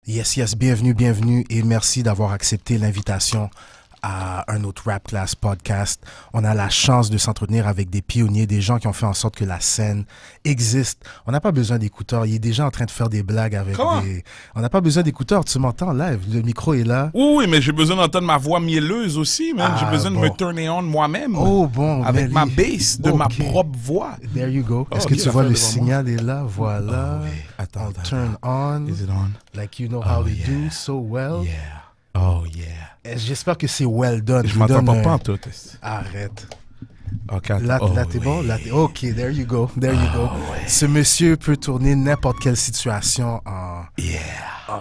Yes, bienvenue et merci d'avoir accepté l'invitation à un autre Rap Class podcast. On a la chance de s'entretenir avec des pionniers, des gens qui ont fait en sorte que la scène existe. On n'a pas besoin d'écouteurs. Il est déjà en train de faire des blagues avec des... On n'a pas besoin d'écouteurs. Tu m'entends live. Le micro est là. Oui, mais j'ai besoin d'entendre ma voix mielleuse aussi, man. J'ai besoin de me turner on moi-même. Oh, bon. Avec ma bass de ma propre voix. There you go. Est-ce que tu vois le signal est là? Voilà. Oh, oui. Attends. Turn on. Is it on? Like you know how they do so well. Yeah. Oh, yeah. J'espère que c'est well done. Je m'entends pas en tout. Arrête. Ok, là, t'es bon? Là, OK, there you go. Ouais. Ce monsieur peut tourner n'importe quelle situation en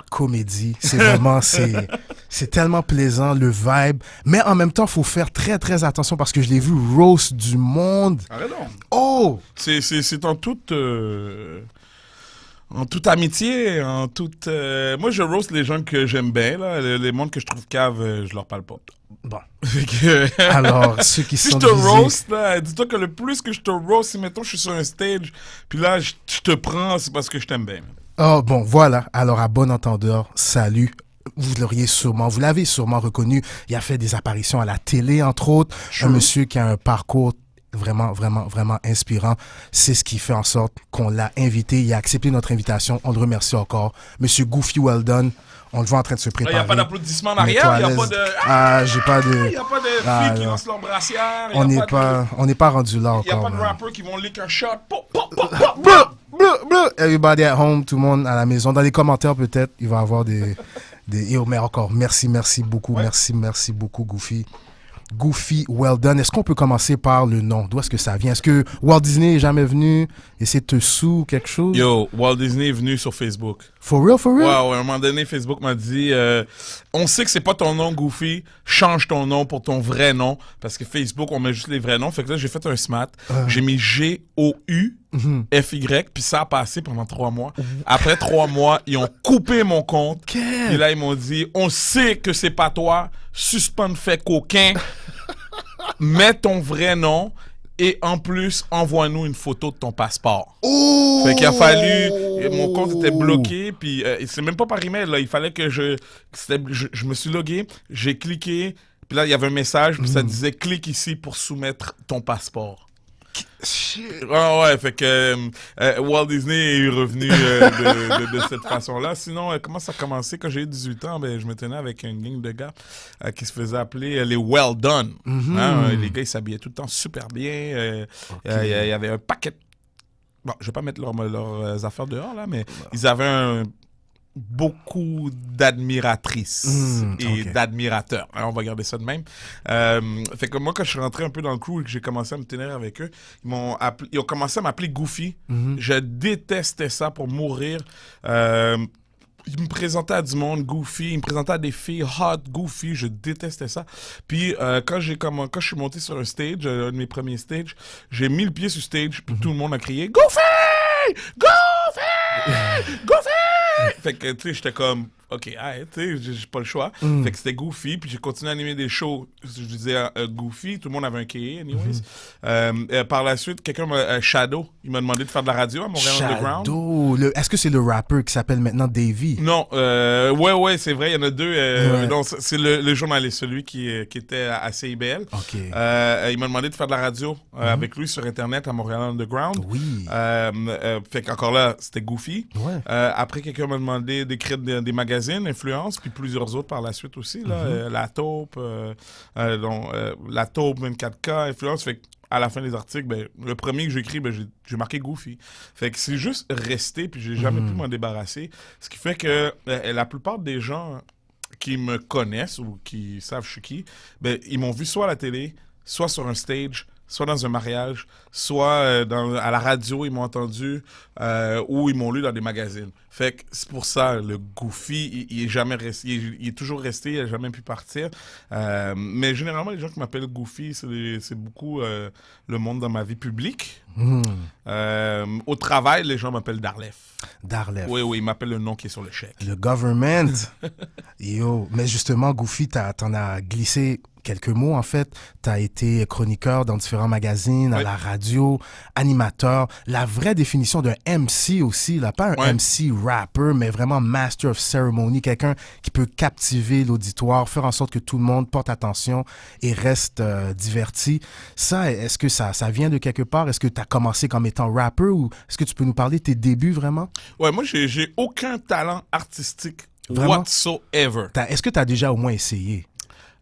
comédie. C'est vraiment, c'est tellement plaisant, le vibe. Mais en même temps, il faut faire très, très attention parce que je l'ai vu roast du monde. Arrête donc. Oh! C'est en toute... En toute amitié, en toute... Moi, je roast les gens que j'aime bien, là. Les mondes que je trouve cave, je leur parle pas. Bon. Alors, ceux qui si sont je te roast, là, dis-toi que le plus que je te roast, si, mettons, je suis sur un stage, puis là, je te prends, c'est parce que je t'aime bien. Oh, bon, voilà. Alors, à bon entendeur, salut. Vous l'avez sûrement reconnu. Il a fait des apparitions à la télé, entre autres. Un monsieur qui a un parcours vraiment inspirant. C'est ce qui fait en sorte qu'on l'a invité. Il a accepté notre invitation. On le remercie encore. Monsieur Goofy Weldon, on le voit en train de se préparer. Il n'y a pas d'applaudissements en arrière. Il n'y a pas de... j'ai pas de... Il n'y a pas de filles qui lancent leur brassière. On n'est pas rendu là encore. Il n'y a pas de rappers qui vont lick un shot. Everybody at home, tout le monde à la maison. Dans les commentaires, peut-être, il va y avoir des... Mais encore, merci beaucoup. Ouais. Merci beaucoup, Goofy. Goofy Weldon. Est-ce qu'on peut commencer par le nom? D'où est-ce que ça vient? Est-ce que Walt Disney est jamais venu essayer de te sous quelque chose? Yo, Walt Disney est venu sur Facebook. For real? Ouais, à un moment donné, Facebook m'a dit on sait que c'est pas ton nom, Goofy. Change ton nom pour ton vrai nom. Parce que Facebook, on met juste les vrais noms. Fait que là, j'ai fait un SMAT. J'ai mis G-O-U. F-Y, puis ça a passé pendant 3 mois. Après 3 mois, ils ont coupé mon compte. Puis là, ils m'ont dit, on sait que c'est pas toi, suspend fait coquin, mets ton vrai nom et en plus, envoie-nous une photo de ton passeport. Oh! Fait qu'il a fallu, mon compte était bloqué, puis c'est même pas par email, là, il fallait que je me suis logué, j'ai cliqué, puis là, il y avait un message, puis ça disait, clique ici pour soumettre ton passeport. Shit. Ouais, fait que Walt Disney est revenu de cette façon-là. Sinon, comment ça a commencé? Quand j'ai eu 18 ans, ben, je me tenais avec une gang de gars qui se faisaient appeler les Well Done. Les gars, ils s'habillaient tout le temps super bien. Il y avait un paquet... Bon, je vais pas mettre leurs affaires dehors, là, mais ils avaient beaucoup d'admiratrices et d'admirateurs. Alors, on va garder ça de même. Fait que moi, quand je suis rentré un peu dans le crew et que j'ai commencé à me tenir avec eux, ils ont commencé à m'appeler Goofy. Je détestais ça pour mourir. Ils me présentaient à du monde Goofy, ils me présentaient à des filles hot Goofy, je détestais ça. Puis quand je suis monté sur un stage, un de mes premiers stages, j'ai mis le pied sur stage, puis tout le monde a crié Goofy! Goofy! Goofy! Fait que, tu sais, j'étais comme, OK, tu sais, j'ai pas le choix. Fait que c'était Goofy, puis j'ai continué à animer des shows. Je disais Goofy, tout le monde avait un KA, anyways. Par la suite, Shadow, il m'a demandé de faire de la radio à Montréal Underground. Shadow, est-ce que c'est le rappeur qui s'appelle maintenant Davy? Non, ouais, c'est vrai, il y en a deux. Non, c'est le journaliste, celui qui était à CIBL. Okay. Il m'a demandé de faire de la radio avec lui sur Internet à Montréal Underground. Oui. Fait qu'encore là, c'était Goofy. Ouais. Après, quelqu'un m'a demandé d'écrire des magazines, Influence, puis plusieurs autres par la suite aussi. Là, La Taupe, La Taupe 24K, Influence. Fait à la fin des articles, ben, le premier que j'écris, ben, j'ai marqué Goofy. Fait que c'est juste resté, puis j'ai jamais pu m'en débarrasser. Ce qui fait que la plupart des gens qui me connaissent ou qui savent je suis qui, ben, ils m'ont vu soit à la télé, soit sur un stage, soit dans un mariage, soit à la radio, ils m'ont entendu, ou ils m'ont lu dans des magazines. Fait que c'est pour ça, le Goofy, il est jamais resté, il est toujours resté, il n'a jamais pu partir. Mais généralement, les gens qui m'appellent Goofy, c'est beaucoup le monde dans ma vie publique. Au travail, les gens m'appellent Darlef. Darlef. Oui, ils m'appellent le nom qui est sur le chèque. Le government. Yo, mais justement, Goofy, t'en as glissé quelques mots, en fait. Tu as été chroniqueur dans différents magazines, à Oui. la radio, animateur. La vraie définition d'un MC aussi, là, pas un Ouais. MC rapper, mais vraiment master of ceremony, quelqu'un qui peut captiver l'auditoire, faire en sorte que tout le monde porte attention et reste diverti. Ça, est-ce que ça vient de quelque part? Est-ce que tu as commencé comme étant rapper ou est-ce que tu peux nous parler de tes débuts vraiment? Ouais, moi, j'ai aucun talent artistique Vraiment? whatsoever. Est-ce que tu as déjà au moins essayé?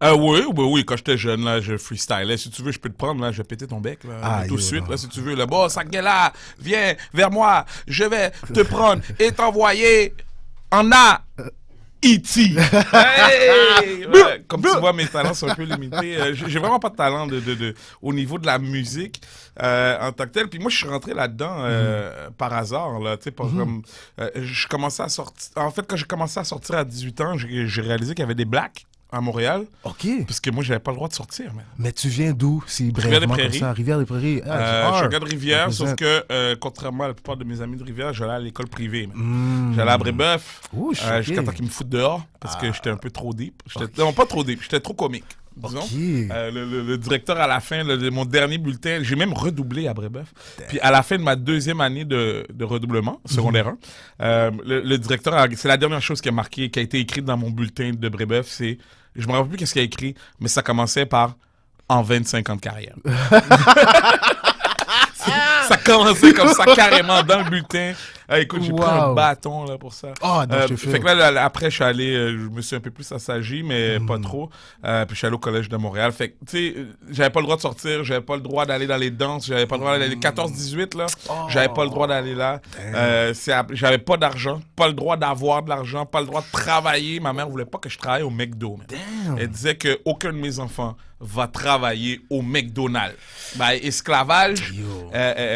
Oui, quand j'étais jeune, là, je freestylais. Si tu veux, je peux te prendre, là, je vais péter ton bec, là, Ah, tout de yo, suite, non. là, si tu veux. Le boss, là, viens vers moi, je vais te prendre et t'envoyer en E.T. Hey! Ouais, comme tu vois, mes talents sont un peu limités. J'ai vraiment pas de talent au niveau de la musique en tant que tel. Puis moi, je suis rentré là-dedans par hasard. Là, comme, je commençais à sortir. En fait, quand j'ai commencé à sortir à 18 ans, j'ai réalisé qu'il y avait des blacks à Montréal. OK. Parce que moi, j'avais pas le droit de sortir. Man. Mais tu viens d'où, si Rivière-des-Prairies. brièvement comme ça? Rivière-des-Prairies. Je suis un gars de Rivière, sauf Represent. que, contrairement à la plupart de mes amis de Rivière, j'allais à l'école privée. Man. J'allais à Brébeuf, Ouh, je suis choqué. jusqu'à temps qu'ils me foutent dehors, parce que j'étais un peu trop deep. Non, pas trop deep, j'étais trop comique, disons. OK. Le directeur, à la fin de mon dernier bulletin, j'ai même redoublé à Brébeuf. Puis à la fin de ma deuxième année de redoublement, secondaire 1, le directeur, c'est la dernière chose qui a marqué, qui a été écrite dans mon bulletin de Brébeuf, c'est, je me rappelle plus qu'est-ce qu'il a écrit, mais ça commençait par « en 25 ans de carrière ». Ça commençait comme ça, carrément, dans le bulletin. Écoute, j'ai pris un bâton là, pour ça. Oh, non, je te fait que là, après, je suis allé, je me suis un peu plus assagi, mais pas trop. Puis je suis allé au Collège de Montréal. Fait que, tu sais, j'avais pas le droit de sortir, j'avais pas le droit d'aller dans les danses, j'avais pas le droit d'aller les 14-18, là. J'avais pas le droit d'aller là. J'avais pas d'argent, pas le droit d'avoir de l'argent, pas le droit de travailler. Ma mère voulait pas que je travaille au McDo. Elle disait qu'aucun de mes enfants va travailler au McDonald's. Ben, esclavage.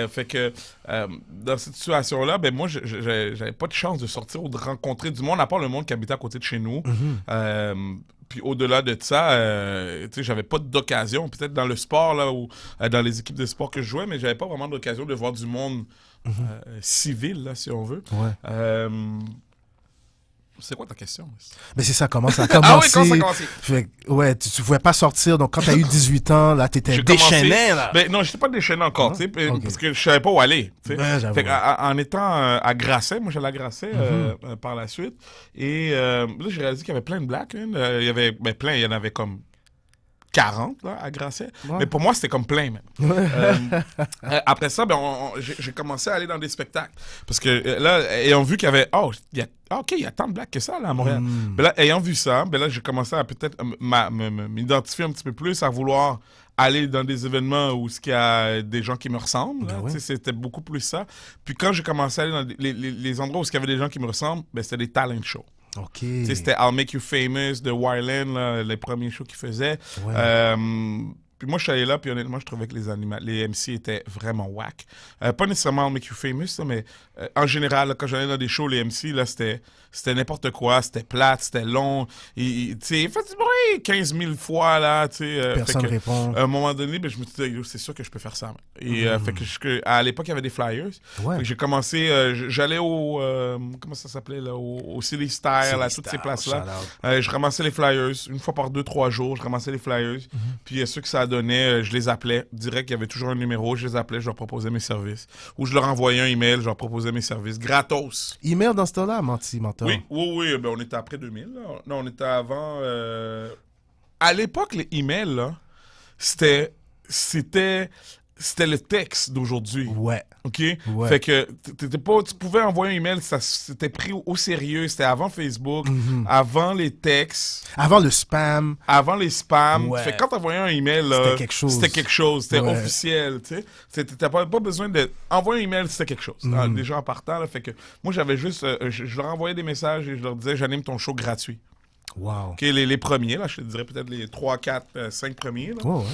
Fait que dans cette situation-là, ben moi, j'avais pas de chance de sortir ou de rencontrer du monde, à part le monde qui habitait à côté de chez nous. Puis au-delà de ça, tu sais, j'avais pas d'occasion, peut-être dans le sport, là, ou dans les équipes de sport que je jouais, mais j'avais pas vraiment d'occasion de voir du monde civil, là, si on veut. Ouais. C'est quoi ta question? Mais c'est ça, comment ça a commencé? Ah oui, comment ça a commencé? Fait, ouais, tu pouvais pas sortir, donc quand tu as eu 18 ans, là, t'étais J'ai déchaîné, là. Ben, non, j'étais pas déchaîné encore, tu sais, parce que je savais pas où aller. Tu sais. Ouais, j'avoue. Fait en étant à Grasset, moi j'allais à Grasset par la suite, et là j'ai réalisé qu'il y avait plein de blacks. Il y avait plein, il y en avait comme 40 là, à Grasset. Ouais. Mais pour moi, c'était comme plein, même. Après ça, ben, j'ai commencé à aller dans des spectacles. Parce que là, ayant vu qu'il y avait... OK, il y a tant de blacks que ça, là, à Montréal. Ben là, ayant vu ça, ben là, j'ai commencé à peut-être m'identifier un petit peu plus, à vouloir aller dans des événements où il y a des gens qui me ressemblent. Là, ouais. C'était beaucoup plus ça. Puis quand j'ai commencé à aller dans les endroits où il y avait des gens qui me ressemblent, ben, c'était des talent shows. OK. C'était I'll Make You Famous de Wyland, là, les premiers shows qu'ils faisaient. Ouais. Puis moi, je suis allé là, puis honnêtement, je trouvais que les MC étaient vraiment whack. Pas nécessairement I'll Make You Famous, là, mais en général, là, quand j'allais dans des shows, les MC, là, c'était n'importe quoi, c'était plate, c'était long. Tu sais, il fait du bruit 15 000 fois, là, tu sais. Personne répond. À un moment donné, ben, je me suis dit, c'est sûr que je peux faire ça. Et fait que à l'époque, il y avait des flyers. Ouais. Fait que j'ai commencé, j'allais au, comment ça s'appelait, là, au Silly Style, à toutes ces places-là. Je ramassais les flyers, une fois par 2-3 jours, je ramassais les flyers. Puis ceux que ça donnait, je les appelais. Direct, il y avait toujours un numéro, je les appelais, je leur proposais mes services. Ou je leur envoyais un email, je leur proposais mes services. Gratos. Email dans ce temps-là, menteur. Oui, ben, on était après 2000. Là. Non, on était avant... À l'époque, les emails, là, c'était le texte d'aujourd'hui. Ouais. OK? Ouais. Fait que tu pouvais envoyer un email, ça c'était pris au sérieux. C'était avant Facebook, avant les textes, Avant le spam. avant les spams. Ouais. Fait que quand t'envoyais un email, là, C'était quelque chose. C'était Ouais. officiel, tu sais. T'as pas besoin de... Envoyer un email, c'était quelque chose. Déjà en partant, là, fait que moi, j'avais juste... je leur envoyais des messages et je leur disais, j'anime ton show gratuit. Wow. OK, les premiers, là, je te dirais peut-être les 3, 4, 5 premiers, là. Ouais, ouais.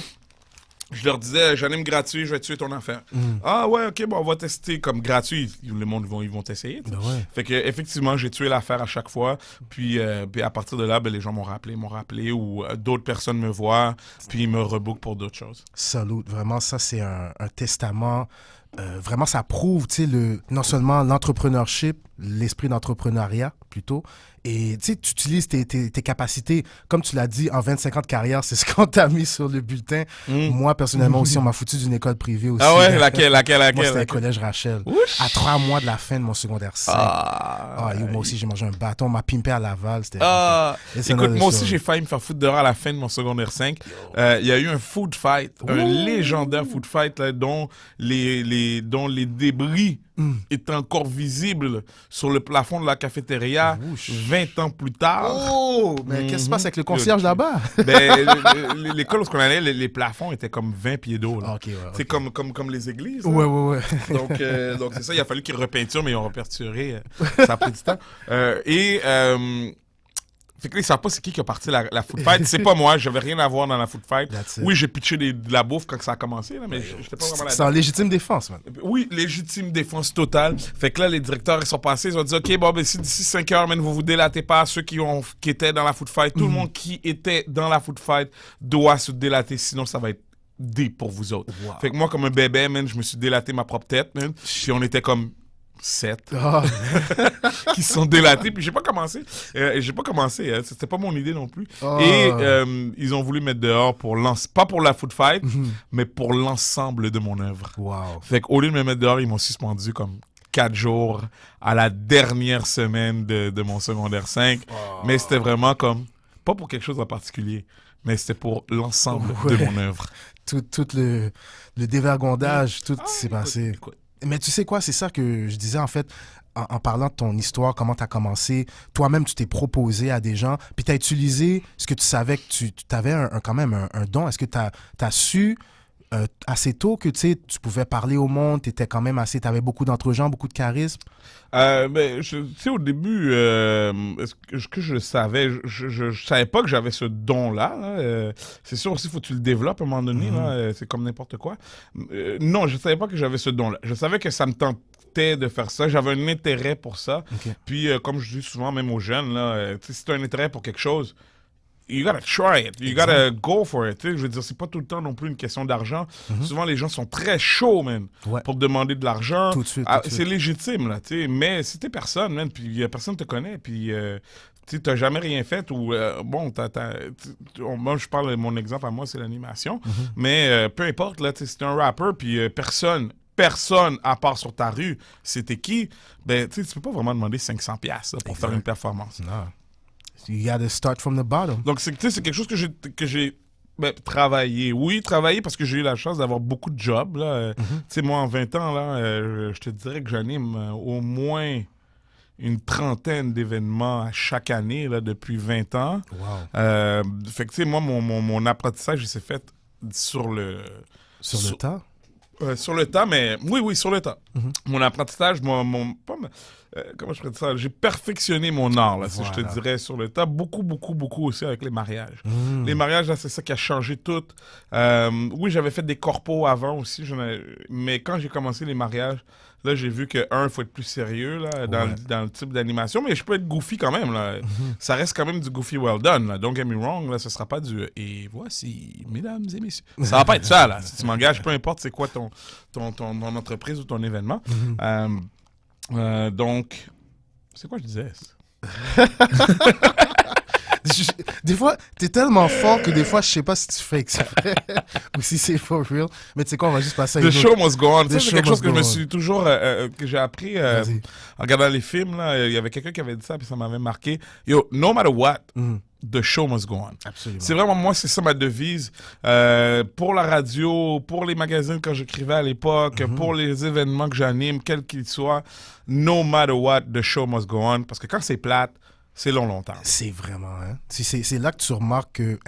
Je leur disais, j'anime gratuit, je vais tuer ton affaire. Ah ouais, ok, bon, on va tester comme gratuit. Le monde, ils vont t'essayer. Ben ouais. Fait que effectivement, j'ai tué l'affaire à chaque fois. Puis à partir de là, ben, les gens m'ont rappelé ou d'autres personnes me voient, puis ils me rebookent pour d'autres choses. Salut. Vraiment, ça, c'est un testament. Vraiment, ça prouve, tu sais, non seulement l'entrepreneurship, l'esprit d'entrepreneuriat plutôt. Et tu sais, tu utilises tes capacités. Comme tu l'as dit, en 25 ans de carrière, c'est ce qu'on t'a mis sur le bulletin. Moi, personnellement aussi, on m'a foutu d'une école privée aussi. Ah ouais, laquelle? Moi, c'était le collège Rachel. Ouch. À 3 mois de la fin de mon secondaire 5. Moi aussi, j'ai mangé un bâton. On m'a pimpé à Laval. Écoute, moi aussi, j'ai failli me faire foutre dehors à la fin de mon secondaire 5. Il y a eu un food fight, un légendaire food fight là, dont les débris étaient encore visibles sur le plafond de la cafétéria 20 ans plus tard. Oh! Mais qu'est-ce qui se passe avec le concierge là-bas? L'école où on allait, les plafonds étaient comme 20 pieds d'eau. C'est comme les églises. Ouais. Donc c'est ça, il a fallu qu'ils repeinturent, mais ils ont repeinturé. Ça a pris du temps. Fait que là, ils savent pas c'est qui a parti la food fight. C'est pas moi, j'avais rien à voir dans la food fight. Oui, j'ai pitché de la bouffe quand ça a commencé, là, mais j'étais pas vraiment là. C'est en légitime défense, man. Oui, légitime défense totale. Fait que là, les directeurs, ils sont passés, ils ont dit, OK, bon, ben, si d'ici 5 heures, man, vous délatez pas, ceux qui étaient dans la food fight, tout le monde qui était dans la food fight doit se délater, sinon ça va être deep pour vous autres. Wow. Fait que moi, comme un bébé, man, je me suis délaté ma propre tête, man. Puis on était comme 7 qui se sont délatés, puis j'ai pas commencé, hein. C'était pas mon idée non plus. Et ils ont voulu mettre dehors pas pour la food fight, mais pour l'ensemble de mon œuvre. Wow. Fait qu'au lieu de me mettre dehors, ils m'ont suspendu comme 4 jours à la dernière semaine de mon secondaire 5, mais c'était vraiment comme, pas pour quelque chose en particulier, mais c'était pour l'ensemble de mon œuvre. Tout le dévergondage, tout s'est passé. Écoute. Mais tu sais quoi, c'est ça que je disais en fait, en parlant de ton histoire, comment tu as commencé. Toi-même, tu t'es proposé à des gens, puis tu as utilisé ce que tu savais que tu avais quand même un don. Est-ce que tu as su assez tôt que tu pouvais parler au monde, tu étais quand même assez, tu avais beaucoup d'entre-gens, beaucoup de charisme? Tu sais, au début, ce que je savais, je savais pas que j'avais ce don-là. Là. C'est sûr aussi, il faut que tu le développes à un moment donné. Là, c'est comme n'importe quoi. Non, je savais pas que j'avais ce don-là. Je savais que ça me tentait de faire ça. J'avais un intérêt pour ça. Okay. Puis, comme je dis souvent, même aux jeunes, là, si tu as un intérêt pour quelque chose, you gotta try it. You gotta go for it. Je veux dire, c'est pas tout le temps non plus une question d'argent. Souvent, les gens sont très chauds, man, pour demander de l'argent. Tout de suite. C'est légitime, là, mais si t'es personne, man, puis personne te connaît, puis tu t'as jamais rien fait, ou bon, moi, je parle de mon exemple à moi, c'est l'animation, mais peu importe, là, si t'es un rapper, puis personne, à part sur ta rue, c'était qui, ben, tu peux pas vraiment demander 500$ pour faire une performance. Non. You gotta start from the bottom. Donc, c'est quelque chose que j'ai travaillé. Oui, travaillé parce que j'ai eu la chance d'avoir beaucoup de jobs. Tu sais, moi, en 20 ans, là, je te dirais que j'anime au moins une trentaine d'événements à chaque année là, depuis 20 ans. Wow. Fait que, tu sais, moi, mon apprentissage, il s'est fait sur le... Sur le tas? Sur le tas, mais... Oui, sur le tas. Mon apprentissage, comment je pourrais dire ça? J'ai perfectionné mon art, là, si je te dirais, sur le tas. Beaucoup aussi avec les mariages. Les mariages, là, c'est ça qui a changé tout. Oui, j'avais fait des corpos avant aussi, mais quand j'ai commencé les mariages, là, j'ai vu que, il faut être plus sérieux là, dans le type d'animation, mais je peux être goofy quand même. Là. Ça reste quand même du goofy well done. Là. Don't get me wrong, là, ce sera pas du « Et voici, mesdames et messieurs ». Ça va pas être ça, là. Si tu m'engages, peu importe c'est quoi ton entreprise ou ton événement. Donc, c'est quoi je disais? Des fois, t'es tellement fort que des fois, je sais pas si tu fais exprès ou si c'est for real. Mais tu sais quoi, on va juste passer à The show must go on. C'est quelque chose que je me suis toujours... que j'ai appris en regardant les films. Là, il y avait quelqu'un qui avait dit ça, puis ça m'avait marqué. Yo, no matter what, the show must go on. Absolument. C'est vraiment, moi, c'est ça ma devise. Pour la radio, pour les magazines quand j'écrivais à l'époque, pour les événements que j'anime, quels qu'ils soient, no matter what, the show must go on. Parce que quand c'est plate, c'est longtemps. C'est vraiment, hein. C'est là que tu remarques que,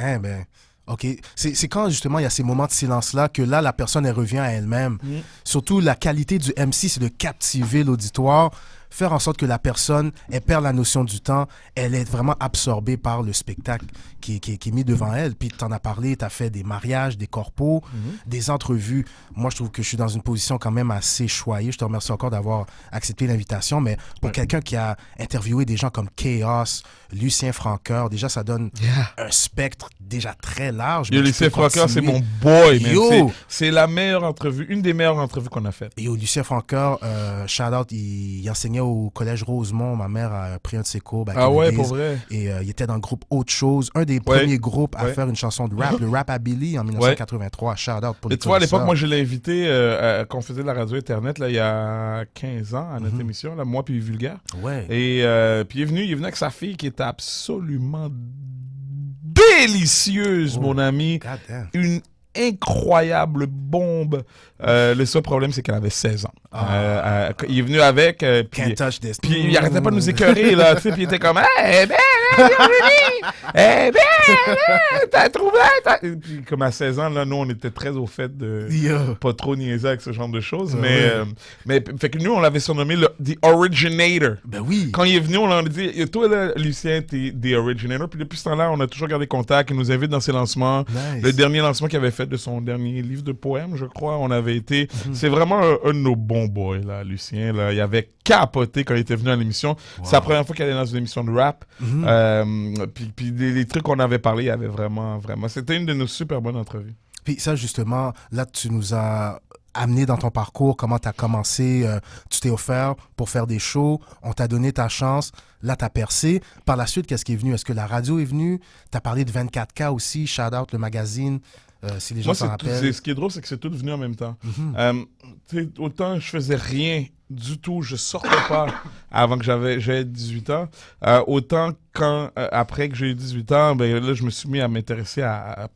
OK. C'est quand, justement, il y a ces moments de silence-là que là, la personne, elle revient à elle-même. Surtout, la qualité du MC, c'est de captiver l'auditoire, faire en sorte que la personne, elle perd la notion du temps, elle est vraiment absorbée par le spectacle qui est mis devant elle. Puis tu en as parlé, tu as fait des mariages, des corpos, des entrevues. Moi, je trouve que je suis dans une position quand même assez choyée. Je te remercie encore d'avoir accepté l'invitation, mais pour quelqu'un qui a interviewé des gens comme Chaos, Lucien Francoeur, déjà, ça donne un spectre déjà très large. Yo, mais tu Lucien peux Francoeur, c'est continuer. mon boy, man. Yo! C'est la meilleure entrevue, une des meilleures entrevues qu'on a faites. Et Lucien Francoeur, shout-out, il enseignait au Collège Rosemont. Ma mère a pris un de ses cours. Ah ouais, pour vrai? Et il était dans le groupe Autre Chose, un des premiers groupes à faire une chanson de rap, le Rap à Billy en 1983. Shout-out pour les Et tu vois, à l'époque, connaisseurs. moi, je l'ai invité quand on faisait de la radio Internet, là, il y a 15 ans, à notre émission, là, moi puis Vulgaire. Ouais. Et puis il est venu avec sa fille qui était absolument délicieuse, mon ami. God damn. Une incroyable bombe. Le seul problème, c'est qu'elle avait 16 ans. Il est venu avec, Can't touch this. puis il arrêtait pas de nous écœurer, là, tu sais, puis il était comme, hey, ben, t'as trouvé, Et puis comme à 16 ans, là, nous, on était très au fait de Yo. pas trop niaiser avec ce genre de choses, mais fait que nous, on l'avait surnommé The Originator. Ben oui. Quand il est venu, on leur a dit, toi, là, Lucien, t'es The Originator. Puis depuis ce temps-là, on a toujours gardé contact. Il nous invite dans ses lancements. Nice. Le dernier lancement qu'il avait fait de son dernier livre de poèmes, je crois, on avait été. C'est vraiment un de nos bons boys, là, Lucien. Là. Il avait capoté quand il était venu à l'émission. C'est la première fois qu'il allait dans une émission de rap. Puis les trucs qu'on avait parlé, il y avait vraiment. C'était une de nos super bonnes entrevues. Puis ça, justement, là, tu nous as amené dans ton parcours, comment tu as commencé, tu t'es offert pour faire des shows, on t'a donné ta chance, là, tu as percé. Par la suite, qu'est-ce qui est venu? Est-ce que la radio est venue? Tu as parlé de 24K aussi, Shout Out, le magazine, si les gens Moi, s'en rappellent. ce qui est drôle, c'est que c'est tout venu en même temps. Autant je faisais rien du tout, je sortais pas avant que j'avais 18 ans. Autant quand, après que j'ai eu 18 ans, ben là, je me suis mis à m'intéresser à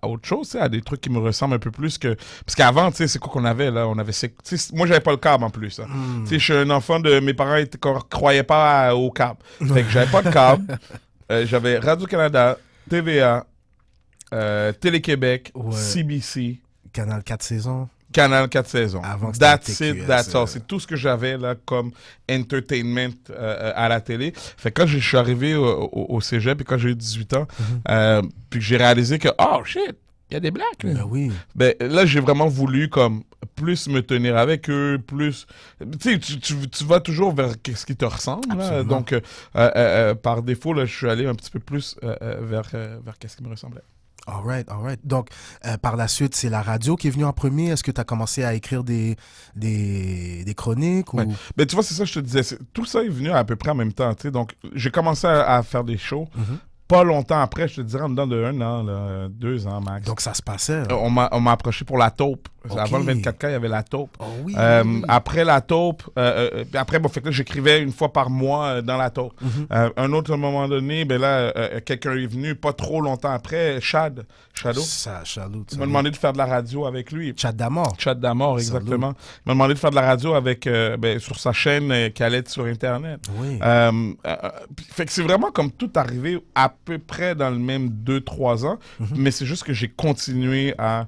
autre chose, à des trucs qui me ressemblent un peu plus que... Parce qu'avant, tu sais, c'est quoi qu'on avait, là? Moi, j'avais pas le câble, en plus. Hein. Tu sais, je suis un enfant de... Mes parents croyaient pas au câble. Fait que j'avais pas de câble. J'avais Radio-Canada, TVA, Télé-Québec, CBC. Canal 4 saisons. Canal 4 saisons. Avant que That's c'était it, TQS, that's all. C'est tout ce que j'avais là comme entertainment à la télé. Fait que quand je suis arrivé au cégep et quand j'ai eu 18 ans, puis que j'ai réalisé que, oh shit, il y a des blacks. Là. Ben oui. Ben, là, j'ai vraiment voulu comme plus me tenir avec eux, plus... Tu sais, tu vas toujours vers ce qui te ressemble. Là. Donc, par défaut, là, je suis allé un petit peu plus vers ce qui me ressemblait. All right. Donc, par la suite, c'est la radio qui est venue en premier. Est-ce que tu as commencé à écrire des chroniques ou... Ouais. Ben, tu vois, c'est ça que je te disais. Tout ça est venu à peu près en même temps. Donc, j'ai commencé à faire des shows. Pas longtemps après, je te dirais en dedans de 1 an, là, 2 ans max. Donc, ça se passait. Là. On m'a approché pour la taupe. Okay. Avant le 24K, il y avait la taupe. Oh oui. Après la taupe, après, bon, fait que là, j'écrivais une fois par mois dans la taupe. Un autre moment donné, ben là, quelqu'un est venu pas trop longtemps après, Shadow. Ça, Chalout. Il m'a demandé de faire de la radio avec lui. Chat d'Amour. Chat d'Amour, exactement. Il m'a demandé de faire de la radio avec, sur sa chaîne qui allait être sur Internet. Oui. Fait que c'est vraiment comme tout arrivé à peu près dans le même 2-3 ans, mais c'est juste que j'ai continué à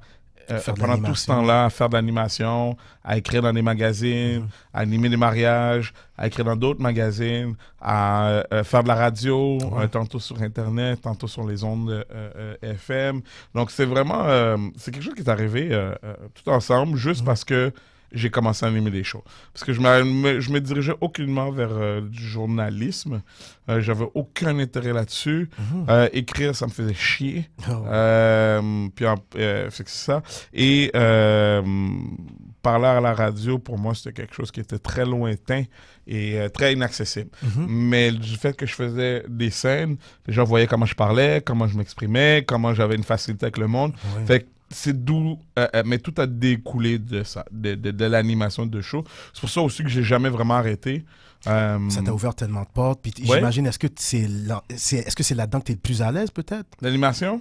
pendant tout ce temps-là, à faire de l'animation, à écrire dans des magazines, à animer des mariages, à écrire dans d'autres magazines, à faire de la radio, tantôt sur Internet, tantôt sur les ondes FM. Donc, c'est vraiment... c'est quelque chose qui est arrivé tout ensemble, juste parce que j'ai commencé à animer des shows. Parce que je me dirigeais aucunement vers du journalisme. J'avais aucun intérêt là-dessus. Écrire, ça me faisait chier. Puis, fait que c'est ça. Et parler à la radio, pour moi, c'était quelque chose qui était très lointain et très inaccessible. Mais du fait que je faisais des scènes, les gens voyaient comment je parlais, comment je m'exprimais, comment j'avais une facilité avec le monde. Fait que c'est d'où, mais tout a découlé de ça, de l'animation de show. C'est pour ça aussi que j'ai jamais vraiment arrêté. Ça t'a ouvert tellement de portes. Puis j'imagine, est-ce que c'est là-dedans que tu es le plus à l'aise, peut-être? L'animation?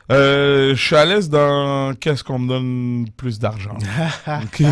Je suis à l'aise dans qu'est-ce qu'on me donne plus d'argent. OK,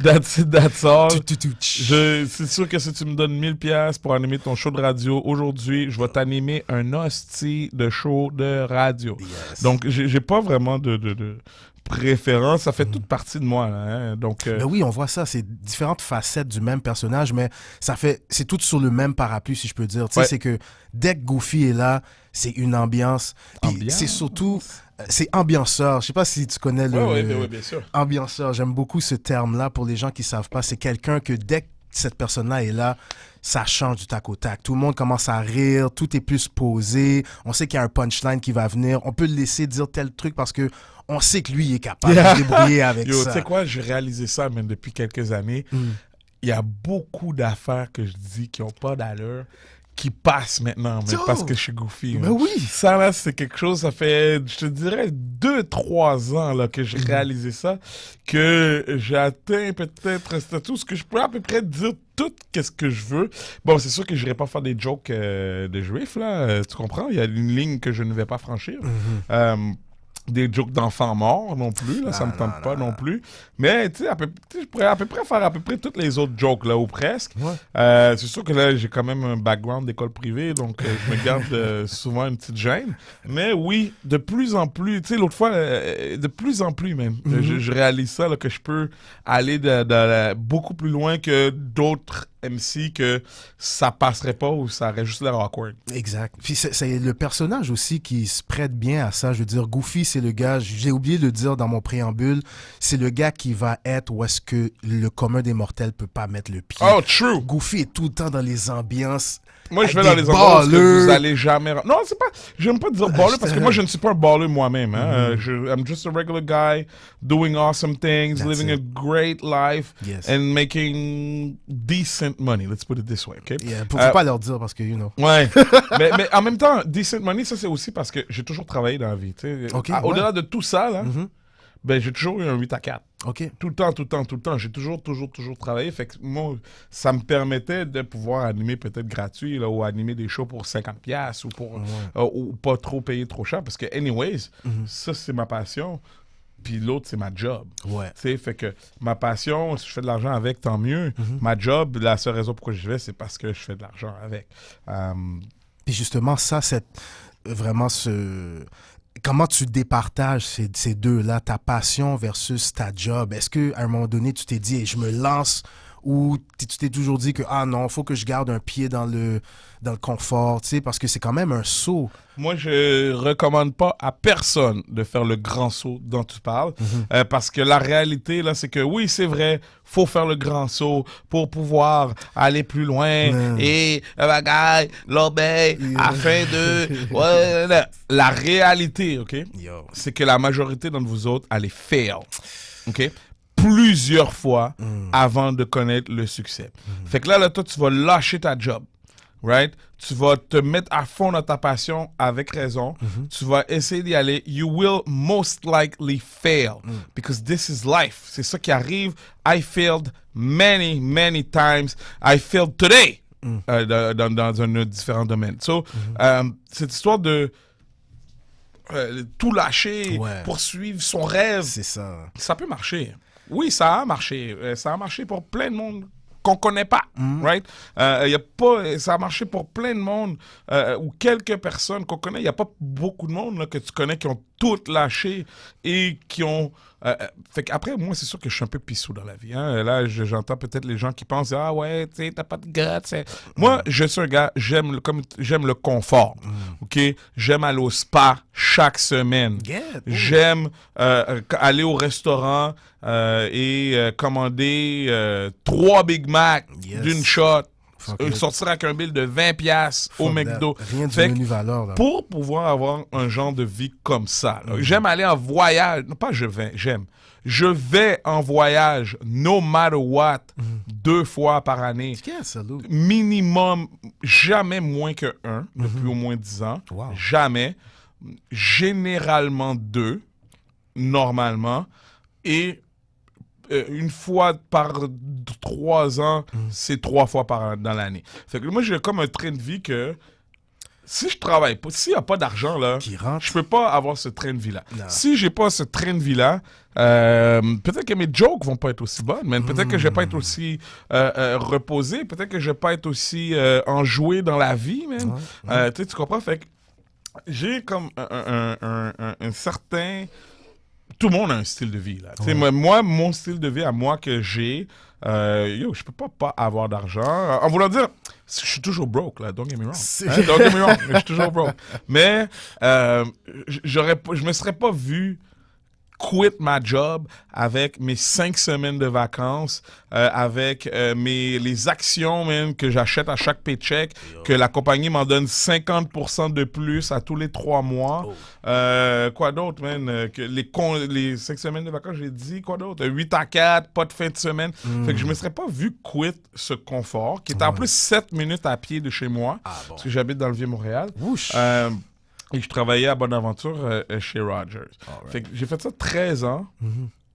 that's all. C'est sûr que si tu me donnes 1000$ pour animer ton show de radio, aujourd'hui, je vais t'animer un hostie de show de radio. Yes. Donc, j'ai pas vraiment de préférence, ça fait toute partie de moi. Là, hein? Donc, Ben oui, on voit ça, c'est différentes facettes du même personnage, mais c'est tout sur le même parapluie, si je peux dire. Tu sais, c'est que dès que Goofy est là, c'est une ambiance. Puis c'est surtout, c'est ambianceur. Je sais pas si tu connais le oui, bien sûr. Ambianceur. J'aime beaucoup ce terme-là pour les gens qui savent pas. C'est quelqu'un que dès que cette personne-là est là, ça change du tac au tac. Tout le monde commence à rire, tout est plus posé. On sait qu'il y a un punchline qui va venir. On peut le laisser dire tel truc parce que on sait que lui il est capable de se débrouiller avec Yo, ça. tu sais quoi, j'ai réalisé ça même depuis quelques années. Il y a beaucoup d'affaires que je dis qui n'ont pas d'allure, qui passent maintenant, mais parce que je suis goofy. Mais oui. Ça, là, c'est quelque chose, ça fait, je te dirais, 2-3 ans là, que j'ai réalisé ça, que j'ai atteint peut-être un statut où je peux à peu près dire tout qu'est-ce que je veux. Bon, c'est sûr que je n'irai pas faire des jokes de juifs, là, tu comprends? Il y a une ligne que je ne vais pas franchir. Des jokes d'enfants morts non plus, là, ça me tente pas non plus. Mais tu sais, je pourrais à peu près faire à peu près toutes les autres jokes, là, ou presque. Ouais. C'est sûr que là, j'ai quand même un background d'école privée, donc je me garde souvent une petite gêne. Mais oui, de plus en plus, tu sais, l'autre fois, de plus en plus même, je réalise ça, là, que je peux aller beaucoup plus loin que d'autres MC que ça passerait pas ou ça aurait juste l'air awkward. Exact. Puis c'est le personnage aussi qui se prête bien à ça. Je veux dire, Goofy, c'est le gars, j'ai oublié de le dire dans mon préambule, c'est le gars qui va être où est-ce que le commun des mortels peut pas mettre le pied. Oh, true! Goofy est tout le temps dans les ambiances. Moi, je vais dans les endroits où vous allez jamais... Non, c'est pas... J'aime pas dire baller parce que moi, je ne suis pas un baller moi-même. Hein. I'm just a regular guy doing awesome things, living a great life and making decent money. Let's put it this way, OK? Yeah, faut pas leur dire parce que, you know. Ouais. mais en même temps, decent money, ça, c'est aussi parce que j'ai toujours travaillé dans la vie. Okay, au-delà de tout ça, là, ben, j'ai toujours eu un 8 à 4. OK. Tout le temps. J'ai toujours travaillé. Fait que moi, ça me permettait de pouvoir animer peut-être gratuit, là, ou animer des shows pour 50$ ou pour ou pas trop payer trop cher. Parce que, anyways, ça, c'est ma passion. Puis l'autre, c'est ma job. Ouais. Tu sais, fait que ma passion, si je fais de l'argent avec, tant mieux. Ma job, la seule raison pourquoi j'y vais, c'est parce que je fais de l'argent avec. Puis justement, ça, c'est vraiment comment tu départages ces deux-là, ta passion versus ta job? Est-ce qu'à un moment donné, tu t'es dit, hey, je me lance, ou tu t'es toujours dit que, ah non, il faut que je garde un pied dans le confort, tu sais, parce que c'est quand même un saut. Moi, je recommande pas à personne de faire le grand saut dont tu parles, parce que la réalité, là, c'est que oui, c'est vrai, faut faire le grand saut pour pouvoir aller plus loin et bagaille, l'obéi, afin de... Ouais, la réalité, OK, c'est que la majorité d'entre vous autres allez fail, OK, plusieurs fois avant de connaître le succès. Fait que là, toi, tu vas lâcher ta job. Right? Tu vas te mettre à fond dans ta passion avec raison. Tu vas essayer d'y aller. You will most likely fail because this is life. C'est ça qui arrive. I failed many, many times. I failed today dans un différent domaine. So, cette histoire de tout lâcher, poursuivre son rêve, c'est ça. Ça peut marcher. Oui, ça a marché. Ça a marché pour plein de monde qu'on connaît pas, right? Ça a marché pour plein de monde ou quelques personnes qu'on connaît. Il n'y a pas beaucoup de monde là, que tu connais qui ont tout lâché et qui ont... fait qu'après, moi, c'est sûr que je suis un peu pissou dans la vie. Hein. Là, j'entends peut-être les gens qui pensent « Ah ouais, tu sais, t'as pas de guts. » Moi, je suis un gars, j'aime le confort. OK? J'aime aller au spa chaque semaine. J'aime aller au restaurant et commander 3 Big Mac d'une shot. Sortir avec un bill de 20$ au McDo. Rien de menu valeur, là. Pour pouvoir avoir un genre de vie comme ça. J'aime aller en voyage. Non, pas j'aime. Je vais en voyage, no matter what, 2 fois par année. Minimum, jamais moins que 1, depuis au moins 10 ans. Wow. Jamais. Généralement 2, normalement. Et une fois par 3 ans, c'est 3 fois dans l'année. Fait que moi, j'ai comme un train de vie que si je travaille pas, s'il n'y a pas d'argent, là, je peux pas avoir ce train de vie-là. Si j'ai pas ce train de vie-là, peut-être que mes jokes vont pas être aussi bonnes, mais peut-être que je vais pas être aussi reposé, peut-être que je vais pas être aussi enjoué dans la vie, man. Tu comprends? Fait que j'ai comme un certain... Tout le monde a un style de vie, là. Moi, mon style de vie à moi que j'ai, je peux pas avoir d'argent. En voulant dire, je suis toujours broke, là. Don't get me wrong. Don't get me wrong, je suis toujours broke. Mais je me serais pas vu quit ma job avec mes 5 semaines de vacances, avec les actions même que j'achète à chaque paycheck, que la compagnie m'en donne 50% de plus à tous les 3 mois. Quoi d'autre, man? Que les 5 semaines de vacances, j'ai dit, quoi d'autre? 8-4, pas de fin de semaine. Fait que je me serais pas vu quit ce confort, qui est en plus 7 minutes à pied de chez moi, parce que j'habite dans le Vieux-Montréal. Et je travaillais à Bonaventure chez Rogers. Fait que j'ai fait ça 13 ans.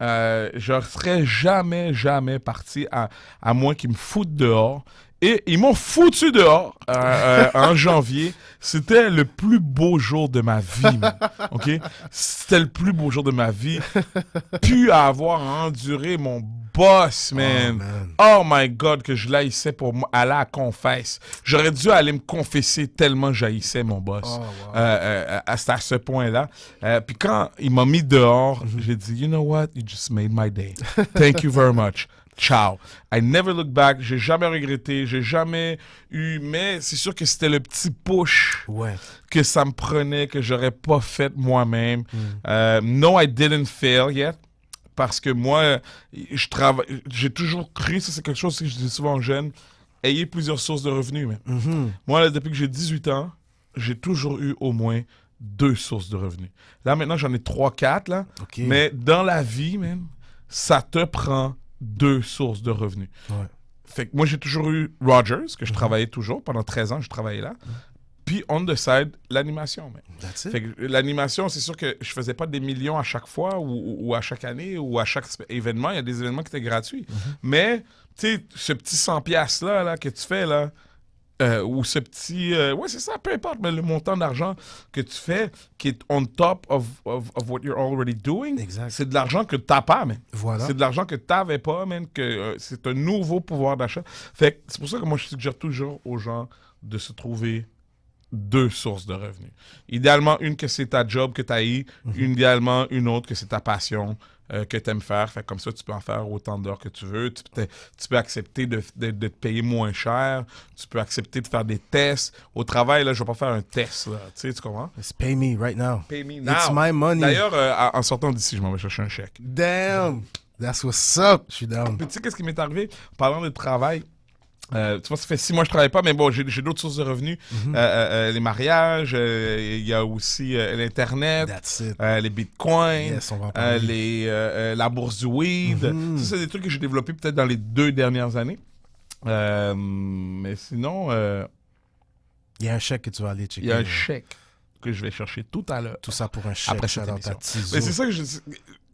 Je ne serais jamais parti à moins qu'ils me foutent dehors. Et ils m'ont foutu dehors en janvier. C'était le plus beau jour de ma vie, man. OK? C'était le plus beau jour de ma vie. Puis à avoir enduré mon boss, man. Oh my God, que je l'haïssais pour aller à la confesse. J'aurais dû aller me confesser tellement j'haïssais mon boss. C'était à ce point-là. Puis quand il m'a mis dehors, j'ai dit, you know what? You just made my day. Thank you very much. Ciao. I never look back. J'ai jamais regretté. J'ai jamais eu... Mais c'est sûr que c'était le petit push que ça me prenait, que j'aurais pas fait moi-même. No, I didn't fail yet. Parce que moi, j'ai toujours cru, ça c'est quelque chose que je dis souvent aux jeunes, ayez plusieurs sources de revenus. Moi, là, depuis que j'ai 18 ans, j'ai toujours eu au moins 2 sources de revenus. Là, maintenant, j'en ai 3-4, là. Mais dans la vie, man, ça te prend 2 sources de revenus. Fait que moi, j'ai toujours eu Rogers, que je travaillais toujours. Pendant 13 ans, je travaillais là. Puis, on the side, l'animation. Fait que l'animation, c'est sûr que je faisais pas des millions à chaque fois ou à chaque année ou à chaque événement. Il y a des événements qui étaient gratuits. Mais, tu sais, ce petit 100$ là, que tu fais, là, ou ce petit... ouais, c'est ça, peu importe, mais le montant d'argent que tu fais, qui est on top of what you're already doing, c'est de l'argent que tu n'as pas, man. C'est de l'argent que tu n'avais pas, man, que c'est un nouveau pouvoir d'achat. Fait que c'est pour ça que moi, je suggère toujours aux gens de se trouver 2 sources de revenus. Idéalement, une que c'est ta job que tu as eu, idéalement une autre que c'est ta passion que tu aimes faire. Fait comme ça, tu peux en faire autant d'heures que tu veux. Tu peux accepter de te payer moins cher. Tu peux accepter de faire des tests. Au travail, là, je ne vais pas faire un test. Là. Tu comprends? It's pay me right now. Pay me now. It's my money. D'ailleurs, en sortant d'ici, je m'en vais chercher un chèque. Damn! That's what's up. Je suis down. Puis, tu sais, qu'est-ce qui m'est arrivé? En parlant de travail, tu vois, ça fait 6 mois que je travaille pas, mais bon, j'ai d'autres sources de revenus. Les mariages, il y a aussi l'Internet, les bitcoins, la bourse du weed. Ça, c'est des trucs que j'ai développés peut-être dans les 2 dernières années. Mais sinon... il y a un chèque que tu vas aller checker. Il y a un chèque que je vais chercher tout à l'heure. Tout ça pour un chèque. Après cette émission. Mais c'est ça que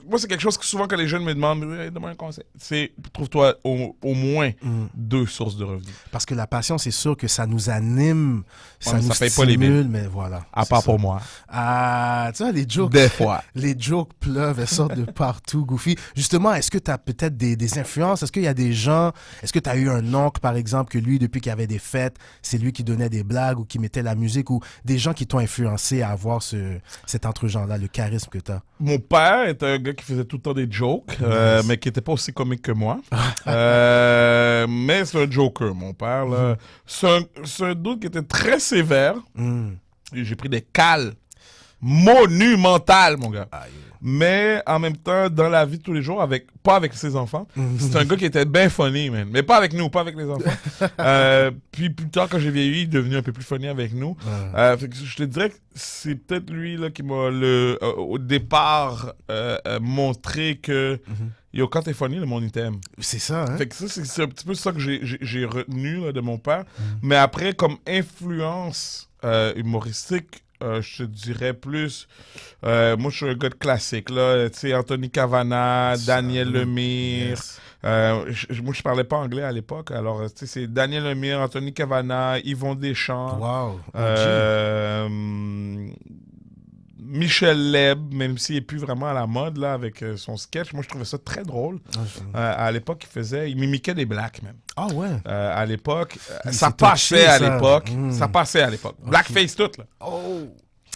moi, c'est quelque chose que souvent, quand les jeunes me demandent, donne-moi un conseil, c'est trouve-toi au moins 2 sources de revenus. Parce que la passion, c'est sûr que ça nous anime, ça nous paye stimule, pas les billes. mais voilà. À part pour moi. Ah, tu vois, les jokes. Des fois. Les jokes pleuvent, elles sortent de partout, Goofy. Justement, est-ce que tu as peut-être des influences? Est-ce qu'il y a des gens, est-ce que tu as eu un oncle, par exemple, que lui, depuis qu'il y avait des fêtes, c'est lui qui donnait des blagues ou qui mettait la musique, ou des gens qui t'ont influencé à avoir cet entre-genre-là, le charisme que tu as? Mon père était un gars qui faisait tout le temps des jokes, mais qui n'était pas aussi comique que moi. Mais c'est un joker, mon père. Là. C'est un dude qui était très sévère. Et j'ai pris des cales monumentales, mon gars. Mais en même temps, dans la vie de tous les jours, pas avec ses enfants, c'est un gars qui était bien funny, man. Mais pas avec nous, pas avec les enfants. Puis plus tard, quand j'ai vieilli, il est devenu un peu plus funny avec nous. Fait que je te dirais que c'est peut-être lui là, qui m'a au départ montré que yo, quand t'es funny, le monde il t'aime. C'est ça, hein? Fait que ça, c'est un petit peu ça que j'ai retenu là, de mon père. Mais après, comme influence humoristique, je te dirais plus... moi, je suis un gars de classique, là. Tu sais, Anthony Cavana, Daniel Lemire. Moi, je parlais pas anglais à l'époque. Alors, tu sais, c'est Daniel Lemire, Anthony Cavana, Yvon Deschamps. Wow. Michel Leb, même s'il n'est plus vraiment à la mode là, avec son sketch. Moi, je trouvais ça très drôle. À l'époque, il mimiquait des blacks, même. Ah ouais? À l'époque, ça passait à l'époque. Ça passait à l'époque. Blackface tout, là. Oh!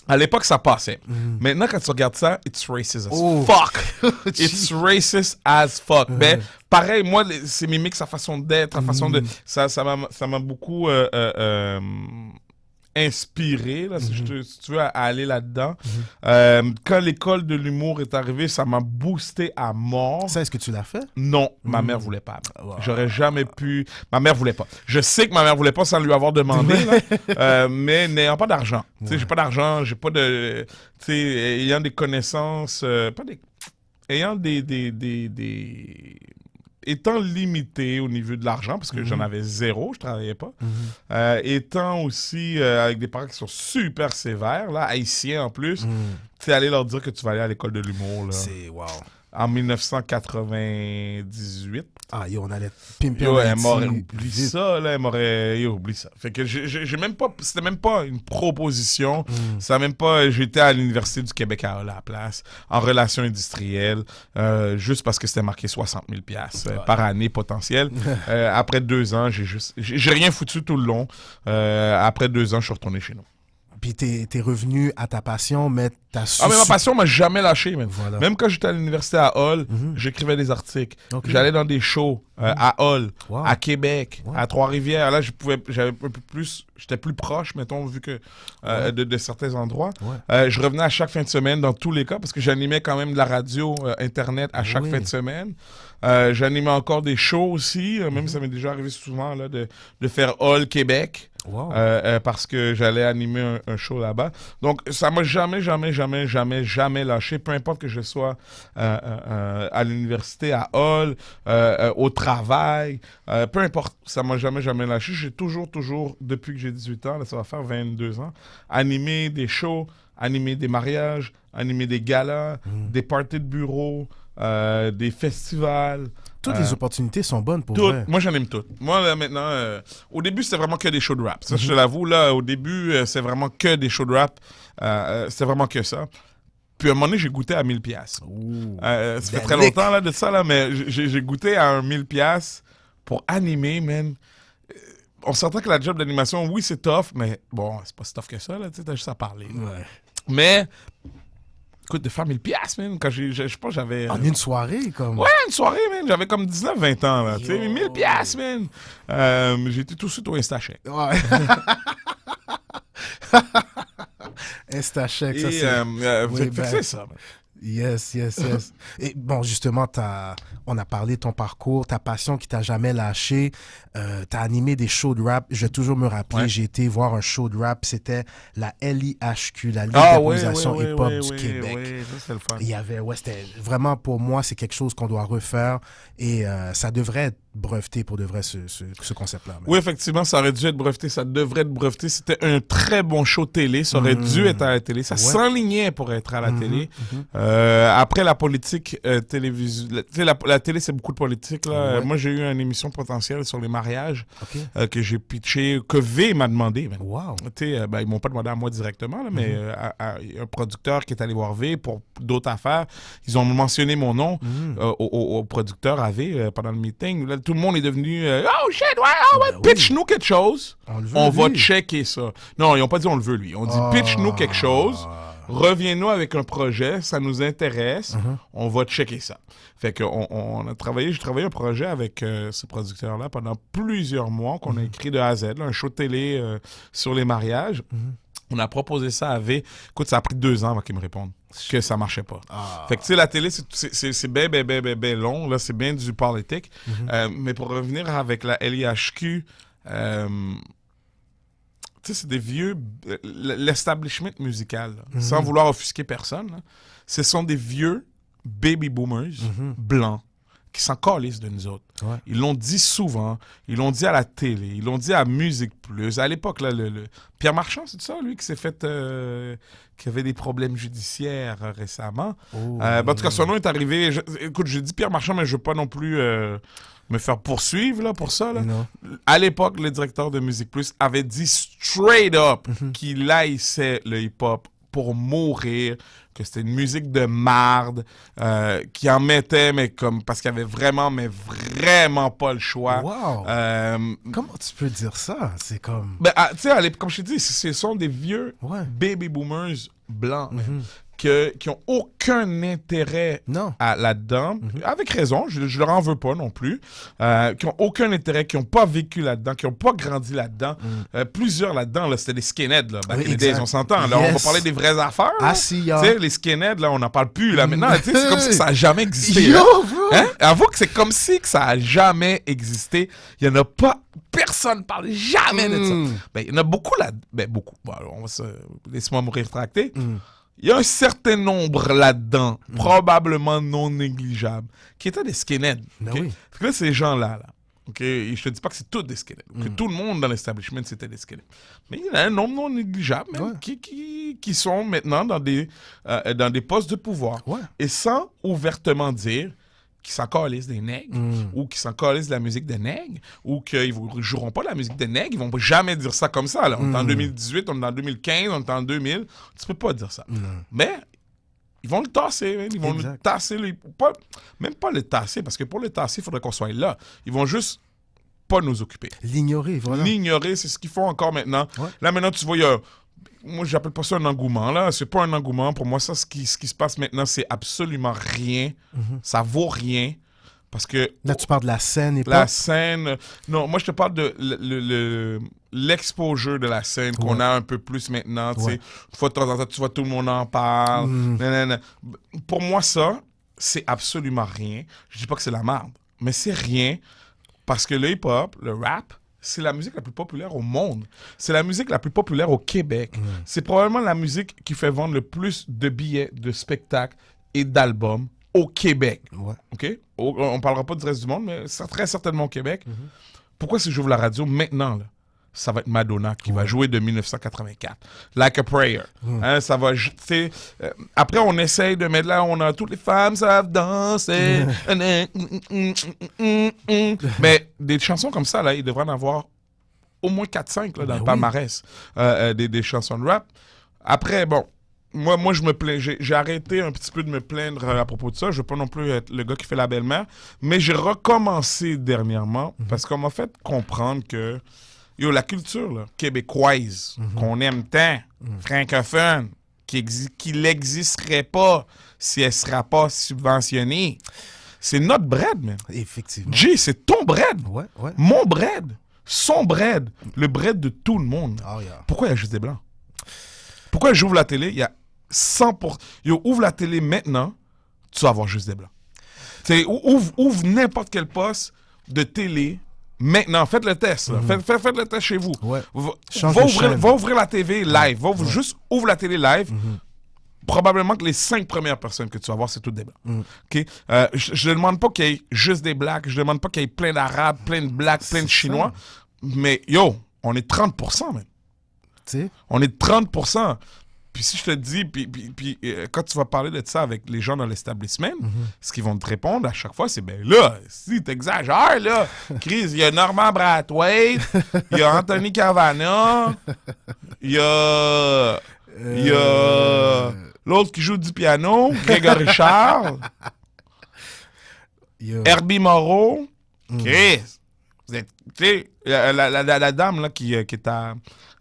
À l'époque, ça passait. Maintenant, quand tu regardes ça, it's racist as fuck. It's racist as fuck. Ben, pareil, moi, c'est mimique sa façon d'être, sa façon de... Ça m'a beaucoup inspiré, là, si tu veux, à aller là-dedans. Quand l'école de l'humour est arrivée, ça m'a boosté à mort. Ça, est-ce que tu l'as fait? Non, ma mère voulait pas. J'aurais jamais pu... Ma mère voulait pas. Je sais que ma mère voulait pas sans lui avoir demandé, là, mais n'ayant pas d'argent. Tu sais, j'ai pas d'argent, j'ai pas de... Tu sais, ayant des connaissances... pas des... Ayant étant limité au niveau de l'argent, parce que j'en avais zéro, je travaillais pas. Étant aussi avec des parents qui sont super sévères, là, haïtiens en plus, tu sais, aller leur dire que tu vas aller à l'école de l'humour, là. C'est wow. En 1998. Ah, yo, on allait pimper Yo, en elle m'aurait Haïti oublié vite. ça, là, elle m'aurait... Yo, oublie ça. Fait que j'ai même pas... C'était même pas une proposition. Ça même pas... J'étais à l'Université du Québec à la place, en relations industrielles, juste parce que c'était marqué 60 000 par année potentielle. Après 2 ans, j'ai rien foutu tout le long. Après 2 ans, je suis retourné chez nous. Puis t'es revenu à ta passion, mais t'as su... Ah, mais ma passion m'a jamais lâché, man. Voilà. Même quand j'étais à l'université à Hull, j'écrivais des articles. Okay. J'allais dans des shows à Hull, Wow. à Québec, à Trois-Rivières. Là, j'avais un peu plus... J'étais plus proche, mettons, vu que de certains endroits. Je revenais à chaque fin de semaine, dans tous les cas, parce que j'animais quand même de la radio, Internet à chaque fin de semaine. J'animais encore des shows aussi. Même ça m'est déjà arrivé souvent là, de faire Hull, Québec. Wow. Parce que j'allais animer un show là-bas. Donc, ça m'a jamais lâché. Peu importe que je sois à l'université, à Hull, au travail, peu importe, ça m'a jamais lâché. J'ai toujours, depuis que j'ai 18 ans, là, ça va faire 22 ans, animé des shows, animé des mariages, animé des galas, des parties de bureau, des festivals. Toutes les opportunités sont bonnes pour Toutes. vrai. Moi, j'en aime toutes. Moi, là, maintenant, au début, c'était vraiment que des shows de rap. Ça, je te l'avoue, là, au début, c'est vraiment que des shows de rap. C'était vraiment que ça. Puis, à un moment donné, j'ai goûté à 1000 piastres. Ça fait très longtemps, là, de ça, là, mais j'ai goûté à un 1000 piastres pour animer, man. On s'entend que la job d'animation, oui, c'est tough, mais bon, c'est pas si tough que ça, là, tu sais, t'as juste à parler. Ouais. Mais... Écoute, de faire 1000 piastres, man, quand je pense j'avais... En une soirée, comme... Ouais, une soirée, man, j'avais comme 19-20 ans, là, tu sais, 1000 piastres, man. J'étais tout de suite au InstaCheck. Ouais. InstaCheck, ça c'est... Fait que c'est ça, man. Yes. Et bon, justement, on a parlé de ton parcours, ta passion qui t'a jamais lâché. T'as animé des shows de rap. Je vais toujours me rappeler, j'ai été voir un show de rap. C'était la LIHQ, la Ligue d'improvisation hip-hop du Québec. Oui, ça, c'est le fun. Il y avait, c'était vraiment, pour moi, c'est quelque chose qu'on doit refaire. Et ça devrait être breveté pour de vrai, ce concept-là. Oui, effectivement, ça aurait dû être breveté. Ça devrait être breveté. C'était un très bon show télé. Ça aurait dû être à la télé. Ça s'enlignait pour être à la télé. Après, la politique télévisuelle... Tu sais, la télé, c'est beaucoup de politique. Là. Moi, j'ai eu une émission potentielle sur les mariages que j'ai pitché, que V m'a demandé. Ben. Wow. Ils m'ont pas demandé à moi directement, là, mais à un producteur qui est allé voir V pour d'autres affaires. Ils ont mentionné mon nom au producteur à V pendant le meeting. Là, tout le monde est devenu oh shit, pitch-nous quelque chose. On va checker ça. Non, ils n'ont pas dit on le veut, lui. On dit pitch-nous quelque chose. Reviens-nous avec un projet, ça nous intéresse, on va checker ça. Fait que j'ai travaillé un projet avec ce producteur-là pendant plusieurs mois, qu'on a écrit de A à Z, là, un show de télé sur les mariages. On a proposé ça à V. Écoute, ça a pris 2 ans avant qu'il me réponde que ça marchait pas. Fait que, tu sais, la télé, c'est bien long, là, c'est bien du politique. Mais pour revenir avec la LIHQ, tu sais, c'est des vieux... L'establishment musical, là, sans vouloir offusquer personne, là, ce sont des vieux baby boomers blancs qui s'en calissent de nous autres. Ouais. Ils l'ont dit souvent, ils l'ont dit à la télé, ils l'ont dit à Musique Plus. À l'époque, là, Pierre Marchand, c'est ça, lui, qui s'est fait... qui avait des problèmes judiciaires récemment. En tout cas, son nom est arrivé... Écoute, je dis Pierre Marchand, mais je veux pas non plus... me faire poursuivre là, pour ça. Là. À l'époque, le directeur de Musique Plus avait dit straight up qu'il haïssait le hip-hop pour mourir, que c'était une musique de marde, qui en mettait, mais comme parce qu'il y avait vraiment pas le choix. Wow! Comment tu peux dire ça? C'est comme... Ben, tu sais, comme je t'ai dit, ce sont des vieux baby boomers blancs. qui ont aucun intérêt Non. là-dedans, avec raison, je leur en veux pas non plus, qui ont aucun intérêt, qui n'ont pas vécu là-dedans, qui n'ont pas grandi là-dedans. Plusieurs là-dedans, là, c'était des skinheads, là, back in the days, on s'entend. Là, on va parler des vraies affaires. Ah si, Tu sais, les skinheads, là, on n'en parle plus. Là. Maintenant, tu sais, c'est comme si ça n'a jamais existé. Yo, hein. bro! Hein? Avoue que c'est comme si que ça n'a jamais existé. Il n'y en a pas... Personne ne parle jamais de ça. Ben, il y en a beaucoup là... Ben, beaucoup. Bon, alors, laisse-moi me rétracter. Il y a un certain nombre là-dedans, probablement non négligeable, qui étaient des skinheads. Ben Okay? oui. Fait que là, ces gens-là, et je te dis pas que c'est tous des skinheads, que tout le monde dans l'establishment, c'était des skinheads. Mais il y en a un nombre non négligeable même, qui sont maintenant dans des postes de pouvoir. Ouais. Et sans ouvertement dire qu'ils s'en calissent des nègres, ou qu'ils s'en calissent de la musique des nègres, ou qu'ils ne joueront pas la musique des nègres, ils vont jamais dire ça comme ça. Là. On est en 2018, on est en 2015, on est en 2000. Tu peux pas dire ça. Mais ils vont le tasser. Ils vont le tasser. Même pas le tasser, parce que pour le tasser, il faudrait qu'on soit là. Ils vont juste pas nous occuper. L'ignorer, voilà. L'ignorer, c'est ce qu'ils font encore maintenant. Ouais. Là, maintenant, tu vois, il y a... Moi, j'appelle pas ça un engouement, là. C'est pas un engouement. Pour moi, ça, ce qui se passe maintenant, c'est absolument rien. Ça vaut rien. Parce que... Là, tu parles de la scène et La pas... scène... Non, moi, je te parle de l'exposure de la scène qu'on a un peu plus maintenant. Tu sais, une fois de temps en temps, tu vois, tout le monde en parle. Nanana. Pour moi, ça, c'est absolument rien. Je dis pas que c'est la merde, mais c'est rien parce que le hip-hop, le rap, c'est la musique la plus populaire au monde. C'est la musique la plus populaire au Québec. C'est probablement la musique qui fait vendre le plus de billets, de spectacles et d'albums au Québec. Ouais. OK? On ne parlera pas du reste du monde, mais c'est très certainement au Québec. Pourquoi si j'ouvre la radio maintenant, là? Ça va être Madonna qui va jouer de 1984. Like a Prayer. Hein, ça va... après, on essaye de mettre là, on a toutes les femmes savent danser. Mais des chansons comme ça, là, il devrait en avoir au moins 4-5 là, dans le palmarès. Des chansons de rap. Après, bon... Moi, je me plains. J'ai arrêté un petit peu de me plaindre à propos de ça. Je veux pas non plus être le gars qui fait la belle-mère. Mais j'ai recommencé dernièrement parce qu'on m'a fait comprendre que la culture là, québécoise qu'on aime tant, francophone, qui n'existerait pas si elle ne sera pas subventionnée, c'est notre bread, man. Effectivement. Jay, c'est ton bread. Ouais. Mon bread. Son bread. Le bread de tout le monde. Oh, yeah. Pourquoi il y a juste des blancs? Pourquoi j'ouvre la télé? Il y a 100%. Ouvre la télé maintenant, tu vas avoir juste des blancs. Ouvre n'importe quel poste de télé maintenant. Faites le test. Faites le test chez vous. Ouais. Va ouvrir la TV live. Juste ouvre la télé live. Probablement que les 5 premières personnes que tu vas voir, c'est toutes des blancs. Okay? Je ne demande pas qu'il y ait juste des blacks. Je ne demande pas qu'il y ait plein d'Arabes, plein de blacks, plein de Chinois. Mais on est 30% même. T'sais? On est 30%. Puis si je te dis, quand tu vas parler de ça avec les gens dans l'establishment, ce qu'ils vont te répondre à chaque fois, c'est ben là, si t'exagères, là, Chris, il y a Norman Brathwaite, il y a Anthony Cavana, il y a l'autre qui joue du piano, Grégory Charles, Herbie Moreau, Chris. Tu sais, la dame là, qui est à...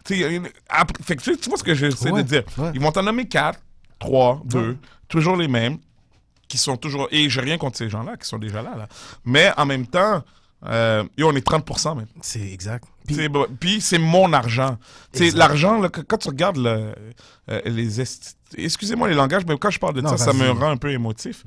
Fait que tu vois ce que j'essaie de dire. Ouais. Ils vont t'en nommer 4, 3, 2, toujours les mêmes, qui sont toujours... Et j'ai rien contre ces gens-là, qui sont déjà là. Mais en même temps, on est 30% même. C'est exact. Puis c'est mon argent. L'argent, là, quand tu regardes les... Excusez-moi les langages, mais quand je parle de ça me rend un peu émotif.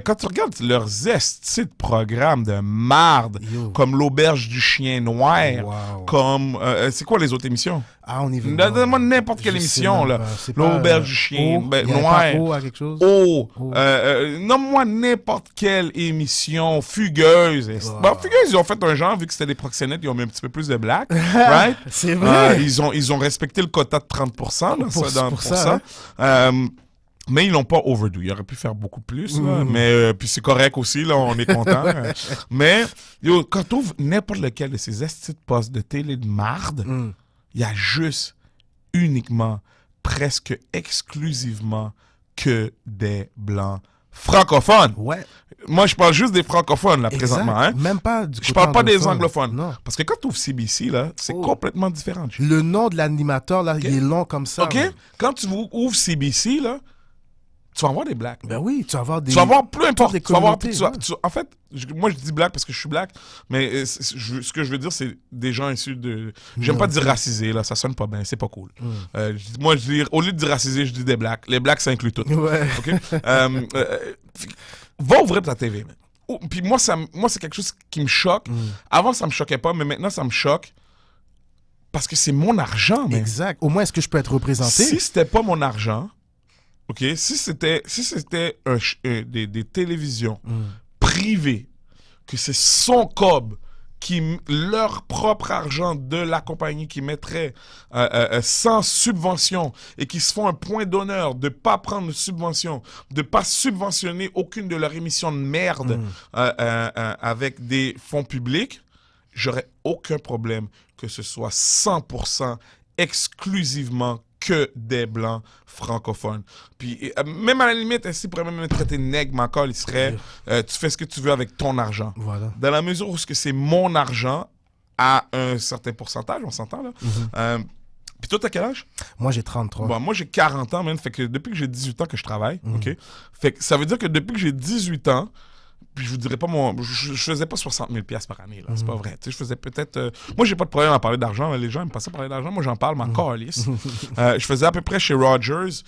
Quand tu regardes leurs estis de programmes de marde, comme l'Auberge du Chien Noir, comme... c'est quoi les autres émissions? Ah, on y va. Donne-moi n'importe quelle émission, là. L'Auberge du Chien Noir. À quelque chose? Nomme-moi n'importe quelle émission. Fugueuse. Fugueuse, ils ont fait un genre, vu que c'était des proxénètes, ils ont mis un petit peu plus de black. Right? C'est vrai. Ils ont respecté le quota de 30% pour ça. Mais ils l'ont pas overdo. Ils auraient pu faire beaucoup plus. Là, mais puis c'est correct aussi. Là, on est content. Mais quand tu ouvres n'importe lequel de ces estis de postes de télé de marde, il y a juste, uniquement, presque exclusivement que des blancs francophones. Ouais. Moi, je parle juste des francophones, là, présentement. Hein? Même pas du côté Je parle pas des anglophone. anglophones. Non. Parce que quand tu ouvres CBC, là, c'est complètement différent. Le nom de l'animateur, là, il est long comme ça. OK? Ouais. Quand tu ouvres CBC, là, tu vas avoir des blacks. Ben oui, tu vas avoir des... Tu vas avoir peu importe. des Tu vas avoir, communautés, en fait, moi je dis black parce que je suis black, mais ce que je veux dire, c'est des gens issus de... J'aime pas dire racisé, là, ça sonne pas bien, c'est pas cool. Moi, je dis, au lieu de dire racisé, je dis des blacks. Les blacks, ça inclut tout. Ouais. OK? Va ouvrir ta TV, man. Puis moi, c'est quelque chose qui me choque. Avant, ça me choquait pas, mais maintenant, ça me choque parce que c'est mon argent, man. Exact. Au moins, est-ce que je peux être représenté? Si c'était pas mon argent, OK? Si c'était des télévisions privées, que c'est son cob, leur propre argent de la compagnie qui mettrait sans subvention et qui se font un point d'honneur de ne pas prendre de subvention, de ne pas subventionner aucune de leurs émissions de merde avec des fonds publics, j'aurais aucun problème que ce soit 100% exclusivement que des blancs francophones. Puis même à la limite, ainsi pourrait même me traiter de nègre, mais encore, il serait tu fais ce que tu veux avec ton argent. Voilà. Dans la mesure où c'est mon argent à un certain pourcentage, on s'entend là. Puis toi, t'as quel âge? Moi, j'ai 33. Bon, moi, j'ai 40 ans, man. Fait que depuis que j'ai 18 ans que je travaille, OK? Fait que ça veut dire que depuis que j'ai 18 ans, puis je vous dirais pas, je faisais pas 60 000 $ par année, là. C'est pas vrai. Tu sais, je faisais peut-être... moi, j'ai pas de problème à parler d'argent. Là. Les gens me passaient à parler d'argent. Moi, j'en parle, ma calisse. Je faisais à peu près chez Rogers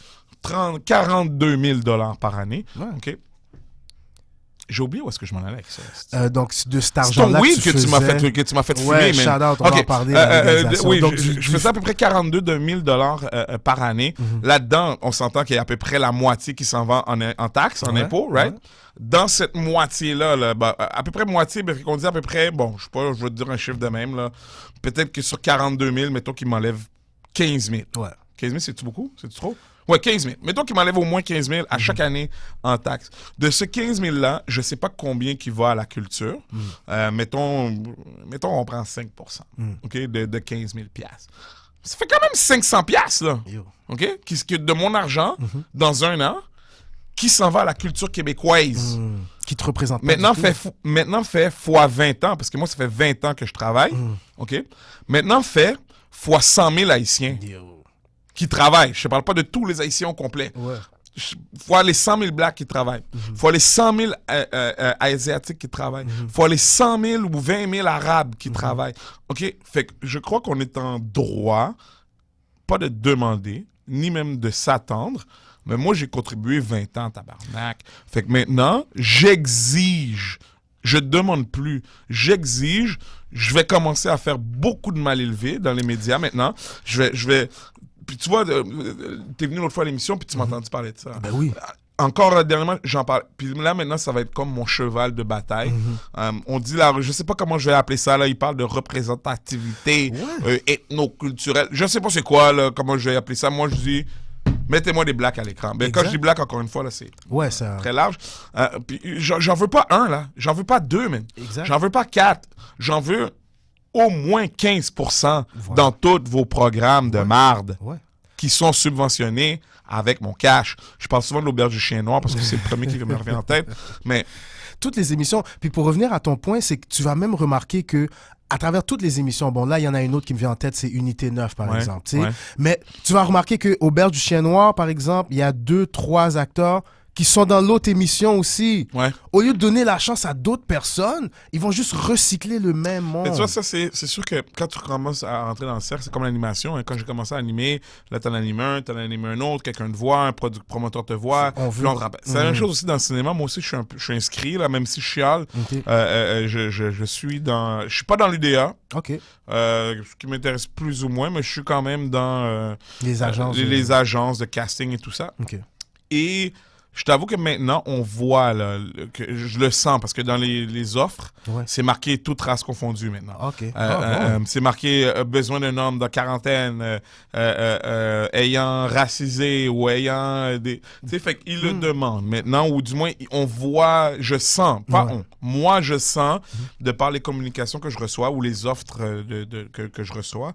42 000 $ par année. Ouais. OK? J'ai oublié où est-ce que je m'en allais avec ça. Donc, de cet C'est ton argent-là weed que tu m'as fait fumer, ouais, man. shout-out, on va en parler. Oui, donc, je faisais à peu près 42 000 $ par année. Là-dedans, on s'entend qu'il y a à peu près la moitié qui s'en va en taxes, en impôts, right? Ouais. Dans cette moitié-là, là, à peu près moitié, on dit à peu près, bon, je sais pas, je vais te dire un chiffre de même, là. Peut-être que sur 42 000, mettons qu'il m'enlève 15 000. Ouais. 15 000, c'est-tu beaucoup? C'est-tu trop? Ouais, 15 000. Mettons qu'il m'enlève au moins 15 000 à chaque année en taxes. De ce 15 000-là, je ne sais pas combien qui va à la culture. Mettons, on prend 5 OK, de 15 000 $. Ça fait quand même 500 $, là. OK? Qui de mon argent, dans un an, qui s'en va à la culture québécoise. Qui te représente pas. Maintenant, fait fois 20 ans, parce que moi, ça fait 20 ans que je travaille. OK? Maintenant, fait fois 100 000 Haïtiens. Qui travaillent. Je ne parle pas de tous les Haïtiens au complet. Ouais. Fois les 100 000 blacks qui travaillent. Fois les 100 000 Asiatiques qui travaillent. Fois les 100 000 ou 20 000 Arabes qui travaillent. OK? Fait que je crois qu'on est en droit, pas de demander, ni même de s'attendre, mais moi, j'ai contribué 20 ans, tabarnak. Fait que maintenant, j'exige, je ne demande plus, j'exige, je vais commencer à faire beaucoup de mal élevé dans les médias maintenant. Je vais puis tu vois, t'es venu l'autre fois à l'émission, puis tu m'as entendu parler de ça. Ben oui. Encore dernièrement, j'en parle. Puis là, maintenant, ça va être comme mon cheval de bataille. On dit là, je sais pas comment je vais appeler ça, là. Il parle de représentativité ethnoculturelle. Je sais pas c'est quoi, là, comment je vais appeler ça. Moi, je dis, mettez-moi des blacks à l'écran. Ben, quand je dis black, encore une fois, là, c'est très large. Puis j'en veux pas un, là. J'en veux pas deux, man. J'en veux pas 4. J'en veux au moins 15% dans tous vos programmes de marde qui sont subventionnés avec mon cash. Je parle souvent de l'auberge du chien noir parce que c'est le premier qui me revient en tête. Mais toutes les émissions. Puis pour revenir à ton point, c'est que tu vas même remarquer que à travers toutes les émissions, bon là, il y en a une autre qui me vient en tête, c'est Unité 9, par exemple. Mais tu vas remarquer que Auberge du chien noir, par exemple, il y a 2-3 acteurs qui sont dans l'autre émission aussi. Au lieu de donner la chance à d'autres personnes, ils vont juste recycler le même monde. Mais tu vois, ça, c'est sûr que quand tu commences à rentrer dans le cercle, c'est comme l'animation. Hein. Quand j'ai commencé à animer, là, t'en animes un autre, quelqu'un te voit, un promoteur te voit. C'est la même chose aussi dans le cinéma. Moi aussi, je suis inscrit, là, même si je chiale. Je suis pas dans l'UDA. Ce qui m'intéresse plus ou moins, mais je suis quand même dans les agences de casting et tout ça. Et je t'avoue que maintenant, on voit, là, que je le sens, parce que dans les offres, c'est marqué toute race confondue maintenant. C'est marqué besoin d'un homme de quarantaine, ayant racisé ou ayant des... Tu sais, fait qu'ils le demandent maintenant, ou du moins, on voit, je sens, moi, je sens, de par les communications que je reçois ou les offres que je reçois,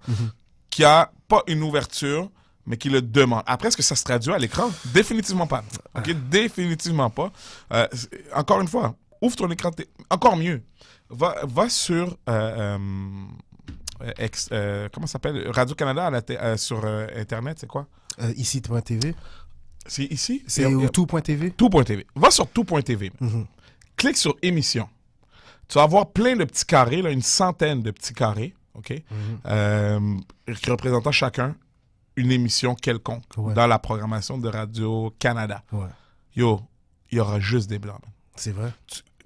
qu'il n'y a pas une ouverture, mais qui le demande. Après, est-ce que ça se traduit à l'écran? Définitivement pas. Définitivement pas. Encore une fois, ouvre ton écran. Encore mieux. Va sur... comment ça s'appelle? Radio-Canada sur Internet, c'est quoi? Ici.tv. C'est ici? C'est au tout.tv? Tout.tv. Va sur tout.tv. Clique sur émission. Tu vas avoir plein de petits carrés, là, une centaine de petits carrés, OK? Qui représentent chacun une émission quelconque dans la programmation de Radio-Canada. Ouais. Yo, il y aura juste des blancs. Man. C'est vrai.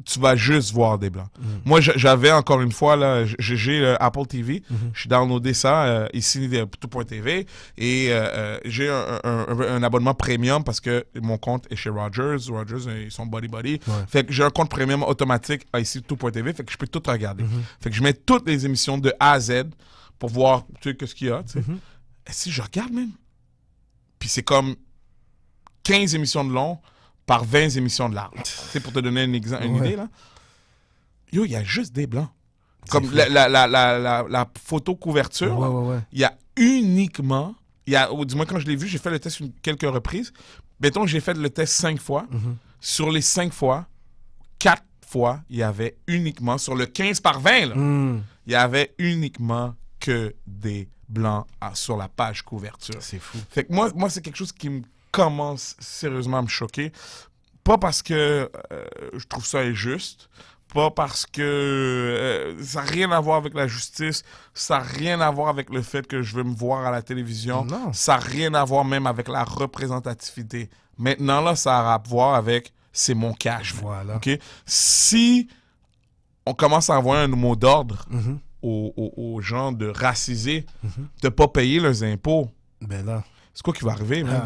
Tu vas juste voir des blancs. Moi, j'avais encore une fois, là, j'ai Apple TV. J'ai downloadé ça ici, tout.tv. Et j'ai un abonnement premium parce que mon compte est chez Rogers. Rogers, ils sont buddy-buddy. Ouais. Fait que j'ai un compte premium automatique ici, tout.tv. Fait que je peux tout regarder. Fait que je mets toutes les émissions de A à Z pour voir, tu sais, qu'est-ce qu'il y a, tu sais. Et si je regarde, même, puis c'est comme 15 émissions de long par 20 émissions de large. C'est pour te donner une idée, là. Yo, il y a juste des blancs. Comme la photo couverture, il y a uniquement... ou du moins, quand je l'ai vu, j'ai fait le test quelques reprises. Mettons que j'ai fait le test 5 fois. Sur les 5 fois, 4 fois, il y avait uniquement... Sur le 15 par 20, là, il y avait uniquement que des blancs sur la page couverture. C'est fou. Fait que moi c'est quelque chose qui me commence sérieusement à me choquer. Pas parce que je trouve ça injuste, pas parce que ça n'a rien à voir avec la justice, ça n'a rien à voir avec le fait que je veux me voir à la télévision, ça n'a rien à voir même avec la représentativité. Maintenant, là, ça a à voir avec c'est mon cash. Voilà. Okay? Si on commence à envoyer un mot d'ordre aux gens de raciser, de ne pas payer leurs impôts, ben là, c'est quoi qui va arriver, man?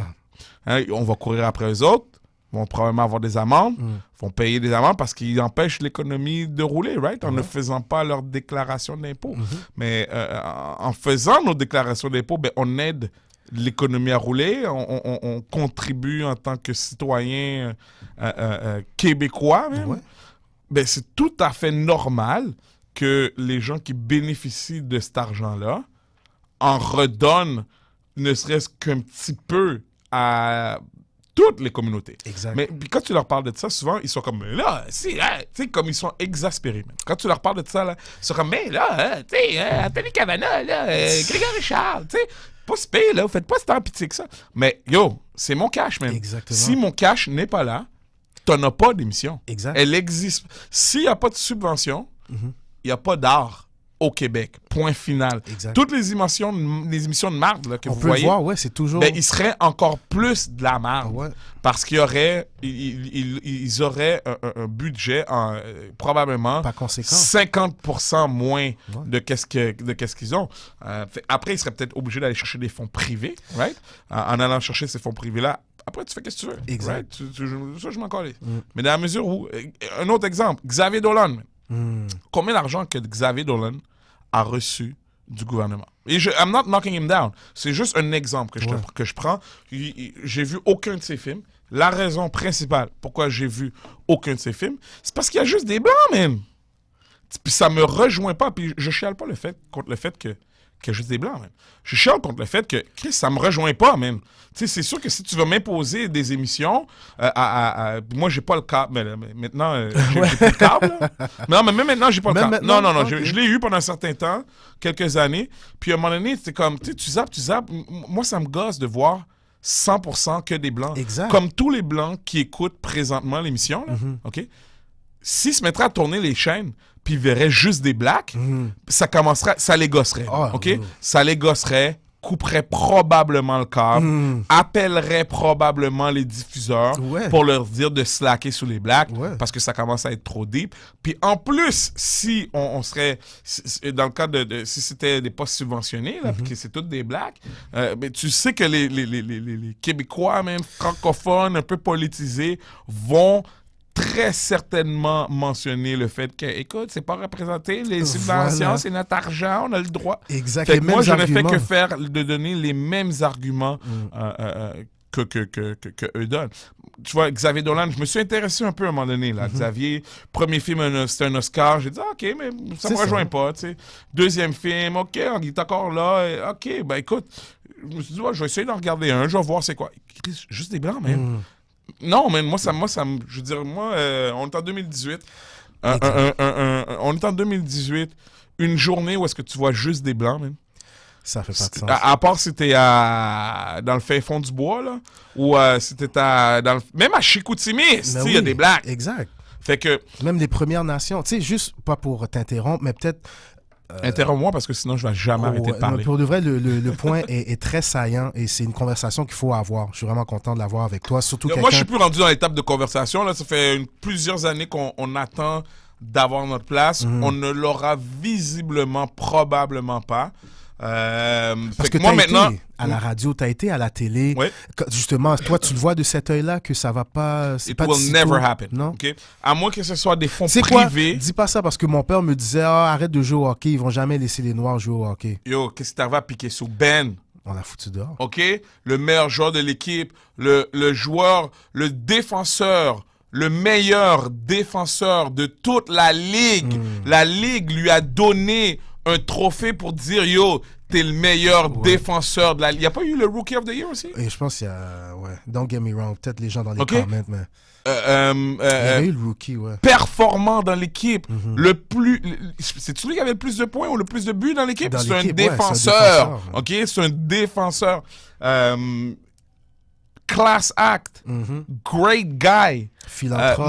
Hein, on va courir après eux autres, vont probablement avoir des amendes, vont payer des amendes parce qu'ils empêchent l'économie de rouler, right? En ne faisant pas leur déclaration d'impôt. Mais en faisant nos déclarations d'impôt, ben, on aide l'économie à rouler, on contribue en tant que citoyen québécois même. Ben, c'est tout à fait normal que les gens qui bénéficient de cet argent-là en redonnent ne serait-ce qu'un petit peu à toutes les communautés. Exact. Mais puis quand tu leur parles de ça, souvent, ils sont comme, là, si, hein, tu sais, comme ils sont exaspérés. Même. Quand tu leur parles de ça, là, ils sont comme, mais là, tu sais, Anthony Cavana, là, Grégory Charles, tu sais, pas se payer, là, vous faites pas tant pitié que ça. Mais, yo, c'est mon cash, même. Exactement. Si mon cash n'est pas là, t'en as pas d'émission. Exact. Elle existe. S'il n'y a pas de subvention, il n'y a pas d'art au Québec. Point final. Exact. Toutes les émissions de marde là, que on vous peut voyez, le voir, ouais, c'est toujours... ben, il serait encore plus de la marde. Ouais. Parce qu'il y aurait... Ils auraient un budget probablement... Par conséquent. 50% moins de qu'est-ce qu'ils ont. Après, ils seraient peut-être obligés d'aller chercher des fonds privés, right? En allant chercher ces fonds privés-là, après, tu fais ce que tu veux. Exact. Right? Ça, je m'en calais. Mais dans la mesure où... Un autre exemple, Xavier Dolan. Combien d'argent que Xavier Dolan a reçu du gouvernement? Et I'm not knocking him down. C'est juste un exemple que je prends. J'ai vu aucun de ses films. La raison principale pourquoi j'ai vu aucun de ses films, c'est parce qu'il y a juste des blancs, man. Puis ça me rejoint pas. Puis je chiale pas contre le fait qu'il y a juste des blancs, man. Je chiale contre le fait que, Chris, ça me rejoint pas, man. Tu sais, c'est sûr que si tu veux m'imposer des émissions, moi, j'ai pas le câble. Mais maintenant, j'ai plus le câble. Non, mais même maintenant, j'ai pas le câble. Non. Okay. Je l'ai eu pendant un certain temps, quelques années. Puis à un moment donné, c'est comme, tu zappes. Moi, ça me gosse de voir 100% que des blancs. Exact. Comme tous les blancs qui écoutent présentement l'émission, là, OK? S'ils se mettraient à tourner les chaînes, puis ils verraient juste des blacks, ça commencerait, ça les gosserait, OK? Ça les gosserait, couperait probablement le câble, appellerait probablement les diffuseurs pour leur dire de slacker sous les blacks, parce que ça commence à être trop deep. Puis en plus, si on serait, dans le cas si c'était des postes subventionnés, là, puis que c'est tous des blacks, mais tu sais que les Québécois, même francophones, un peu politisés, vont très certainement mentionner le fait que, écoute, c'est pas représenté, les subventions, c'est notre argent, on a le droit. Exact. Fait que moi, je ne fais que de donner les mêmes arguments que eux donnent. Tu vois, Xavier Dolan, je me suis intéressé un peu à un moment donné, là. Xavier, premier film, c'était un Oscar. J'ai dit, OK, mais ça me rejoint pas, tu sais. Deuxième film, OK, il est encore là. OK, ben écoute, je me suis dit, je vais essayer d'en regarder un, je vais voir c'est quoi. Juste des blancs, même. Non, mais moi, je veux dire, on est en 2018. On est en 2018. Une journée où est-ce que tu vois juste des blancs, même? Ça fait pas de sens. À part si t'es dans le fin fond du bois, là, ou si t'es même à Chicoutimi, il y a des blacks. Exact. Fait que... Même les Premières Nations, tu sais, juste pas pour t'interrompre, mais peut-être... Interromps-moi parce que sinon je vais jamais arrêter de parler. Pour de vrai, le point est très saillant et c'est une conversation qu'il faut avoir. Je suis vraiment content de l'avoir avec toi. Surtout Moi, je suis plus rendu dans l'étape de conversation. Là. Ça fait plusieurs années qu'on attend d'avoir notre place. On ne l'aura visiblement, probablement pas. Parce que moi, maintenant... à la radio, tu as été à la télé. Ouais. Justement, toi, tu le vois de cet œil-là que ça va pas... It will never happen. Non? Okay? À moins que ce soit des fonds C'est privés. Quoi? Dis pas ça parce que mon père me disait arrête de jouer au hockey, ils vont jamais laisser les Noirs jouer au hockey. Yo, qu'est-ce qui t'arrive à piquer sous Ben? On l'a foutu dehors. OK? Le meilleur joueur de l'équipe, le joueur, le défenseur, le meilleur défenseur de toute la Ligue. La Ligue lui a donné un trophée pour dire, yo, t'es le meilleur défenseur de la Ligue. Il n'y a pas eu le Rookie of the Year aussi? Et je pense qu'il y a... Ouais. Don't get me wrong. Peut-être les gens dans les comments, mais... il y a eu le Rookie, performant dans l'équipe. Le plus... C'est-tu lui qui avait le plus de points ou le plus de buts dans l'équipe? C'est un défenseur. OK? C'est un défenseur. Class act. Great guy.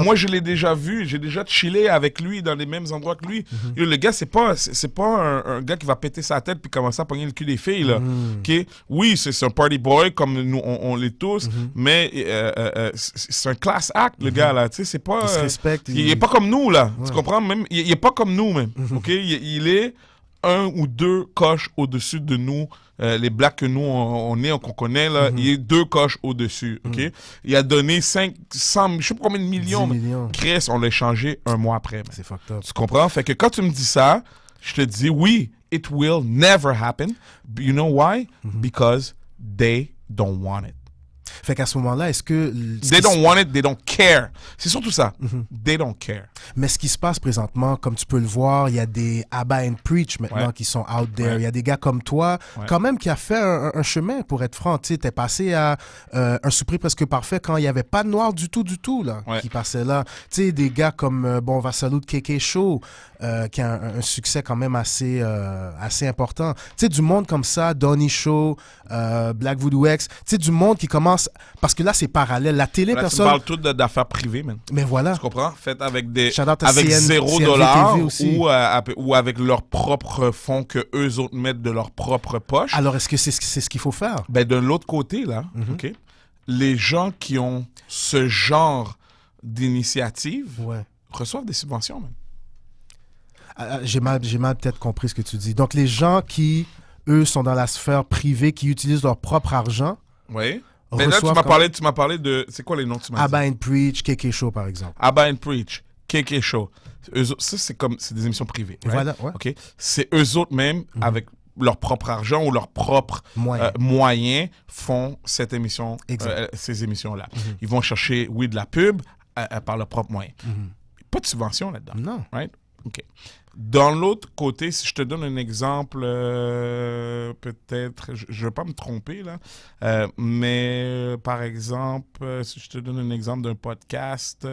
Moi, je l'ai déjà vu. J'ai déjà chillé avec lui dans les mêmes endroits que lui. Le gars, c'est pas un gars qui va péter sa tête puis commencer à pogner le cul des filles. Là. Okay? Oui, c'est un party boy comme nous, on l'est tous, mais c'est un class act, le gars. Là. C'est pas, il se respecte. Il est pas comme nous. Là. Tu comprends? Même, il est pas comme nous. Même. Okay? Il est un ou deux coches au-dessus de nous. Les blacks que nous, qu'on connaît, là, il est 2 coches au-dessus, OK? Il a donné 500, je sais pas combien de millions. 10 millions. Chris, on l'a échangé un mois après. C'est fucked up. Tu comprends? Fait que quand tu me dis ça, je te dis, oui, it will never happen. You know why? Because they don't want it. Fait qu'à ce moment-là, est-ce que... They don't want it, they don't care. C'est surtout ça. They don't care. Mais ce qui se passe présentement, comme tu peux le voir, il y a des Abba and Preach maintenant qui sont out there. Il y a des gars comme toi, quand même, qui a fait un chemin, pour être franc. Tu sais, t'es passé à un souper presque parfait quand il n'y avait pas de noir du tout, là, qui passait là. Tu sais, des gars comme, on va saluer KK Show, qui a un succès quand même assez important. Tu sais, du monde comme ça, Donny Show, Black Voodoo X, tu sais, du monde qui commence... Parce que là, c'est parallèle. La télé, là, personne... Tu parles tout d'affaires privées, man. Mais voilà. Tu comprends? Faites avec des... avec $0 ou avec leurs propres fonds que eux autres mettent de leur propre poche. Alors, est-ce que c'est ce qu'il faut faire? Ben, de l'autre côté, là, OK, les gens qui ont ce genre d'initiative reçoivent des subventions, man. J'ai mal peut-être compris ce que tu dis. Donc, les gens qui, eux, sont dans la sphère privée, qui utilisent leur propre argent... Oui. Mais là, tu m'as parlé de... C'est quoi les noms que tu m'as dit? Abba and Preach, KK Show, par exemple. Abba and Preach, KK Show. Ça, c'est des émissions privées. Right? Voilà, OK? C'est eux autres même, avec leur propre argent ou leurs propres moyens, font cette émission, ces émissions-là. Ils vont chercher, de la pub par leurs propres moyens. Pas de subvention là-dedans. Non. Right? OK. Dans l'autre côté, si je te donne un exemple, peut-être, je ne vais pas me tromper, là, mais par exemple, si je te donne un exemple d'un podcast,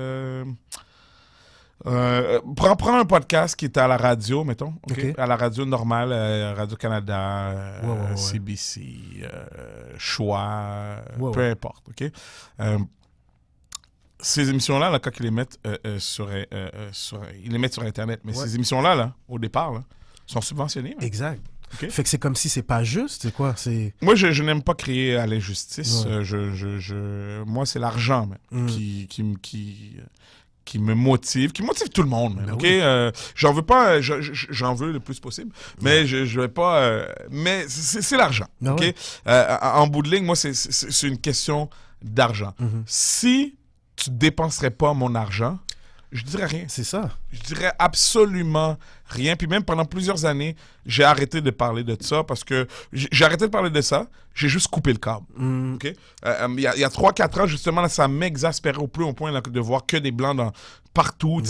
prends un podcast qui est à la radio, mettons, à la radio normale, Radio-Canada, CBC, Choix, peu importe, OK? Ces émissions-là, là, quand ils les mettent ils les mettent sur Internet, mais ces émissions-là, au départ, là, sont subventionnées. Mais. Exact. Okay. Fait que c'est comme si c'est pas juste, c'est quoi? Moi, je n'aime pas créer à l'injustice. Moi, c'est l'argent qui me motive, qui motive tout le monde. Man, j'en veux pas, j'en veux le plus possible, mais je vais pas... mais c'est l'argent. En bout de ligne, moi, c'est une question d'argent. Si tu dépenserais pas mon argent, je dirais rien. C'est ça. Je dirais absolument rien. Puis même pendant plusieurs années, j'ai arrêté de parler de ça parce que j'ai arrêté de parler de ça. J'ai juste coupé le câble. OK? Il y a 3-4 ans, justement, là, ça m'exaspérait au plus haut point là, de voir que des blancs partout.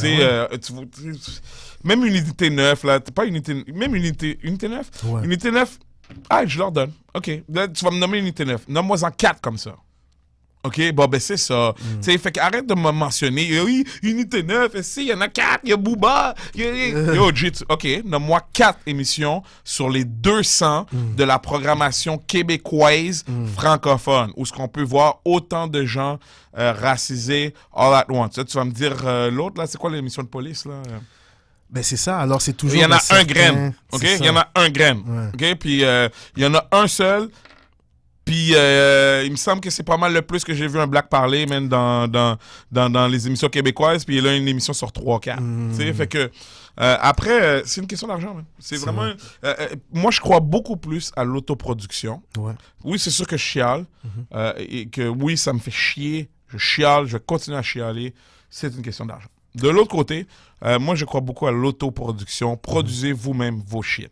Même Unité 9, là, pas Unité... Même Unité 9? Unité 9, je leur donne. OK. Là, tu vas me nommer Unité 9. Nomme-moi-en 4 comme ça. OK? Bon, ben c'est ça. Tu sais, fait qu'arrête de me mentionner. Oui, Unité 9, il y en a 4, il y a Booba. Yo, OK, nomme-moi 4 émissions sur les 200 de la programmation québécoise francophone, où ce qu'on peut voir autant de gens racisés all at once. Là, tu vas me dire, l'autre, là, c'est quoi l'émission de police, là? Ben c'est ça, alors c'est toujours... Il y en a certain... un graine, OK? Il y en a un graine, Ouais. OK? Puis il y en a un seul, puis il me semble que c'est pas mal le plus que j'ai vu un black parler, même dans les émissions québécoises, puis il a une émission sur 3-4. Tu sais, fait que... après, c'est une question d'argent, man. C'est vraiment... moi, je crois beaucoup plus à l'autoproduction. Ouais. Oui, c'est sûr que je chiale, et que oui, ça me fait chier. Je chiale, je vais continuer à chialer. C'est une question d'argent. De l'autre côté, moi, je crois beaucoup à l'autoproduction. Produisez vous-même vos shit.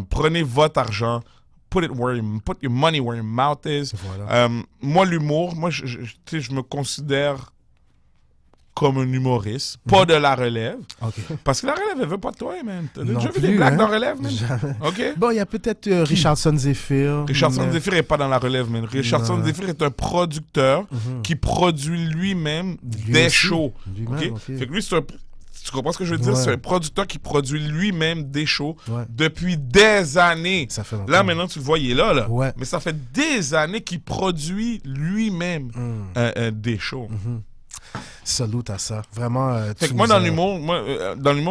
Prenez votre argent, put your money where your mouth is. Voilà. Moi, l'humour, je me considère comme un humoriste, pas de la relève. OK. Parce que la relève, elle veut pas de toi, man. T'as Non déjà vu plus, des blagues hein? dans la relève, man? Jamais. OK? Bon, il y a peut-être Richardson Zephyr. Richardson mais- Zephyr n'est pas dans la relève, man. Richardson Non. Zephyr est un producteur qui produit lui-même Lui des aussi. shows. Lui-même, OK? OK. Fait que lui, c'est un... Tu comprends ce que je veux dire? Ouais. C'est un producteur qui produit lui-même des shows Ouais. depuis des années. Ça fait longtemps. Là, maintenant, tu le vois, il est là, là. Ouais. Mais ça fait des années qu'il produit lui-même des shows. Salute à ça. Vraiment. Fait que moi, dans l'humour,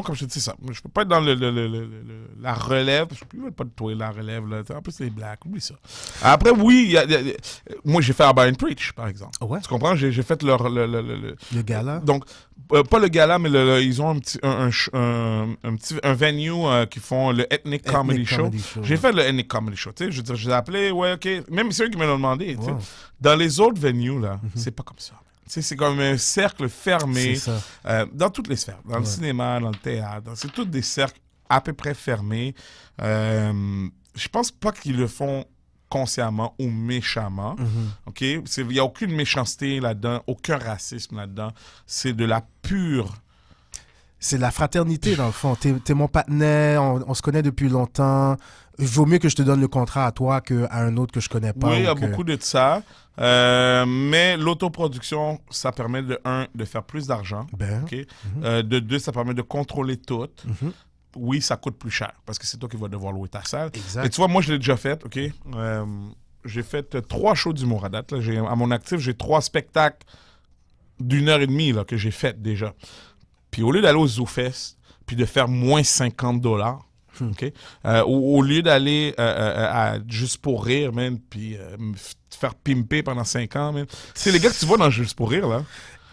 comme je te dis ça, je peux pas être dans la relève. Je peux pas de toi la relève. Là. En plus, les blacks, oublie ça. Après, oui, moi, j'ai fait Abba and Preach, par exemple. Ouais. Tu comprends? J'ai fait leur... Le gala. Donc, pas le gala, mais ils ont un venue qui font le Ethnic Comedy Show. J'ai fait le Ethnic Comedy Show. Tu sais, je veux dire, je les ai appelés, ouais, OK. Même c'est eux qui me l'ont demandé. Tu sais. Wow. Dans les autres venues, là, c'est pas comme ça. Tu sais, c'est comme un cercle fermé C'est ça. dans toutes les sphères. Dans le cinéma, dans le théâtre. C'est tous des cercles à peu près fermés. Je pense pas qu'ils le font consciemment ou méchamment. OK? Il n'y a aucune méchanceté là-dedans, aucun racisme là-dedans. C'est de la pure... C'est la fraternité, dans le fond. T'es mon partenaire, on se connaît depuis longtemps. Il vaut mieux que je te donne le contrat à toi qu'à un autre que je connais pas. Oui, il y a que... beaucoup de ça. Mais l'autoproduction, ça permet de faire plus d'argent. Ben. OK? De 2, ça permet de contrôler tout. Oui, ça coûte plus cher parce que c'est toi qui vas devoir louer ta salle. Exact. Et tu vois, moi, je l'ai déjà fait, OK? J'ai fait 3 shows d'humour à date. Là. À mon actif, j'ai 3 spectacles d'1h30 là, que j'ai fait déjà. Puis au lieu d'aller au ZooFest, puis de faire moins $50, OK? Au lieu d'aller à Juste pour rire, man, puis me faire pimper pendant 5 ans, man. C'est les gars que tu vois dans Juste pour rire, là.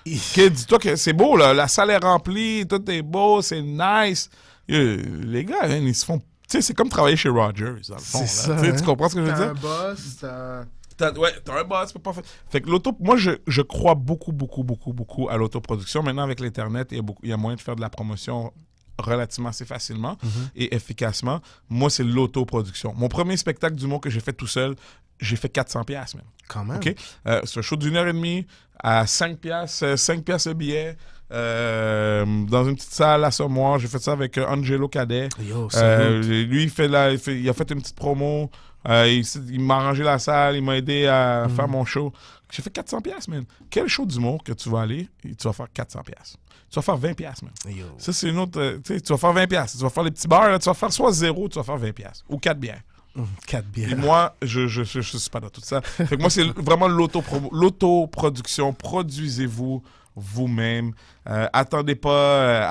Okay, dis-toi que c'est beau, là. La salle est remplie, tout est beau, c'est nice. Les gars, hein, ils se font... Tu sais, c'est comme travailler chez Rogers, dans le fond. C'est ça, Tu hein? comprends ce que je veux dire? T'as un boss, t'as... T'as un boss, tu peux pas faire... Fait que moi, je crois beaucoup à l'autoproduction. Maintenant, avec l'Internet, il y a moyen de faire de la promotion relativement assez facilement et efficacement. Moi, c'est l'autoproduction. Mon premier spectacle d'humour que j'ai fait tout seul, j'ai fait 400$ même. Quand même. OK? C'est un show d'1h30 à 5$ le billet. Dans une petite salle à Sommoir. J'ai fait ça avec Angelo Cadet. Yo, salute. Lui, il a fait une petite promo. Il m'a arrangé la salle, il m'a aidé à faire mon show. J'ai fait 400$, man. Quel show d'humour que tu vas aller et tu vas faire 400$? Tu vas faire 20$, man. Yo. Ça, c'est une autre... tu sais, tu vas faire 20$. Tu vas faire les petits bars, là, tu vas faire soit 0, tu vas faire 20$. Ou 4 bières. 4 Et bières. moi, je suis pas dans tout ça. Fait que moi, c'est vraiment l'autoproduction. Produisez-vous vous-même. Attendez pas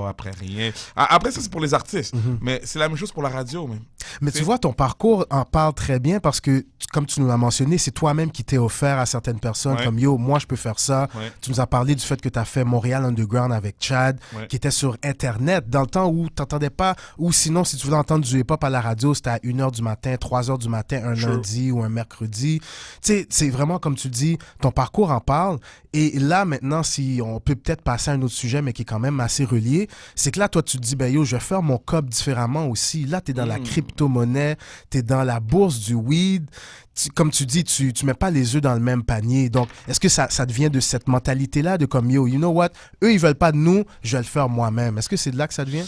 après rien. Après, ça, c'est pour les artistes. Mais c'est la même chose pour la radio, même. Mais tu vois, ton parcours en parle très bien parce que, comme tu nous l'as mentionné, c'est toi-même qui t'es offert à certaines personnes Ouais. comme « Yo, moi, je peux faire ça Ouais. ». Tu nous as parlé du fait que tu as fait Montréal Underground avec Chad, Ouais. qui était sur Internet, dans le temps où tu n'entendais pas, ou sinon, si tu voulais entendre du hip-hop à la radio, c'était à 1h du matin, 3h du matin, un Sure. lundi ou un mercredi. Tu sais, c'est vraiment, comme tu dis, ton parcours en parle. Et là, maintenant, si on peut peut-être passer à un autre sujet, mais qui est quand même assez relié, c'est que là, toi, tu te dis « Ben yo, je vais faire mon cop différemment aussi ». Là, tu es dans la crypto, crypto-monnaie, t'es dans la bourse du weed. Comme tu dis, tu mets pas les œufs dans le même panier. Donc, est-ce que ça devient de cette mentalité-là de comme, yo, you know what? Eux, ils veulent pas de nous, je vais le faire moi-même. Est-ce que c'est de là que ça devient?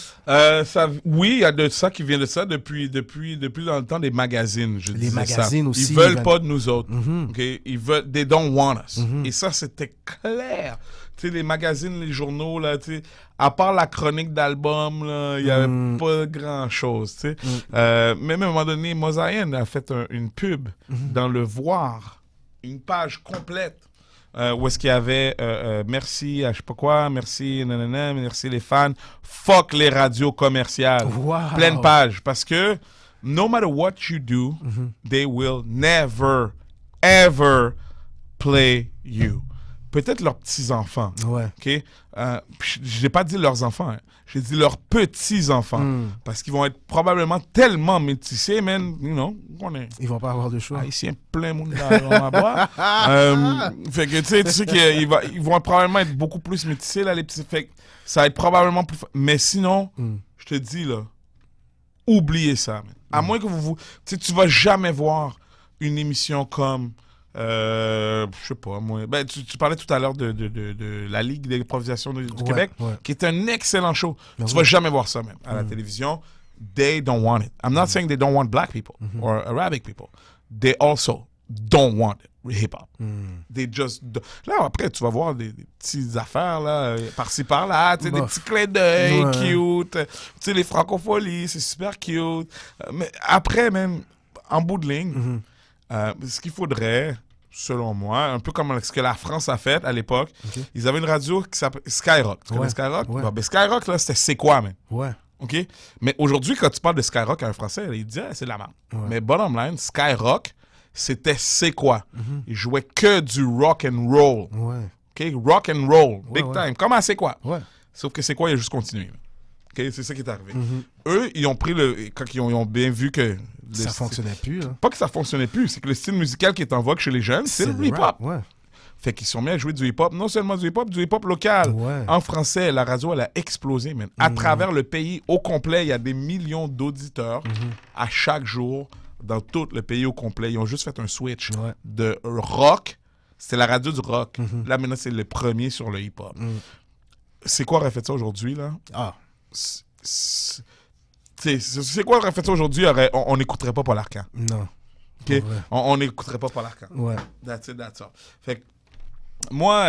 Oui, il y a de ça qui vient de ça depuis dans le temps des magazines. Les magazines ça. aussi. Ils veulent pas de nous autres. Mhm. Okay? They don't want us. Mhm. Et ça, c'était clair. Tu sais, les magazines, les journaux, là, tu sais, à part la chronique d'album, là, il y avait pas grand-chose, tu sais. Mais même à un moment donné, Mosaïen a fait une pub dans Le Voir, une page complète, où est-ce qu'il y avait merci à je sais pas quoi, merci nanana, merci les fans, fuck les radios commerciales. Wow. Pleine page. Parce que no matter what you do, they will never, ever play you. Peut-être leurs petits-enfants. Ouais. OK? Je n'ai pas dit leurs enfants. Hein. J'ai dit leurs petits-enfants. Parce qu'ils vont être probablement tellement métissés, man. You know, Ils vont pas avoir de choix. Haïtien plein monde dans ma boîte. Fait que, tu sais qu'ils vont probablement être beaucoup plus métissés, là, les petits. Fait que ça va être probablement plus... Mais sinon, je te dis, là, oubliez ça, man. À moins que vous... Tu sais, tu vas jamais voir une émission comme... je sais pas, moi. Ben, tu parlais tout à l'heure de la Ligue d'improvisation du Québec, qui est un excellent show. Mais tu vas jamais voir ça, même, à la télévision. They don't want it. I'm not saying they don't want black people or Arabic people. They also don't want hip-hop. They just... Là, après, tu vas voir des petites affaires, là, par-ci, par-là, tu sais, des petits clins d'œil cute. Tu sais, les francopholies, c'est super cute. Mais après, même, en bout de ligne, ce qu'il faudrait... selon moi, un peu comme ce que la France a fait à l'époque. Ils avaient une radio qui s'appelle Skyrock. Tu connais Skyrock? Bon, ben Skyrock, là, c'était C'est quoi, man? Ouais. OK? Mais aujourd'hui, quand tu parles de Skyrock à un Français, il dit c'est de la merde. Mais bottom line, Skyrock, c'était C'est quoi? Ils jouaient que du rock and roll. Ouais. OK? Rock and roll. Big time. Comme à C'est quoi? Ouais. Sauf que C'est quoi, il a juste continué. OK? C'est ça qui est arrivé. Eux, ils ont pris quand ils ont bien vu que... Ça fonctionnait plus, là. Pas que ça fonctionnait plus, c'est que le style musical qui est en vogue chez les jeunes, c'est le hip-hop. Ouais. Fait qu'ils sont mis à jouer du hip-hop, non seulement du hip-hop local. Ouais. En français, la radio, elle a explosé, man. À travers le pays au complet, il y a des millions d'auditeurs à chaque jour dans tout le pays au complet. Ils ont juste fait un switch de rock. C'était la radio du rock. Là, maintenant, c'est le premier sur le hip-hop. C'est quoi aurait fait ça aujourd'hui, là? C'est quoi aurait fait ça aujourd'hui? On n'écouterait pas Paul Arcand. Non. Okay? On n'écouterait pas Paul Arcand. Ouais. That's it, that's all. Fait que moi,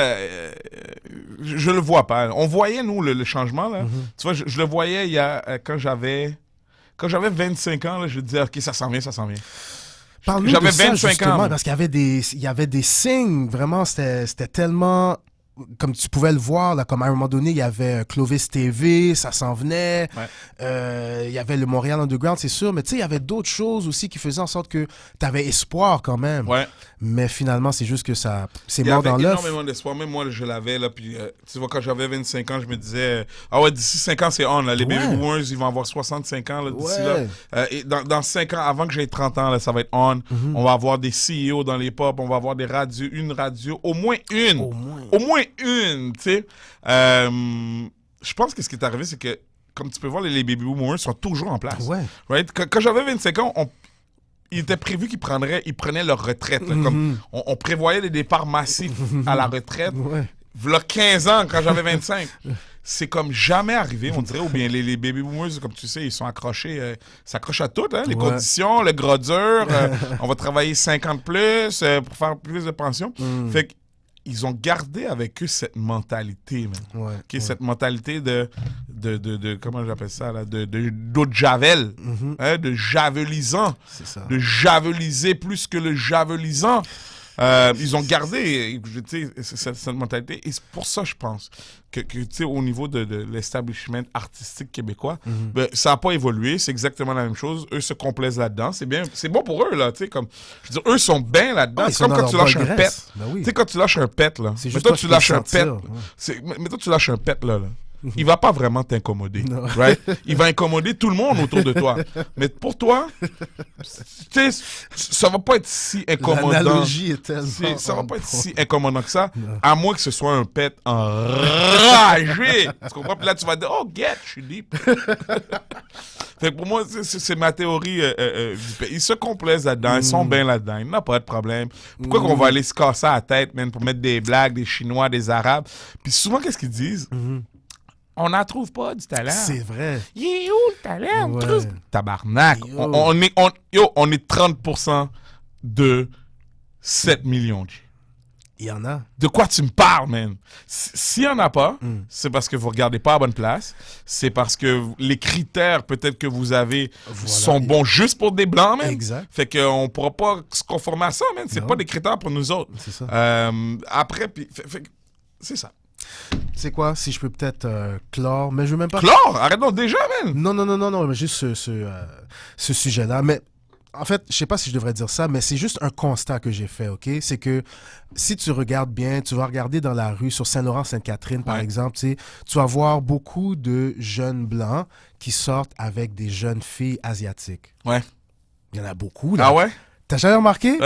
je le vois pas. On voyait, nous, le changement, là. Tu vois, je le voyais il y a, quand j'avais 25 ans, là, je disais, OK, ça s'en vient. Parle-nous J'avais de ça, 25 justement, ans. parce qu'il y avait des signes, vraiment, c'était tellement... Comme tu pouvais le voir, là, comme à un moment donné, il y avait Clovis TV, ça s'en venait. Il y avait le Montréal Underground, c'est sûr. Mais tu sais, il y avait d'autres choses aussi qui faisaient en sorte que tu avais espoir quand même. Ouais. Mais finalement, c'est juste que c'est mort dans l'œuf. Il y avait énormément d'espoir. Même moi, je l'avais. Là, puis, tu vois, quand j'avais 25 ans, je me disais, ah ouais, d'ici 5 ans, c'est on. Là. Les baby boomers, ils vont avoir 65 ans là, d'ici là. Et dans 5 ans, avant que j'aie 30 ans, là, ça va être on. On va avoir des CEO dans les pop. On va avoir des radios, une radio, au moins une. Au moins une, tu sais. Je pense que ce qui est arrivé, c'est que, comme tu peux voir, les baby boomers sont toujours en place. Ouais. Right? Quand j'avais 25 ans, il était prévu qu'ils prenaient leur retraite. Là, comme on prévoyait des départs massifs à la retraite. V'là 15 ans, quand j'avais 25. C'est comme jamais arrivé, on dirait, ou bien les baby boomers, comme tu sais, ils sont accrochés, s'accrochent à tout, hein, les conditions, le gras dur, on va travailler 50 plus pour faire plus de pension. Fait qu'ils ont gardé avec eux cette mentalité, man. Cette mentalité de comment j'appelle ça, là, d'eau de javel, hein, de javelisant, de javeliser plus que le javelisant. Ils ont gardé cette mentalité. Et c'est pour ça, je pense, que au niveau de l'establishment artistique québécois, ben, ça n'a pas évolué. C'est exactement la même chose. Eux se complaisent là-dedans. C'est bien, c'est bon pour eux, là. Comme, je veux dire, eux sont bien là-dedans. C'est comme quand tu lâches un pet. Tu sais, quand tu lâches un pet, là. Mettons, tu lâches un pet. Mettons, tu lâches un pet, là. Il va pas vraiment t'incommoder, right? Il va incommoder tout le monde autour de toi. Mais pour toi, tu sais, ça va pas être si incommodant. L'analogie est tellement... Ça va pas être si incommodant que ça, à moins que ce soit un pet enragé. Tu comprends? Puis là, tu vas dire, oh, get, je suis deep. Fait que pour moi, c'est ma théorie du pays. Ils se complaisent là-dedans, ils sont bien là-dedans, il n'y a pas de problème. Pourquoi qu'on va aller se casser la tête, man, pour mettre des blagues, des Chinois, des Arabes? Puis souvent, qu'est-ce qu'ils disent? On n'en trouve pas du talent. C'est vrai. Il est où le talent? Ouais. Trouve... Tabarnak. Yo. On est 30% de 7 millions. G. Il y en a. De quoi tu me parles, man? S'il n'y en a pas, c'est parce que vous ne regardez pas à la bonne place. C'est parce que les critères, peut-être que vous avez, sont bons juste pour des blancs, man. Exact. Fait qu'on ne pourra pas se conformer à ça, man. C'est Non. pas des critères pour nous autres. C'est ça. Après, puis, c'est ça. Tu sais quoi, si je peux peut-être clore, mais je veux même pas... Clore! Arrête donc déjà, man! Non, mais juste ce sujet-là. Mais en fait, je sais pas si je devrais dire ça, mais c'est juste un constat que j'ai fait, OK? C'est que si tu regardes bien, tu vas regarder dans la rue, sur Saint-Laurent-Sainte-Catherine, par exemple, tu vas voir beaucoup de jeunes blancs qui sortent avec des jeunes filles asiatiques. Ouais. Il y en a beaucoup, là. Ah ouais? T'as jamais remarqué?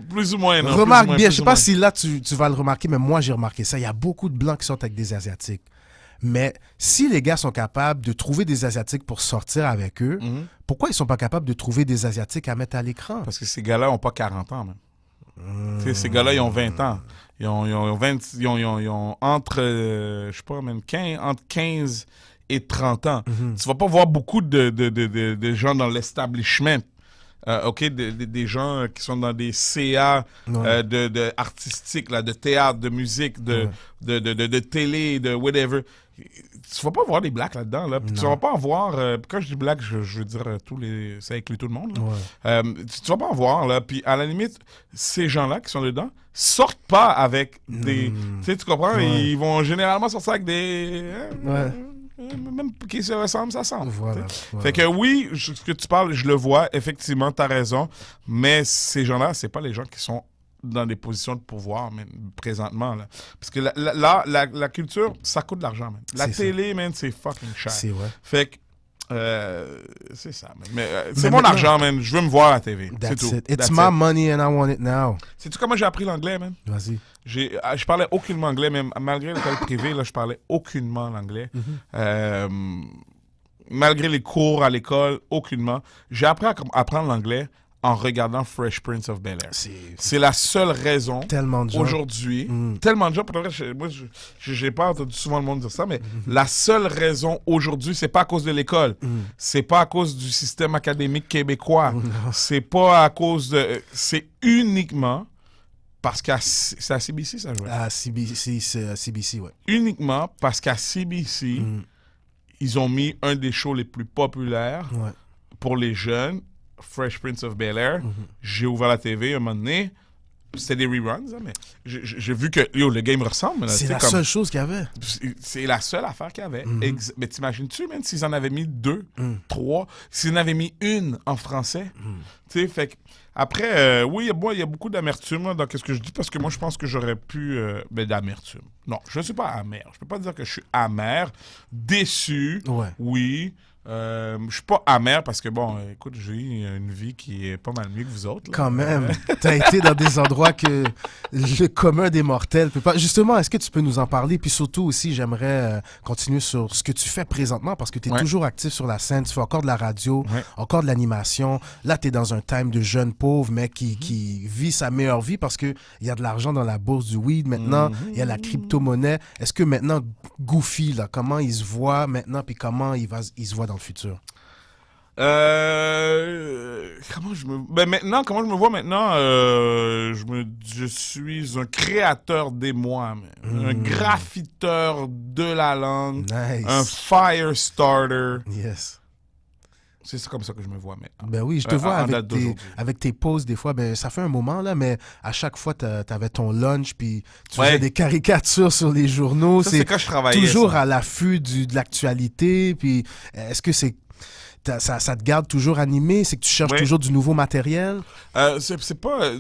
Plus ou moins, non. Remarque plus ou moins, bien, plus je sais ou pas moins. si là tu vas le remarquer, mais moi j'ai remarqué ça. Il y a beaucoup de blancs qui sortent avec des asiatiques. Mais si les gars sont capables de trouver des asiatiques pour sortir avec eux, pourquoi ils sont pas capables de trouver des asiatiques à mettre à l'écran? Parce que ces gars-là n'ont pas 40 ans, même. Tu sais, ces gars-là, ils ont 20 ans. Ils ont entre, je sais pas, même entre 15 et 30 ans. Tu vas pas voir beaucoup de gens dans l'establishment. OK, des gens qui sont dans des CA artistiques, là, de théâtre, de musique, de télé, de whatever. Tu vas pas voir des blacks là-dedans. Là. Puis tu vas pas en voir... quand je dis black, je veux dire ça inclut tout le monde. Là. Tu vas pas en voir. Là. Puis à la limite, ces gens-là qui sont dedans sortent pas avec des... Tu sais, tu comprends? Ils vont généralement sortir avec des... Même qui se ressemblent, ça semble. Voilà. Fait que oui, ce que tu parles, je le vois, effectivement, t'as raison, mais ces gens-là, c'est pas les gens qui sont dans des positions de pouvoir, man, présentement, là. Parce que la culture, ça coûte de l'argent, man. La télé, man, c'est fucking cher. C'est vrai. Fait que, c'est ça, man. Mais c'est mon argent, man. Je veux me voir à la TV. C'est tout. It's my money and I want it now. Sais-tu comment j'ai appris l'anglais, man? Vas-y. Je parlais aucunement anglais, même malgré l'école privée, là, je parlais aucunement l'anglais. Malgré les cours à l'école, aucunement. J'ai appris à apprendre l'anglais en regardant Fresh Prince of Bel-Air. C'est la seule raison Tellement de gens. aujourd'hui. Tellement de gens, pour le vrai, moi, j'ai pas entendu souvent le monde dire ça, mais la seule raison aujourd'hui, c'est pas à cause de l'école. C'est pas à cause du système académique québécois. C'est pas à cause de... C'est uniquement... Parce qu'à c'est à CBC, ça jouait. À CBC, c'est à CBC, ouais. Uniquement parce qu'à CBC, ils ont mis un des shows les plus populaires pour les jeunes, Fresh Prince of Bel-Air. J'ai ouvert la TV un moment donné. C'était des reruns, hein, mais j'ai vu que le game ressemble. C'est la seule chose qu'il y avait. C'est la seule affaire qu'il y avait. Mais t'imagines-tu, même s'ils en avaient mis 2, 3, s'ils en avaient mis une en français, tu sais, fait que après, oui, il y a beaucoup d'amertume dans ce que je dis, parce que moi, je pense que j'aurais pu... d'amertume. Non, je ne suis pas amer. Je peux pas dire que je suis amer. Déçu, oui. Je suis pas amer parce que, bon, écoute, j'ai eu une vie qui est pas mal mieux que vous autres. Là. Quand même. Tu as été dans des endroits que le commun des mortels peut pas... Justement, est-ce que tu peux nous en parler? Puis surtout aussi, j'aimerais continuer sur ce que tu fais présentement, parce que tu es toujours actif sur la scène, tu fais encore de la radio, encore de l'animation. Là, tu es dans un time de jeune pauvre, mais qui vit sa meilleure vie parce qu'il y a de l'argent dans la bourse du weed maintenant, il y a la crypto-monnaie. Est-ce que maintenant, Goofy, là, comment il se voit maintenant, puis comment il se voit dans le futur? Comment je me vois maintenant? Je suis un créateur d'émoi, un graffiteur de la langue, un fire starter. Yes. C'est comme ça que je me vois maintenant. Ben oui, je te vois avec tes pauses des fois. Ben, ça fait un moment, là, mais à chaque fois, tu avais ton lunch, puis tu faisais des caricatures sur les journaux. Ça, c'est quand je travaillais. Toujours à l'affût de l'actualité. Puis est-ce que ça te garde toujours animé? C'est que tu cherches toujours du nouveau matériel? C'est pas...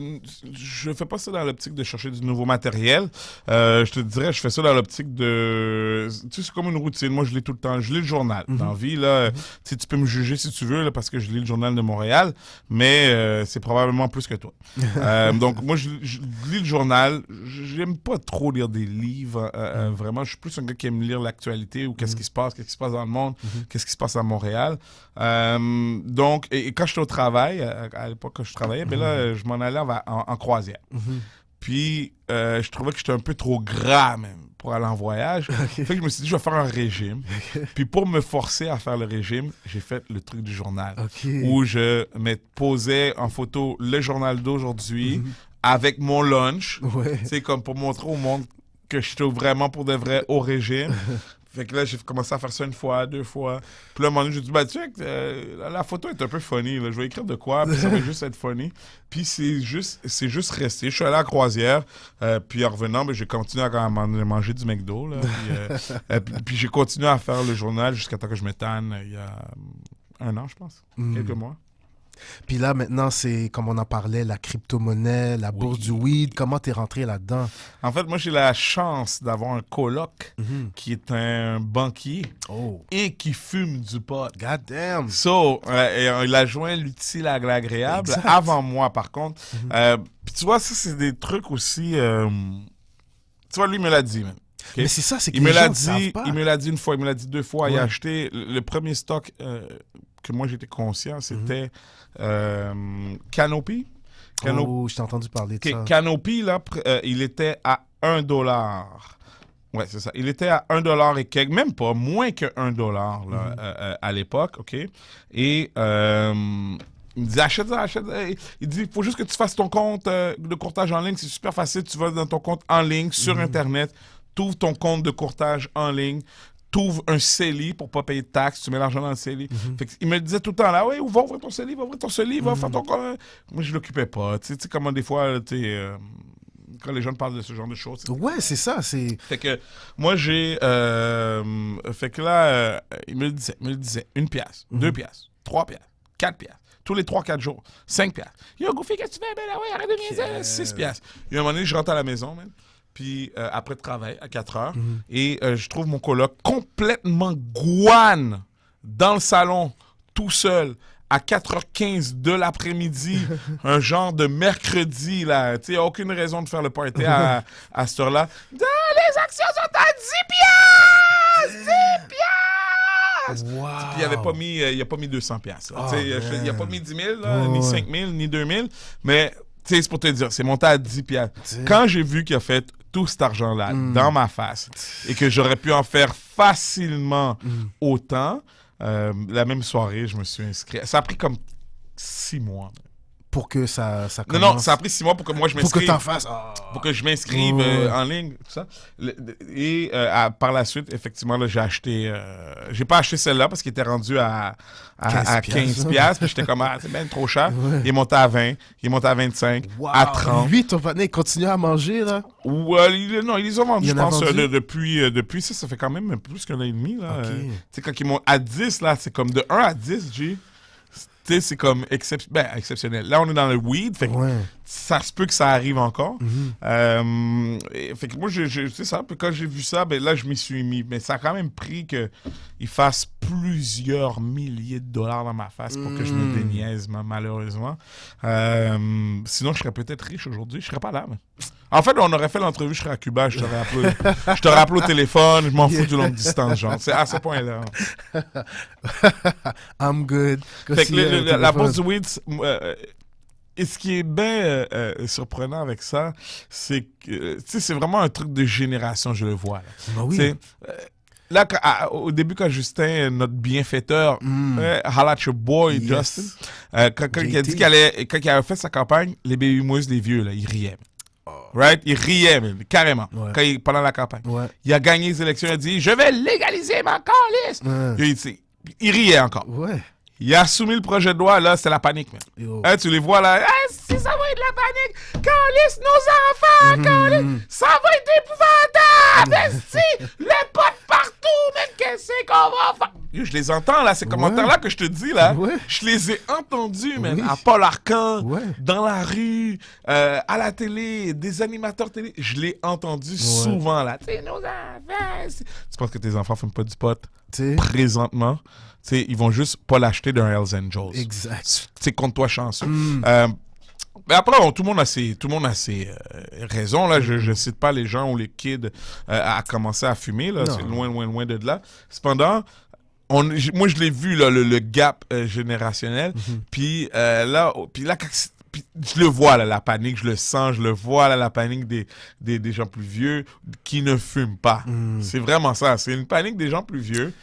je fais pas ça dans l'optique de chercher du nouveau matériel. Je te dirais, je fais ça dans l'optique de... Tu sais, c'est comme une routine. Moi, je lis tout le temps. Je lis le journal. Dans la vie, là, tu peux me juger si tu veux, là, parce que je lis le journal de Montréal, mais c'est probablement plus que toi. Donc, moi, je lis le journal. j'aime pas trop lire des livres. Vraiment, je suis plus un gars qui aime lire l'actualité ou qu'est-ce qui se passe dans le monde, qu'est-ce qui se passe à Montréal. Donc, et quand j'étais au travail, à l'époque quand je travaillais, ben là, je m'en allais en croisière. Puis, je trouvais que j'étais un peu trop gras, même, pour aller en voyage. Fait que je me suis dit, je vais faire un régime. Puis, pour me forcer à faire le régime, j'ai fait le truc du journal. Où je me posais en photo le journal d'aujourd'hui avec mon lunch. C'est comme pour montrer au monde que je suis vraiment pour de vrai au régime. Fait que là, j'ai commencé à faire ça une fois, 2 fois. Puis là, à un moment donné, j'ai dit, bah, tu sais, la photo est un peu funny. Là. Je vais écrire de quoi, puis ça va juste être funny. Puis c'est juste resté. Je suis allé à la croisière, puis en revenant, ben, j'ai continué à manger du McDo. Là, puis j'ai continué à faire le journal jusqu'à temps que je me tanne il y a 1 an, je pense. Quelques mois. Puis là, maintenant, c'est, comme on en parlait, la crypto-monnaie, la bourse du weed. Comment t'es rentré là-dedans? En fait, moi, j'ai la chance d'avoir un coloc qui est un banquier et qui fume du pot. God damn! So, il a joint l'utile à l'agréable avant moi, par contre. Puis tu vois, ça, c'est des trucs aussi... tu vois, lui, il me l'a dit, man. Okay. Mais c'est ça, c'est que les gens ne savent pas. Il me l'a dit 1 fois, il me l'a dit 2 fois. Il a acheté le premier stock que moi, j'étais conscient, c'était Canopy. Je t'ai entendu parler de ça. Canopy, là, il était à $1. Ouais, c'est ça. Il était à $1 et quelques, même pas, moins que $1 là, à l'époque, OK? Et... il me dit, achète ça. Il dit, il faut juste que tu fasses ton compte de courtage en ligne. C'est super facile. Tu vas dans ton compte en ligne, sur Internet. Tu ouvres ton compte de courtage en ligne. Tu ouvres un CELI pour ne pas payer de taxes. Tu mets l'argent dans le CELI. Il me disait tout le temps, là, oui, va ouvrir ton CELI, va faire ton compte. Moi, je ne l'occupais pas. Tu sais comment des fois, quand les gens parlent de ce genre de choses. Ouais, c'est ça. Fait que moi, j'ai... fait que là, il me le disait 1 piastre, 2 piastres, 3 piastres, 4 piastres. Tous les 3-4 jours. 5 piastres. Yo, Goofy, qu'est-ce que tu fais? Ben là, ouais, arrête de niaiser. 6 piastres. Il y a un moment donné, je rentre à la maison, man. Puis après le travail, à 4 heures, et je trouve mon coloc complètement gouane dans le salon, tout seul, à 4h15 de l'après-midi, un genre de mercredi, là. Tu sais, il n'y a aucune raison de faire le party à cette heure-là. Les actions sont à 10 piastres! 10 piastres! Wow. Puis il n'a pas mis 200 piastres. Il n'a pas mis 10 000, là, ni 5 000, ni 2 000. Mais c'est pour te dire, c'est monté à 10 piastres. Quand j'ai vu qu'il a fait tout cet argent-là dans ma face et que j'aurais pu en faire facilement autant, la même soirée, je me suis inscrit. Ça a pris comme 6 mois. Pour que ça commence. Non, ça a pris 6 mois pour que moi je m'inscrive. Pour que t'en fasses. Pour que je m'inscrive en ligne, tout ça. Et par la suite, effectivement, là, j'ai acheté... j'ai pas acheté celle-là parce qu'il était rendu à 15 piastres. Puis j'étais comme, c'est bien trop cher. Il est monté à 20, il est monté à 25, à 30. Lui, ton partenaire, il continue à manger, là? Non, ils les ont vendus, je pense, depuis ça, ça fait quand même plus qu'un an et demi. Là. Tu sais, quand ils montent à 10, là, c'est comme de 1 à 10, G. Tu sais, c'est comme exceptionnel. Là, on est dans le weed, fait que ça se peut que ça arrive encore. Fait que moi, c'est ça. Puis quand j'ai vu ça, ben là, je m'y suis mis. Mais ça a quand même pris qu'il fasse plusieurs milliers de dollars dans ma face pour que je me déniaise, malheureusement. Sinon, je serais peut-être riche aujourd'hui. Je serais pas là, mais... En fait, on aurait fait l'entrevue, je serais à Cuba, je t'aurais appelé au téléphone, je m'en fous du longue distance, genre. C'est à ce point-là. I'm good. Fait que la bourse du weed, et ce qui est bien surprenant avec ça, c'est que, tu sais, c'est vraiment un truc de génération, je le vois. Là. Bah oui. Là, au début, quand Justin, notre bienfaiteur, holla at your boy, Justin, quand il a dit quand il avait fait sa campagne, les baby mousses, les vieux, là, ils riaient. Right? Il riait, même, carrément, pendant la campagne. Il a gagné les élections, il a dit « Je vais légaliser ma calice! » Il riait encore. Il a soumis le projet de loi, là, c'était la panique. Hein, tu les vois, là, si ça va être la panique! Calice, nos enfants! Calice, ça va être épouvantable! Si, les potes partout, mais qu'est-ce qu'on va faire? Je les entends, là, ces commentaires-là que je te dis, là. Je les ai entendus, man, à Paul Arcand, dans la rue, à la télé, des animateurs télé. Je l'ai entendu souvent, là. Tu sais, nos enfants... Tu penses que tes enfants fument pas du pot? Présentement, ils vont juste pas l'acheter d'un Hells Angels. Exact. C'est contre toi chanceux. Mais après, tout le monde a ses raisons. Là. Je cite pas les gens ou les kids à commencer à fumer. Là. C'est loin de là. Cependant, moi, je l'ai vu, là, le gap générationnel. Puis là, je le vois, là, la panique, je le sens, je le vois, là, la panique des gens plus vieux qui ne fument pas. C'est vraiment ça. C'est une panique des gens plus vieux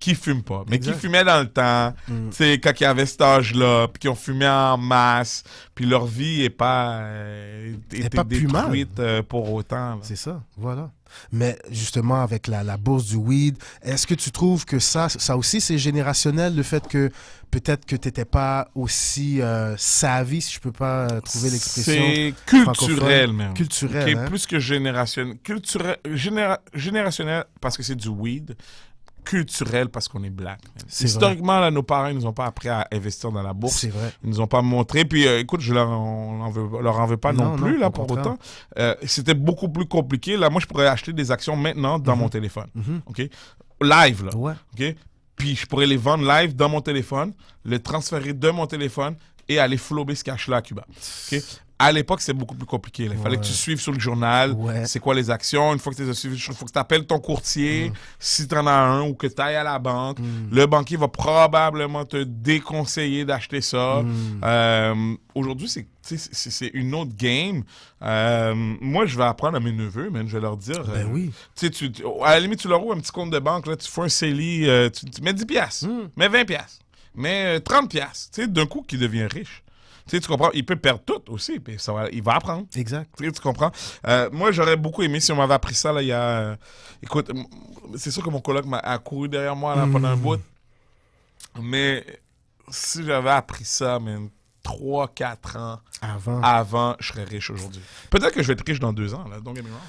qui fument pas, mais qui fumaient dans le temps, tu sais, quand il y avait cet âge-là, puis qui ont fumé en masse, puis leur vie n'est pas, été détruite pour autant. Là. C'est ça, voilà. Mais justement, avec la bourse du weed, est-ce que tu trouves que ça aussi, c'est générationnel, le fait que peut-être que tu n'étais pas aussi savvy, si je peux pas trouver l'expression. C'est culturel, même. Culturel, okay, hein? Plus que générationnel. Générationnel parce que c'est du weed. Culturel parce qu'on est black. Historiquement, là, nos parents ne nous ont pas appris à investir dans la bourse. C'est vrai. Ils nous ont pas montré. Puis, écoute, leur en veux pas non plus, là, pour autant. C'était beaucoup plus compliqué. Là, moi, je pourrais acheter des actions maintenant dans mon téléphone. OK? Live, là. Ouais. OK? Puis, je pourrais les vendre live dans mon téléphone, les transférer de mon téléphone et aller flober ce cash-là à Cuba. OK? À l'époque, c'est beaucoup plus compliqué. Il fallait que tu suives sur le journal c'est quoi les actions. Une fois que tu as suivi, il faut que tu appelles ton courtier si tu en as un ou que tu ailles à la banque. Le banquier va probablement te déconseiller d'acheter ça. Aujourd'hui, c'est une autre game. Moi, je vais apprendre à mes neveux, man, je vais leur dire... Ben oui. À la limite, tu leur ouvres un petit compte de banque, là, tu fais un CELI, tu mets 10 piastres, mets 20 piastres, mets 30 piastres. D'un coup, qui devient riche. Tu comprends? Il peut perdre tout aussi, puis il va apprendre. Exact. Tu comprends? Moi, j'aurais beaucoup aimé si on m'avait appris ça, là, il y a... écoute, c'est sûr que mon coloc a couru derrière moi là, pendant un bout, mais si j'avais appris ça, man, 3-4 ans avant, je serais riche aujourd'hui. Peut-être que je vais être riche dans 2 ans, là, don't get me wrong.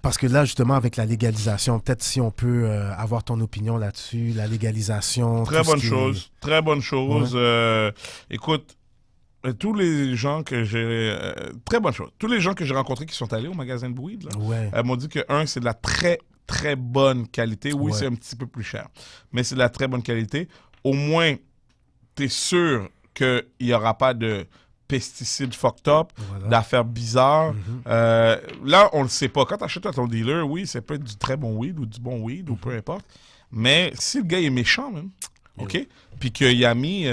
Parce que là, justement, avec la légalisation, peut-être si on peut avoir ton opinion là-dessus, la légalisation... Très bonne chose. Ouais. Écoute, tous les gens que j'ai... très bonne chose. Tous les gens que j'ai rencontrés qui sont allés au magasin de weed, là, m'ont dit que, c'est de la très, très bonne qualité. Oui, c'est un petit peu plus cher, mais c'est de la très bonne qualité. Au moins, tu es sûr qu'il n'y aura pas de pesticides fucked up, d'affaires bizarres. Là, on le sait pas. Quand tu achètes à ton dealer, oui, ça peut être du très bon weed ou du bon weed ou peu importe. Mais si le gars est méchant, même, OK? Puis qu'il a mis...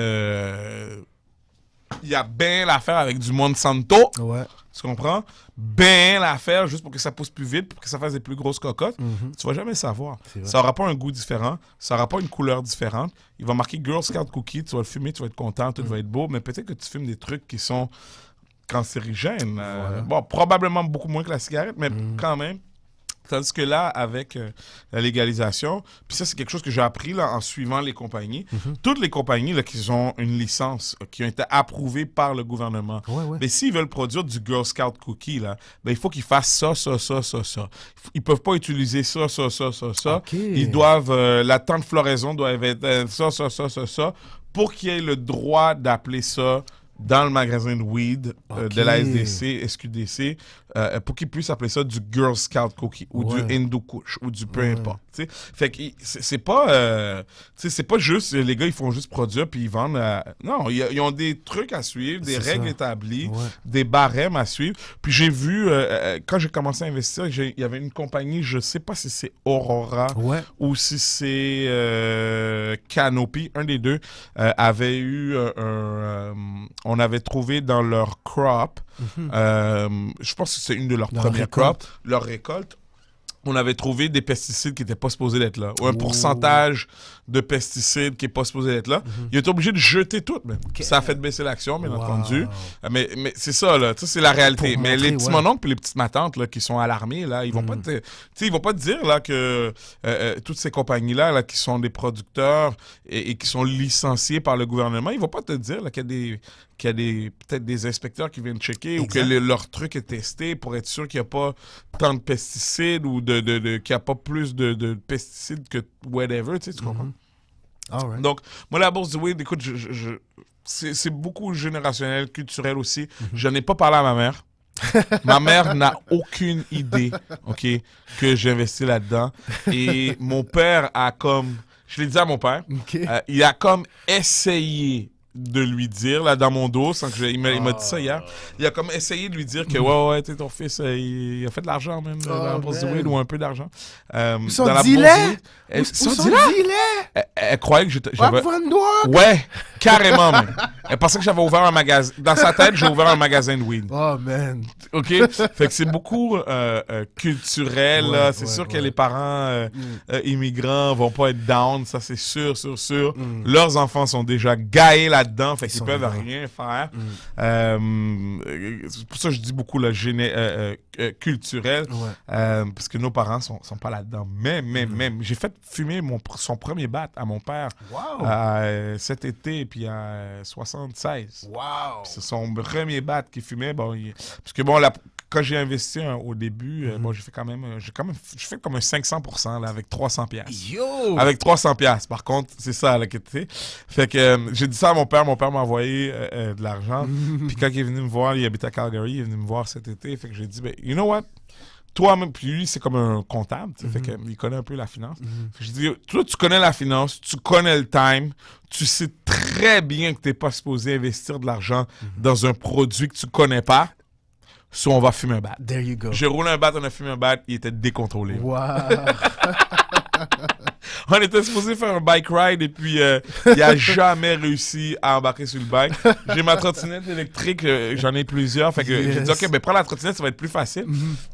il y a bien l'affaire avec du Monsanto. Ouais. Tu comprends? Ben l'affaire juste pour que ça pousse plus vite, pour que ça fasse des plus grosses cocottes. Tu vas jamais savoir. Ça n'aura pas un goût différent, ça n'aura pas une couleur différente. Il va marquer Girl Scout Cookie, tu vas le fumer, tu vas être content, tout va être beau, mais peut-être que tu fumes des trucs qui sont cancérigènes. Bon, probablement beaucoup moins que la cigarette, mais quand même. Tandis que là, avec la légalisation, puis ça, c'est quelque chose que j'ai appris là, en suivant les compagnies. Toutes les compagnies là, qui ont une licence, qui ont été approuvées par le gouvernement, mais s'ils veulent produire du Girl Scout Cookie, là, ben, il faut qu'ils fassent ça. Ils peuvent pas utiliser ça. Okay. Ils doivent... la temps de floraison doit être ça, pour qu'il y ait le droit d'appeler ça dans le magasin de weed de la SDC, SQDC, pour qu'ils puissent appeler ça du Girl Scout Cookie ou du Hindu Kush ou du peu importe. T'sais. Fait que c'est pas juste, les gars, ils font juste produire puis ils vendent. Non, ils ont des trucs à suivre, des règles établies, des barèmes à suivre. Puis j'ai vu, quand j'ai commencé à investir, il y avait une compagnie, je sais pas si c'est Aurora ou si c'est Canopy, un des deux, avait eu on avait trouvé dans leur crop, je pense que c'est une de leurs premières crops, leur récolte, on avait trouvé des pesticides qui n'étaient pas supposés d'être là, ou un pourcentage de pesticides qui n'est pas supposé d'être là. Il était obligé de jeter tout. Ça a fait baisser l'action, bien entendu. Mais c'est ça, là. Ça, c'est la réalité. Mais les petits mononcles et les petites matantes là, qui sont alarmés, là, ils vont pas ils vont pas te dire là, que toutes ces compagnies-là là, qui sont des producteurs et qui sont licenciés par le gouvernement, ils vont pas te dire là, qu'il y a peut-être des inspecteurs qui viennent checker ou que leur truc est testé pour être sûr qu'il n'y a pas tant de pesticides ou qu'il n'y a pas plus de pesticides que whatever, tu comprends? Right. Donc, moi, la bourse du weed, écoute, c'est beaucoup générationnel, culturel aussi. J'en ai pas parlé à ma mère. Ma mère n'a aucune idée, OK, que j'ai investi là-dedans. Et mon père a comme... Je l'ai dit à mon père. Il a comme essayé de lui dire, là, dans mon dos, sans que il m'a dit ça hier. Il a comme essayé de lui dire que, ouais, tu sais, ton fils, il a fait de l'argent, même, dans la bourse du Wade, ou un peu d'argent. Son dans la dealer! Son Son dealer! dealer! Elle croyait que j'avais... Van Dog! Ouais, carrément, man. Elle pensait que j'avais ouvert un magasin. Dans sa tête, j'ai ouvert un magasin de weed. Oh, man. OK? Fait que c'est beaucoup culturel, Ouais, là. C'est ouais, sûr que ouais. les parents immigrants vont pas être down, ça c'est sûr. Leurs enfants sont déjà gaillés là-dedans, fait qu'ils peuvent rien faire. C'est pour ça que je dis beaucoup le culturel, parce que nos parents sont pas là-dedans. Même, j'ai fait fumer son premier bat à mon père cet été, puis à 76. Wow! Puis c'est son premier bat qu'il fumait. Parce que quand j'ai investi au début, j'ai fait comme un 500% là, avec 300 pièces. Yo! Avec 300 pièces. Par contre, c'est ça là, qui était. Fait que j'ai dit ça à mon père. Mon père m'a envoyé de l'argent. Puis quand il est venu me voir, il habite à Calgary, il est venu me voir cet été. Fait que j'ai dit, you know what? Toi-même, puis lui, c'est comme un comptable, fait qu'il connaît un peu la finance. J'ai dit, toi, tu connais la finance, tu connais le time, tu sais très bien que tu n'es pas supposé investir de l'argent dans un produit que tu connais pas, soit on va fumer un bat. There you go. J'ai roulé un bat, on a fumé un bat, il était décontrôlé. Wow! On était supposé faire un bike ride et puis il a jamais réussi à embarquer sur le bike. J'ai ma trottinette électrique, j'en ai plusieurs. Fait que j'ai dit, OK, prends la trottinette, ça va être plus facile.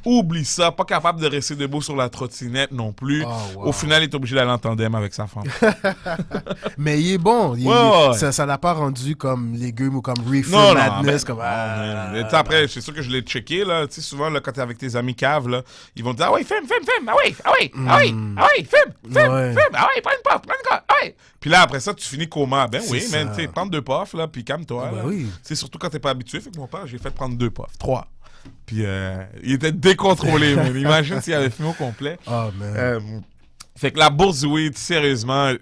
Oublie ça, pas capable de rester debout sur la trottinette non plus. Oh, wow. Au final, il est obligé d'aller en tandem avec sa femme. Mais il est bon. Ouais. Ça l'a pas rendu comme légumes ou comme Reefer Non, Madness. mais après, c'est sûr que je l'ai checké. Là. Souvent, là, quand t'es avec tes amis caves, là, ils vont te dire, ah oui, fume. Ah oui, fume. Ah ouais, prends une puff, ah ouais. Puis là, après ça, tu finis coma. Ben oui, mais tu sais, prends 2 puffs, là, puis calme-toi. Oui. C'est surtout quand t'es pas habitué. Fait que mon père, j'ai fait prendre 2 puffs, 3. Puis il était décontrôlé, man. Imagine s'il avait fumé au complet. Oh, man. Fait que la bourse du weed, sérieusement...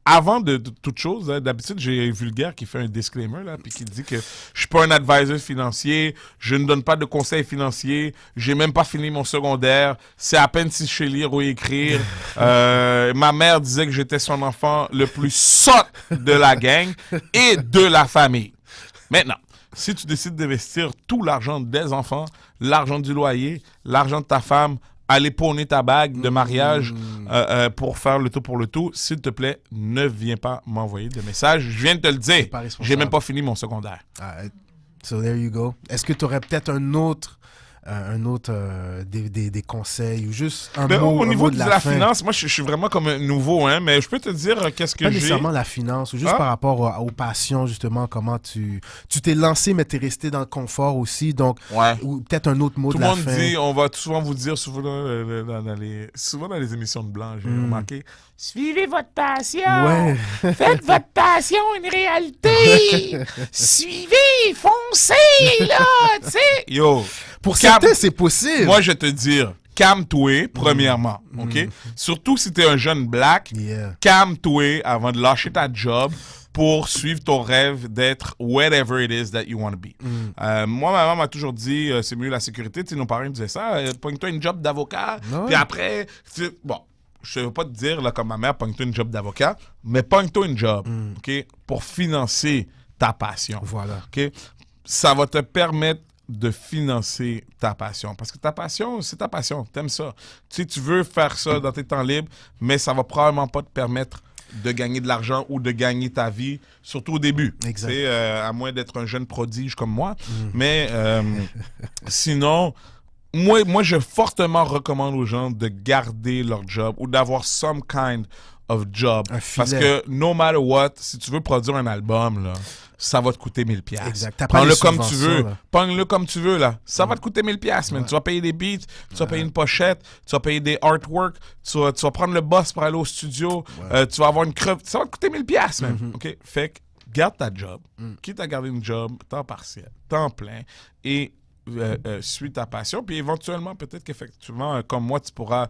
Avant de toute chose, hein, d'habitude, j'ai un vulgaire qui fait un disclaimer, là, puis qui dit que je suis pas un advisor financier, je ne donne pas de conseils financiers, j'ai même pas fini mon secondaire, c'est à peine si je sais lire ou écrire. Ma mère disait que j'étais son enfant le plus sot de la gang et de la famille. Maintenant, si tu décides d'investir tout l'argent des enfants, l'argent du loyer, l'argent de ta femme, aller pawner ta bague de mariage pour faire le tout pour le tout, s'il te plaît, ne viens pas m'envoyer de messages. Je viens de te le dire. J'ai même pas fini mon secondaire. So there you go. Est-ce que tu aurais peut-être un autre des conseils ou juste un mot au niveau de la fin. finance, moi je suis vraiment comme un nouveau, hein, mais je peux te dire qu'est-ce que pas j'ai. Pas nécessairement la finance, ou juste par rapport aux passions, justement, comment tu t'es lancé, mais tu es resté dans le confort aussi, donc, ou peut-être un autre mot de la fin. Tout le monde dit, on va souvent vous dire, souvent dans les émissions de blanc, j'ai remarqué, suivez votre passion, faites votre passion une réalité, suivez, foncez, là, tu sais. Yo, pour certains, c'est possible. Moi, je te dire, calme-toi, premièrement, OK? Surtout si tu es un jeune black, calme-toi avant de lâcher ta job pour suivre ton rêve d'être whatever it is that you want to be. Moi, ma maman m'a toujours dit, c'est mieux la sécurité. Tu sais, nos parents disaient ça, pogne-toi une job d'avocat, puis après, bon, je ne veux pas te dire, là, comme ma mère, pogne-toi une job d'avocat, mais pogne-toi une job, OK? Pour financer ta passion. Voilà. OK? Ça va te permettre de financer ta passion. Parce que ta passion, c'est ta passion. T'aimes ça. Tu sais, tu veux faire ça dans tes temps libres, mais ça va probablement pas te permettre de gagner de l'argent ou de gagner ta vie, surtout au début. Exact. À moins d'être un jeune prodige comme moi. Mais sinon, moi, je fortement recommande aux gens de garder leur job ou d'avoir some kind of job. Parce que no matter what, si tu veux produire un album, là, ça va te coûter 1000$. Exact. Prends-le comme tu veux. Prends-le comme tu veux, là. Ça va te coûter 1000$, man. Tu vas payer des beats, tu vas payer une pochette, tu vas payer des artworks, tu vas prendre le bus pour aller au studio, tu vas avoir une creve. Ça va te coûter 1000$, man. OK? Fait que garde ta job. Quitte à garder une job, temps partiel, temps plein, et suis ta passion, puis éventuellement, peut-être qu'effectivement, comme moi, tu pourras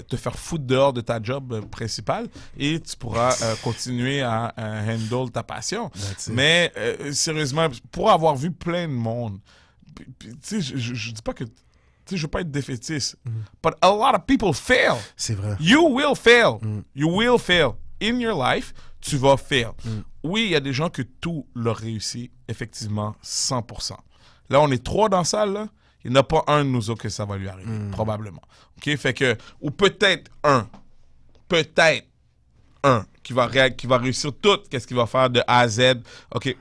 te faire foutre dehors de ta job principale et tu pourras continuer à handle ta passion. Mais sérieusement, pour avoir vu plein de monde, tu sais, je dis pas que, tu sais, je veux pas être défaitiste, but a lot of people fail. C'est vrai. You will fail. You will fail. In your life, tu vas fail. oui, il y a des gens que tout leur réussit, effectivement, 100%. Là, on est 3 dans la salle, là. Il n'y en a pas un de nous autres que ça va lui arriver, probablement. OK? Fait que, ou peut-être un qui va réussir tout, qu'est-ce qu'il va faire de A à Z. OK?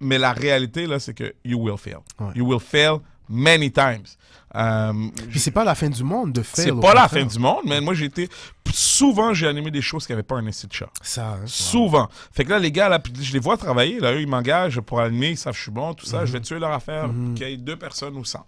Mais la réalité, là, c'est que you will fail. Ouais. You will fail many times. Puis c'est pas la fin du monde de faire. C'est pas la fin du monde, mais moi, souvent, j'ai animé des choses qui n'avaient pas un essai de chat. Ça, hein? Souvent. Fait que là, les gars, là, puis je les vois travailler. Là, eux, ils m'engagent pour animer. Ils savent que je suis bon, tout ça. Je vais tuer leur affaire, qu'il y ait 2 personnes ou 100.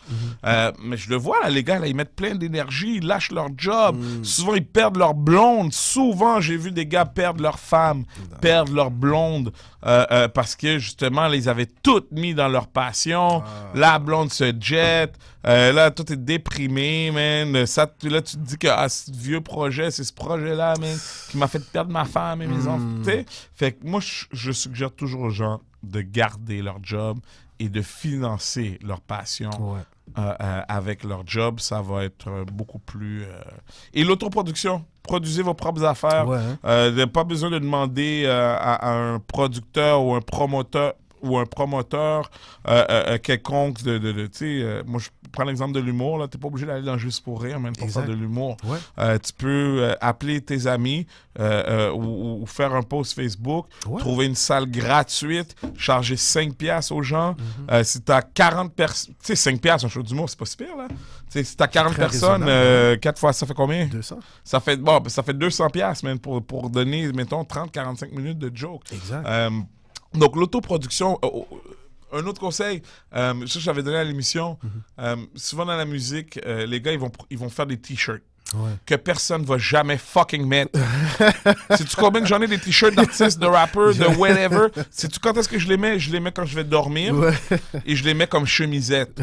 Mais je le vois, là, les gars, là, ils mettent plein d'énergie. Ils lâchent leur job. Souvent, ils perdent leur blonde. Souvent, j'ai vu des gars perdre leur femme, perdre leur blonde. Parce que, justement, là, ils avaient tout mis dans leur passion. La blonde se jette. Là, tout est déprimé, man. Ça, là, tu te dis que ce vieux projet, c'est ce projet-là, man, qui m'a fait perdre ma femme et mes enfants. T'sais? Fait que moi, je suggère toujours aux gens de garder leur job et de financer leur passion avec leur job. Ça va être beaucoup plus... Et l'autoproduction. Produisez vos propres affaires. Pas besoin de demander à un producteur ou un promoteur quelconque moi je prends l'exemple de l'humour, là, t'es pas obligé d'aller dans Juste pour rire, même pour faire de l'humour. Tu peux appeler tes amis ou faire un post Facebook, trouver une salle gratuite, charger 5$ aux gens. Si t'as 40 personnes, tu sais, 5$ un show d'humour, c'est pas si pire, là. T'sais, si t'as 40 personnes, 4 fois, ça fait combien? 200. Ça fait 200$, man, pour donner, mettons, 30-45 minutes de joke. Exact. Donc, l'autoproduction, un autre conseil, ça j'avais donné à l'émission, souvent dans la musique, les gars, ils vont faire des t-shirts que personne ne va jamais fucking mettre. Sais-tu combien j'en ai des t-shirts d'artistes, de rappers, de whatever? Sais-tu quand est-ce que je les mets? Je les mets quand je vais dormir et je les mets comme chemisette.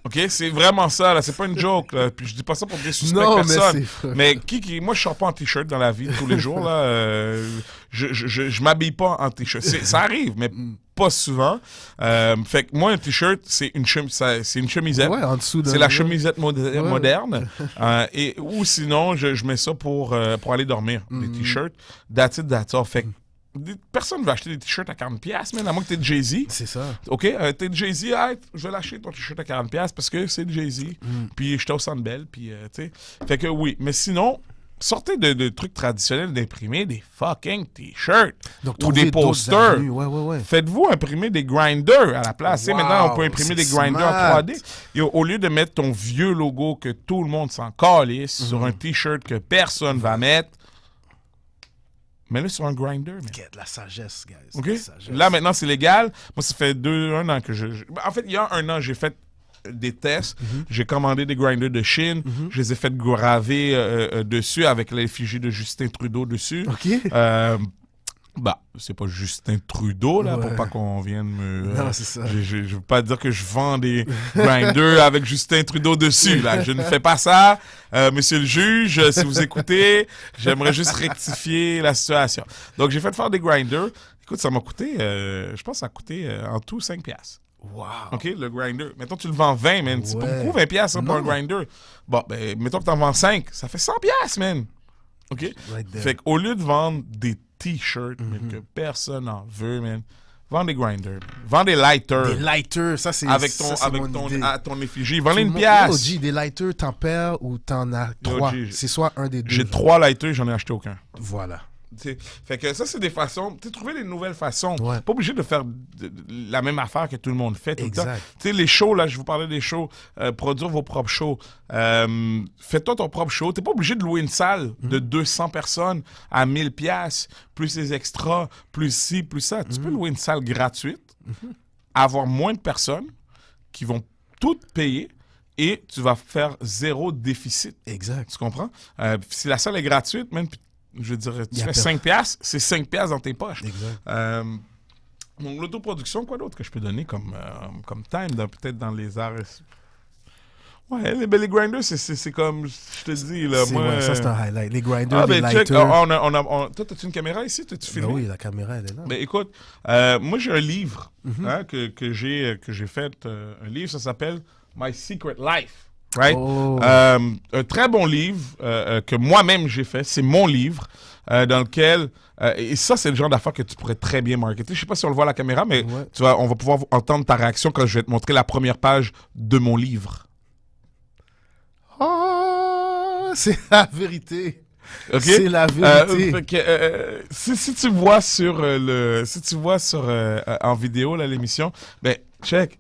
OK? C'est vraiment ça, là. C'est pas une joke, là. Puis je dis pas ça pour disrespecter personne. Mais moi, je sors pas en t-shirt dans la vie tous les jours, là. Je m'habille pas en t-shirt. Ça arrive, mais pas souvent. Fait que moi, un t-shirt, c'est une chemisette. En dessous c'est la chemisette moderne. Ou sinon, je mets ça pour aller dormir. Des t-shirts. That's it, that's all. Fait que personne ne va acheter des t-shirts à 40$, man, à moins que t'es de Jay-Z. C'est ça. OK? T'es de Jay-Z, je vais lâcher ton t-shirt à 40$ parce que c'est de Jay-Z. Puis j'étais au Centre Bell, puis tu sais. Fait que oui, mais sinon, sortez de trucs traditionnels d'imprimer des fucking t-shirts ou des posters. Faites-vous imprimer des grinders à la place. Maintenant, on peut imprimer des grinders en 3D. Et au lieu de mettre ton vieux logo que tout le monde s'en calisse sur un t-shirt que personne va mettre, mets-le sur un grinder. Get la sagesse, guys. OK? Sagesse. Là, maintenant, c'est légal. Moi, ça fait 1 an que En fait, il y a 1 an, j'ai fait des tests. J'ai commandé des grinders de Chine. Je les ai fait graver dessus avec l'effigie de Justin Trudeau dessus. OK. C'est pas Justin Trudeau, là, pour pas qu'on vienne me... non, c'est ça. Je veux pas dire que je vends des grinders avec Justin Trudeau dessus, là. Je ne fais pas ça. Monsieur le juge, si vous écoutez, j'aimerais juste rectifier la situation. Donc, j'ai fait faire des grinders. Écoute, ça m'a coûté... je pense que ça a coûté en tout 5$. Wow. OK, le grinder. Mettons, tu le vends 20, man. C'est pas beaucoup, 20$ pour un grinder. Bon, ben, mettons que t'en vends 5. Ça fait 100$, man. OK? Fait qu'au lieu de vendre des t-shirts, que personne n'en veut, man, vends des grinders. Vends des lighters. Des lighters, ça c'est avec ton effigie. Vends-les une pièce. Des lighters, t'en perds ou t'en as 3. C'est soit un des deux. J'ai 3 lighters, j'en ai acheté aucun. Voilà. T'sais, fait que ça, c'est des façons. Trouver des nouvelles façons. Pas obligé de faire la même affaire que tout le monde fait tout le temps. Les shows, là, je vous parlais des shows. Produire vos propres shows. Fais-toi ton propre show. T'es pas obligé de louer une salle de 200 personnes à 1000$, plus les extras, plus ci, plus ça. Tu peux louer une salle gratuite, avoir moins de personnes qui vont toutes payer et tu vas faire 0 déficit. Exact. Tu comprends? Si la salle est gratuite, même je veux dire, tu fais 5$, c'est 5$ dans tes poches. Exact. Donc, l'autoproduction, quoi d'autre que je peux donner comme time, peut-être dans les arts? Ouais, les grinders, c'est comme, je te dis, là, moi... ça, c'est un highlight. Les grinders, les lighters... Toi, t'as-tu une caméra ici? T'as-tu filmé? Oui, la caméra, elle est là. Ben, écoute, moi, j'ai un livre que j'ai fait, un livre, ça s'appelle « My Secret Life ». Right? Oh. Un très bon livre que moi-même j'ai fait. C'est mon livre dans lequel... et ça, c'est le genre d'affaires que tu pourrais très bien marketer. Je sais pas si on le voit à la caméra, mais on va pouvoir entendre ta réaction quand je vais te montrer la première page de mon livre. Oh, c'est la vérité. Okay? C'est la vérité. Fait que, si tu vois sur en vidéo là, l'émission, ben check.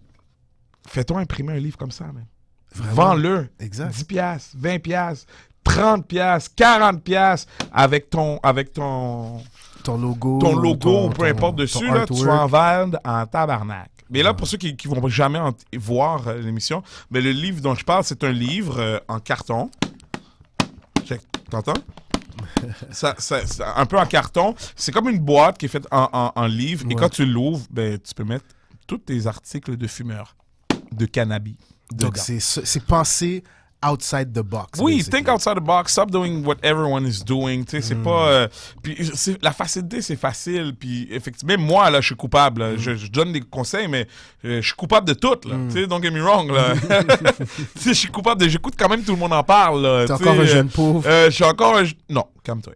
Fais-toi imprimer un livre comme ça, man. Vends-le. Exact. 10 piastres, 20 piastres, 30 piastres, 40 piastres avec ton logo. Ton logo ou peu importe dessus, là, tu vas en vendre en tabarnak. Mais là, pour ceux qui vont jamais voir l'émission, ben, le livre dont je parle, c'est un livre en carton. Check. T'entends? C'est un peu en carton. C'est comme une boîte qui est faite en livre. Et quand tu l'ouvres, ben, tu peux mettre tous tes articles de fumeurs, de cannabis. Donc, c'est pensé outside the box. Oui, basically. think outside the box. Stop doing what everyone is doing. Tu sais, c'est pas... puis la facilité, c'est facile. Puis effectivement, même moi, là, je suis coupable. Là. Je donne des conseils, mais je suis coupable de tout. Tu sais, don't get me wrong. Là. Tu sais, je suis coupable de... J'écoute quand même, tout le monde en parle. Là. T'es encore un jeune pauvre. Je suis encore un... Non, calme-toi.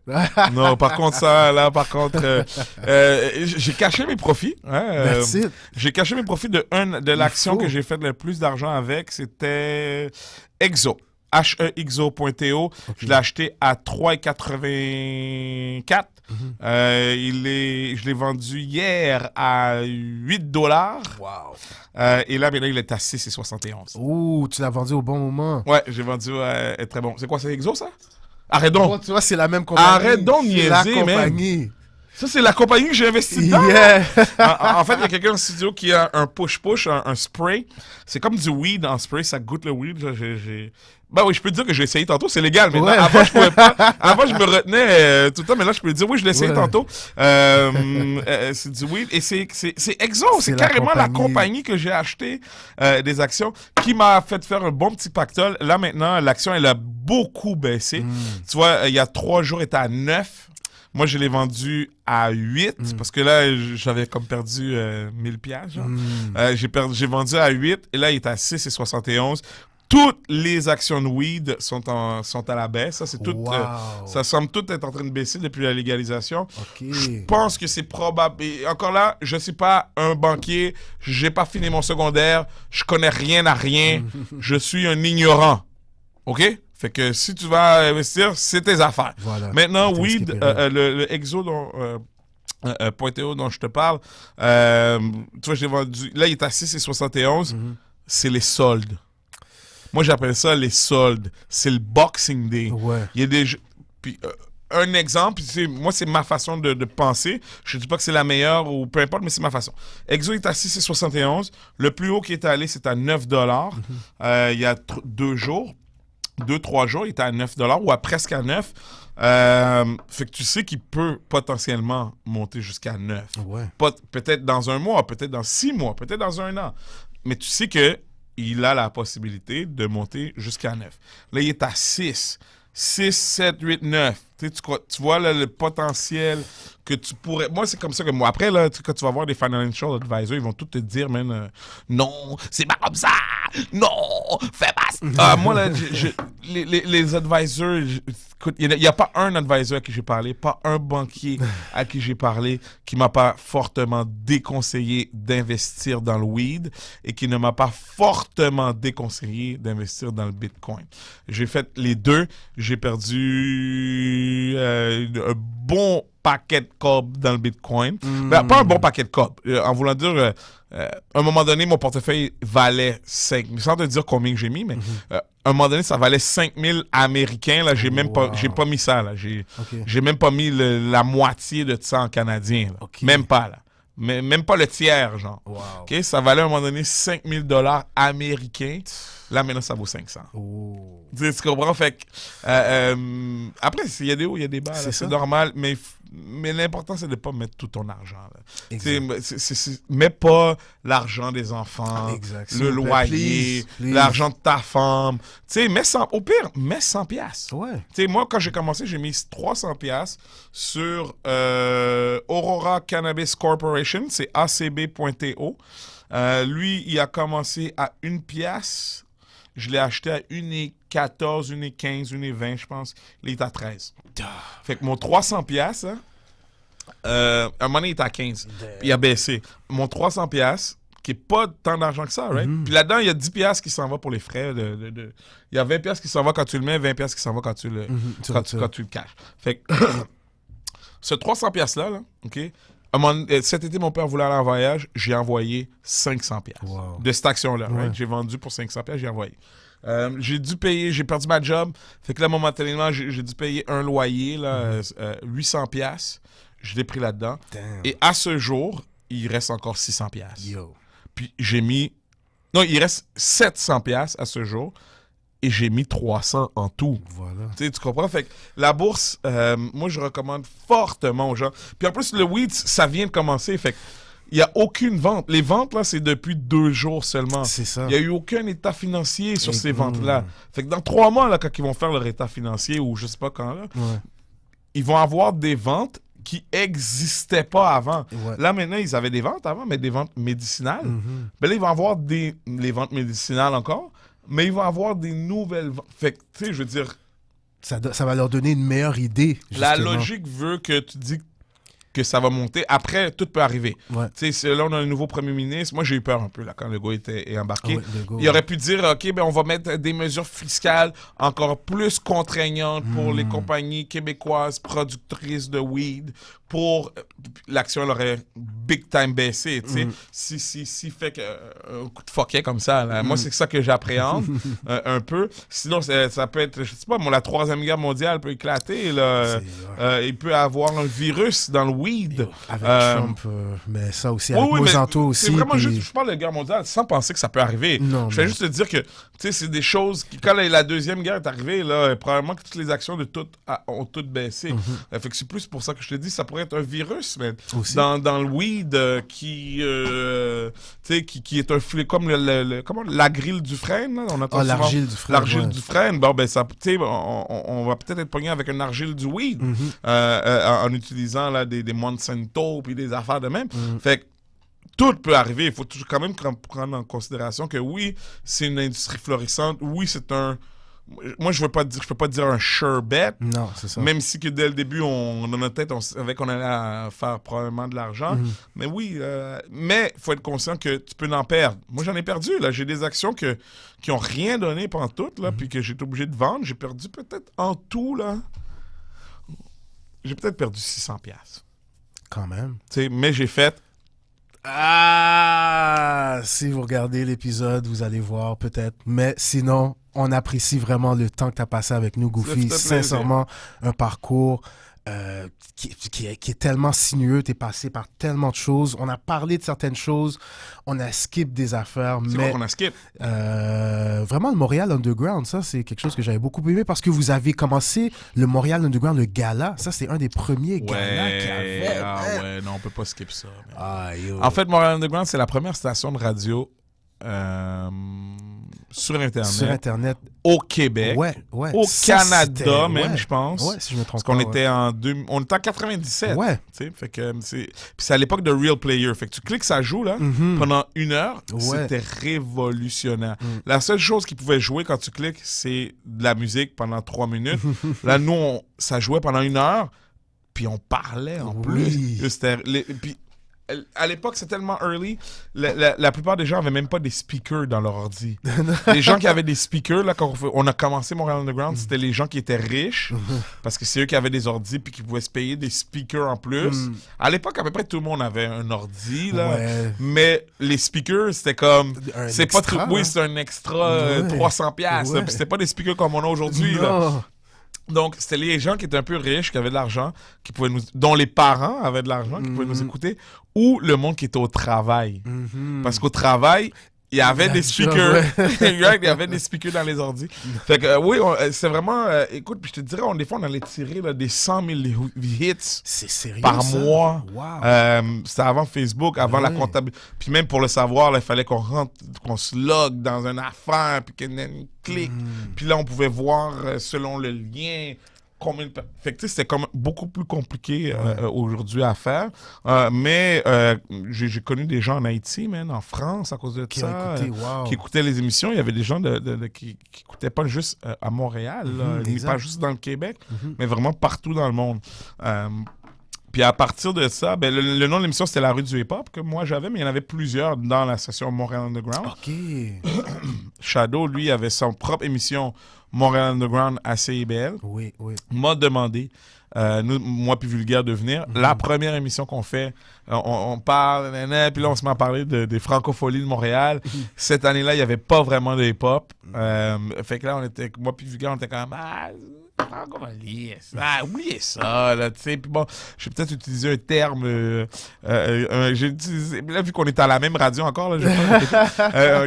Non, par contre, j'ai caché mes profits. Hein, j'ai caché mes profits de l'action que j'ai fait le plus d'argent avec. C'était... Exo. HEXO.to. Okay. Je l'ai acheté à 3,84. Je l'ai vendu hier à $8. Wow. Et là, maintenant, il est à 6,71. Ouh, tu l'as vendu au bon moment. Ouais, j'ai vendu très bon. C'est quoi, c'est Exo, ça? Arrête donc. Oh, tu vois, c'est la même compagnie. Arrête donc, niaiser, man. Ça, c'est la compagnie que j'ai investi dedans. Yeah. En fait, il y a quelqu'un en studio qui a un push-push, un spray. C'est comme du weed en spray, ça goûte le weed. Ben oui, je peux te dire que j'ai essayé tantôt, c'est légal. Mais avant, je pouvais pas. Avant, je me retenais tout le temps, mais là, je peux te dire, oui, je l'ai essayé tantôt. C'est du weed. Et c'est Exo, c'est carrément la compagnie que j'ai acheté des actions qui m'a fait faire un bon petit pactole. Là, maintenant, l'action, elle a beaucoup baissé. Tu vois, il y a 3 jours, elle était à 9. Moi, je l'ai vendu à 8 parce que là, j'avais comme perdu 1000 piastres. J'ai vendu à 8 et là, il est à 6,71. Toutes les actions de weed sont à la baisse. Ça, c'est tout. Ça semble tout être en train de baisser depuis la légalisation. Okay. Je pense que c'est probable. Et encore là, je ne suis pas un banquier. J'ai pas fini mon secondaire. Je connais rien à rien. Je suis un ignorant. OK? Fait que si tu vas investir, c'est tes affaires. Voilà. Maintenant, weed, le Exo .to dont je te parle, tu vois, j'ai vendu. Là, il est à 6,71. C'est les soldes. Moi, j'appelle ça les soldes. C'est le Boxing Day. Ouais. Il y a des jeux. Puis, un exemple, moi, c'est ma façon de penser. Je ne dis pas que c'est la meilleure ou peu importe, mais c'est ma façon. Exo est à 6,71. Le plus haut qui est allé, c'est à $9. Il y a 2 jours. 2-3 jours, il était à $9 ou à presque à 9. Fait que tu sais qu'il peut potentiellement monter jusqu'à 9. Ouais. Peut-être dans un mois, peut-être dans 6 mois, peut-être dans un an. Mais tu sais qu'il a la possibilité de monter jusqu'à 9. Là, il est à 6. 6, 7, 8, 9. Tu vois là, le potentiel que tu pourrais... Moi, c'est comme ça que moi. Après, là, quand tu vas voir des financial advisors, ils vont tous te dire, man, non, c'est pas comme ça. Non, fais pas ça. Moi, là, les advisors... Écoute, il n'y a pas un advisor à qui j'ai parlé, pas un banquier à qui j'ai parlé qui m'a pas fortement déconseillé d'investir dans le weed et qui ne m'a pas fortement déconseillé d'investir dans le Bitcoin. J'ai fait les deux. J'ai perdu un bon paquet de cob dans le Bitcoin. Ben, pas un bon paquet de cob. En voulant dire, à un moment donné, mon portefeuille valait 5 000. Sans te dire combien que j'ai mis, mais à un moment donné, ça valait 5 000 américains. Là, j'ai même pas mis ça. Là. J'ai même pas mis la moitié de ça en canadien. Là. Okay. Même pas, là. Même pas le tiers, genre. Wow. Okay? Ça valait à un moment donné 5 000 $ américains. Là, maintenant, ça vaut 500. Oh. Tu comprends? Fait que, après, il y a des hauts, il y a des bas. C'est normal, mais l'important, c'est de ne pas mettre tout ton argent. Mets pas l'argent des enfants, le loyer, l'argent de ta femme. Au pire, mets 100 piastres. Ouais. Moi, quand j'ai commencé, j'ai mis 300 piastres sur Aurora Cannabis Corporation, c'est acb.to. Lui, il a commencé à 1 piastre. je l'ai acheté à 1,14, 1,15, 1,20, je pense. Il est à 13. Fait que mon 300$, hein, à un moment donné, il est à 15. Puis il a baissé. Mon 300$, qui n'est pas tant d'argent que ça, right? Puis là-dedans, il y a 10$ qui s'en va pour les frais. Il y a 20$ qui s'en va quand tu le mets, 20$ qui s'en va quand tu le, quand tu le caches. Fait que ce 300$-là, là, OK? Cet été, mon père voulait aller en voyage. J'ai envoyé 500$ de cette action-là. Right? J'ai vendu pour 500$, j'ai envoyé. J'ai dû payer, j'ai perdu ma job. Fait que là, momentanément, j'ai dû payer un loyer, là, 800$. Je l'ai pris là-dedans. Damn. Et à ce jour, il reste encore 600$. Yo. Puis j'ai mis... Non, il reste 700$ à ce jour. Et j'ai mis 300 en tout. Voilà. Tu comprends? Fait que la bourse, moi, je recommande fortement aux gens. Puis en plus, le weed, ça vient de commencer. Fait il n'y a aucune vente. Les ventes, là, c'est depuis 2 jours seulement. C'est ça. Il n'y a eu aucun état financier sur ces ventes-là. Fait que dans 3 mois, là, quand ils vont faire leur état financier, ou je sais pas quand, là, ils vont avoir des ventes qui n'existaient pas avant. Ouais. Là, maintenant, ils avaient des ventes avant, mais des ventes médicinales. Ben là, ils vont avoir les ventes médicinales encore, mais ils vont avoir des nouvelles ventes. Fait que, tu sais, je veux dire... Ça va leur donner une meilleure idée, justement. La logique veut que tu dis que ça va monter. Après, tout peut arriver. Ouais. Tu sais, là, on a un nouveau premier ministre. Moi, j'ai eu peur un peu là, quand Legault est embarqué. Ah ouais, Legault, il aurait pu dire, OK, ben, on va mettre des mesures fiscales encore plus contraignantes pour les compagnies québécoises productrices de weed. Pour l'action, elle aurait big time baissé. Tu sais, si fait un coup de fucket comme ça, là, moi, c'est ça que j'appréhende un peu. Sinon, ça peut être, je sais pas, la Troisième Guerre mondiale peut éclater. Là. Il peut y avoir un virus dans le weed. Avec Trump, mais ça aussi, avec Monsanto aussi. C'est vraiment juste, je parle de guerre mondiale sans penser que ça peut arriver. Non, je vais juste te dire que, tu sais, c'est des choses qui, quand la Deuxième Guerre est arrivée, là, probablement que toutes les actions de toutes ont toutes baissé. Fait que c'est plus pour ça que je te dis, ça pourrait être un virus, mais dans le weed qui est un flé, comme comment, la grille du frein, là, on entend l'argile du frein. L'argile du frein, bon, ben, ça, on va peut-être être pogné avec une argile du weed en utilisant là, des Monsanto puis des affaires de même. Fait que tout peut arriver. Il faut quand même prendre en considération que oui, c'est une industrie florissante. Oui, c'est un... Moi, je peux pas dire un sure bet. Non, c'est ça. Même si que dès le début, dans notre tête, on savait qu'on allait faire probablement de l'argent. Mais oui, mais il faut être conscient que tu peux en perdre. Moi, j'en ai perdu. Là. J'ai des actions qui ont rien donné pendant tout, là, puis que j'ai été obligé de vendre. J'ai perdu peut-être en tout, là. J'ai peut-être perdu 600$. Quand même. T'sais, mais j'ai fait... Si vous regardez l'épisode, vous allez voir peut-être. Mais sinon, on apprécie vraiment le temps que tu as passé avec nous, Goofy. Sincèrement, un parcours qui est tellement sinueux. Tu es passé par tellement de choses. On a parlé de certaines choses. On a skip des affaires. C'est mais quoi qu'on a skip? Vraiment, le Montréal Underground, ça, c'est quelque chose que j'avais beaucoup aimé parce que vous avez commencé le Montréal Underground, le gala. Ça, c'est un des premiers galas qu'il y avait. Ouais, non, on peut pas skip ça. Mais... En fait, Montréal Underground, c'est la première station de radio sur Internet. Au Québec. Ouais. Au Canada, même, je pense. Ouais, si je me trompe pas. Parce qu'on était on était en 97. Ouais. Fait que puis c'est à l'époque de Real Player. Fait que tu cliques, ça joue, là, pendant 1 heure. Ouais. C'était révolutionnaire. La seule chose qui pouvait jouer quand tu cliques, c'est de la musique pendant 3 minutes. Là, nous, ça jouait pendant 1 heure, puis on parlait en plus. Puis à l'époque, c'est tellement early, la plupart des gens n'avaient même pas des speakers dans leur ordi. Les gens qui avaient des speakers, là, quand on a commencé Montréal Underground, c'était les gens qui étaient riches, parce que c'est eux qui avaient des ordis puis qui pouvaient se payer des speakers en plus. À l'époque, à peu près tout le monde avait un ordi, là, mais les speakers, c'était comme... C'est pas tout, oui, c'est un extra 300$, puis c'était pas des speakers comme on a aujourd'hui, là. Donc, c'était les gens qui étaient un peu riches, qui avaient de l'argent, dont les parents avaient de l'argent, qui pouvaient nous écouter, ou le monde qui était au travail. Parce qu'au travail, il y avait des speakers. Il y avait des speakers dans les ordis. Fait que, oui, c'est vraiment... écoute, puis je te dirais, des fois, on allait tirer là, des 100 000 hits par mois. Wow. C'était avant Facebook, avant la comptabilité. Puis même pour le savoir, il fallait qu'on se log dans une affaire, puis qu'on clique. Puis là, on pouvait voir selon le lien combien de... Fait que, tu sais, c'était comme beaucoup plus compliqué aujourd'hui à faire. Mais j'ai connu des gens en Haïti, man, en France, à cause de ça, qui écoutaient les émissions. Il y avait des gens qui écoutaient pas juste à Montréal, ni pas juste dans le Québec, mais vraiment partout dans le monde. Puis à partir de ça, ben, le nom de l'émission, c'était La Rue du Hip-Hop que moi j'avais, mais il y en avait plusieurs dans la station Montréal Underground. OK. Shadow, lui, avait son propre émission Montréal Underground à CIBL. Oui. M'a demandé, moi puis Vulgaire, de venir. La première émission qu'on fait, on parle, puis là, on se met à parler des francopholies de Montréal. Cette année-là, il n'y avait pas vraiment de hip-hop. Fait que là, moi puis Vulgaire, on était quand même... oubliez ça, là, tu sais. Puis bon, j'ai peut-être utilisé un terme. J'ai utilisé. Là, vu qu'on est à la même radio encore, là,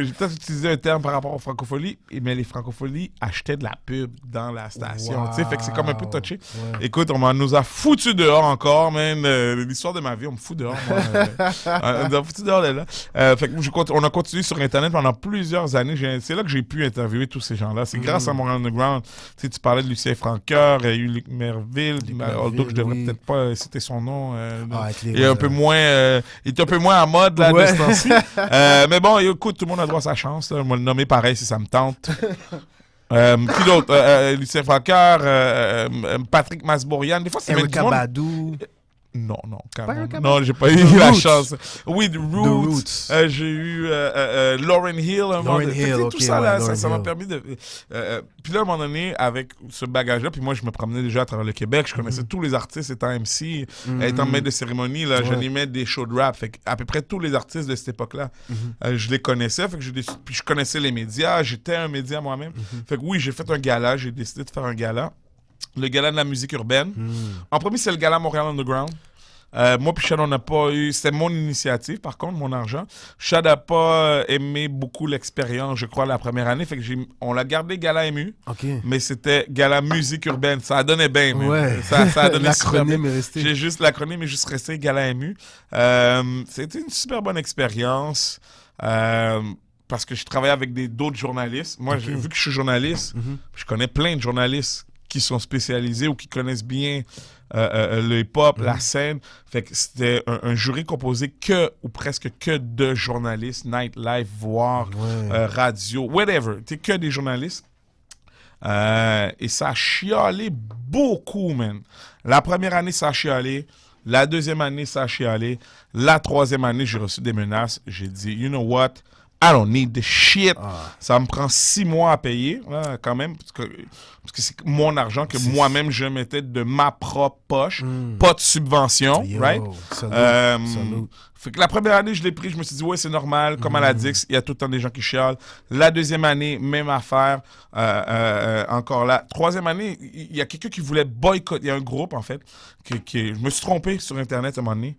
j'ai peut-être utilisé un terme par rapport aux francopholies. Mais les francopholies achetaient de la pub dans la station, tu sais. Fait que c'est comme un peu touché. Ouais. Écoute, nous a foutu dehors encore, man. L'histoire de ma vie, on me fout dehors, moi. On nous a foutu dehors, là. Fait que on a continué sur Internet pendant plusieurs années. C'est là que j'ai pu interviewer tous ces gens-là. C'est grâce à Montréal Underground. Tu sais, tu parlais de Lucien Francoeur, il y a eu Luc Merville, although je devrais peut-être pas citer son nom. Il est un peu moins, il est un peu moins en mode là, de ce temps-ci. Mais bon, écoute, tout le monde a droit à sa chance. Là. Moi, le nommer pareil si ça me tente. Qui d'autre? Lucien Francoeur, Patrick Masbourian. Des fois, c'est même du monde... Badou. Non, non, j'ai pas eu la chance. Oui, The Roots. J'ai eu Lauryn Hill. Tout ça, là, ça m'a permis de... puis là, à un moment donné, avec ce bagage-là, puis moi, je me promenais déjà à travers le Québec, je connaissais tous les artistes étant MC, étant maître de cérémonie, là, j'animais des shows de rap. Fait à peu près tous les artistes de cette époque-là, je les connaissais. Fait que puis je connaissais les médias, j'étais un média moi-même. Fait que oui, j'ai fait un gala, j'ai décidé de faire un gala. Le gala de la musique urbaine. En premier, c'est le gala Montréal Underground. Moi puis Chad, on n'a pas eu... C'était mon initiative, par contre, mon argent. Chad n'a pas aimé beaucoup l'expérience, je crois, la première année. Fait que on l'a gardé gala MU, mais c'était gala musique urbaine. Ça a donné bien, même. Ouais. Ça a donné l'acronyme est resté. L'acronyme est juste resté gala MU. C'était une super bonne expérience. Parce que je travaillais avec d'autres journalistes. Moi, vu que je suis journaliste, je connais plein de journalistes qui sont spécialisés ou qui connaissent bien le hip-hop, la scène. Fait que c'était un jury composé ou presque que de journalistes, nightlife, voire radio, whatever. T'es que des journalistes. Et ça a chialé beaucoup, man. La première année, ça a chialé. La deuxième année, ça a chialé. La troisième année, j'ai reçu des menaces. J'ai dit, you know what? I don't need the shit. Ça me prend 6 mois à payer, là, quand même, parce que c'est mon argent que moi-même je mettais de ma propre poche, pas de subvention, right? Salut. Fait que la première année, je l'ai pris, je me suis dit, ouais, c'est normal, comme à la Dix, il y a tout le temps des gens qui chialent. La deuxième année, même affaire, encore là. Troisième année, il y a quelqu'un qui voulait boycotter, il y a un groupe, en fait, je me suis trompé sur Internet à un moment donné,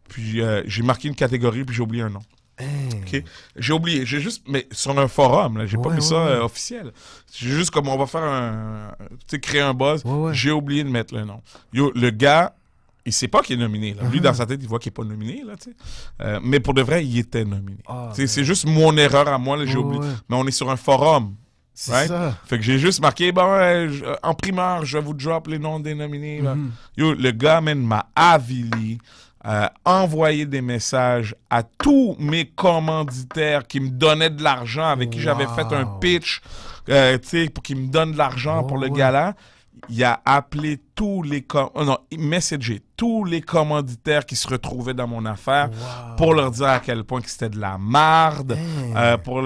puis j'ai marqué une catégorie, puis j'ai oublié un nom. Okay. J'ai oublié, mais sur un forum, là, j'ai pas mis ça officiel. J'ai juste comme on va faire créer un buzz. J'ai oublié de mettre le nom. Le gars, il sait pas qu'il est nominé. Là. Lui, dans sa tête, il voit qu'il est pas nominé. Là, mais pour de vrai, il était nominé. C'est juste mon erreur à moi, là, j'ai oublié. Mais on est sur un forum. C'est ça. Fait que j'ai juste marqué, en primaire, je vais vous drop les noms des nominés. Le gars, man, m'a avili. Envoyer des messages à tous mes commanditaires qui me donnaient de l'argent, avec qui j'avais fait un pitch, pour qu'ils me donnent de l'argent pour le gala. Il a appelé messagé tous les commanditaires qui se retrouvaient dans mon affaire pour leur dire à quel point que c'était de la marde, pour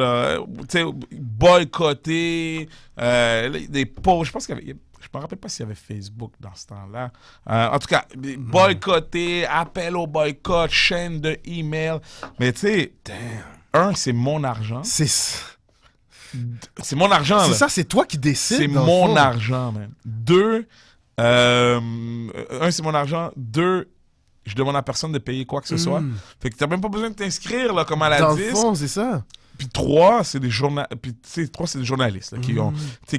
boycotter des posts. Je pense qu'il y avait... Je me rappelle pas s'il y avait Facebook dans ce temps-là. En tout cas, boycotter, appel au boycott, chaîne de email. Mais tu sais, c'est mon argent. C'est mon argent, là. C'est ça, c'est toi qui décides. C'est mon argent, man. 2, c'est mon argent. 2, je demande à personne de payer quoi que ce soit. Fait que t'as même pas besoin de t'inscrire, là, comme à la Dans 10. le fond, c'est ça. Puis 3, c'est des journalistes là,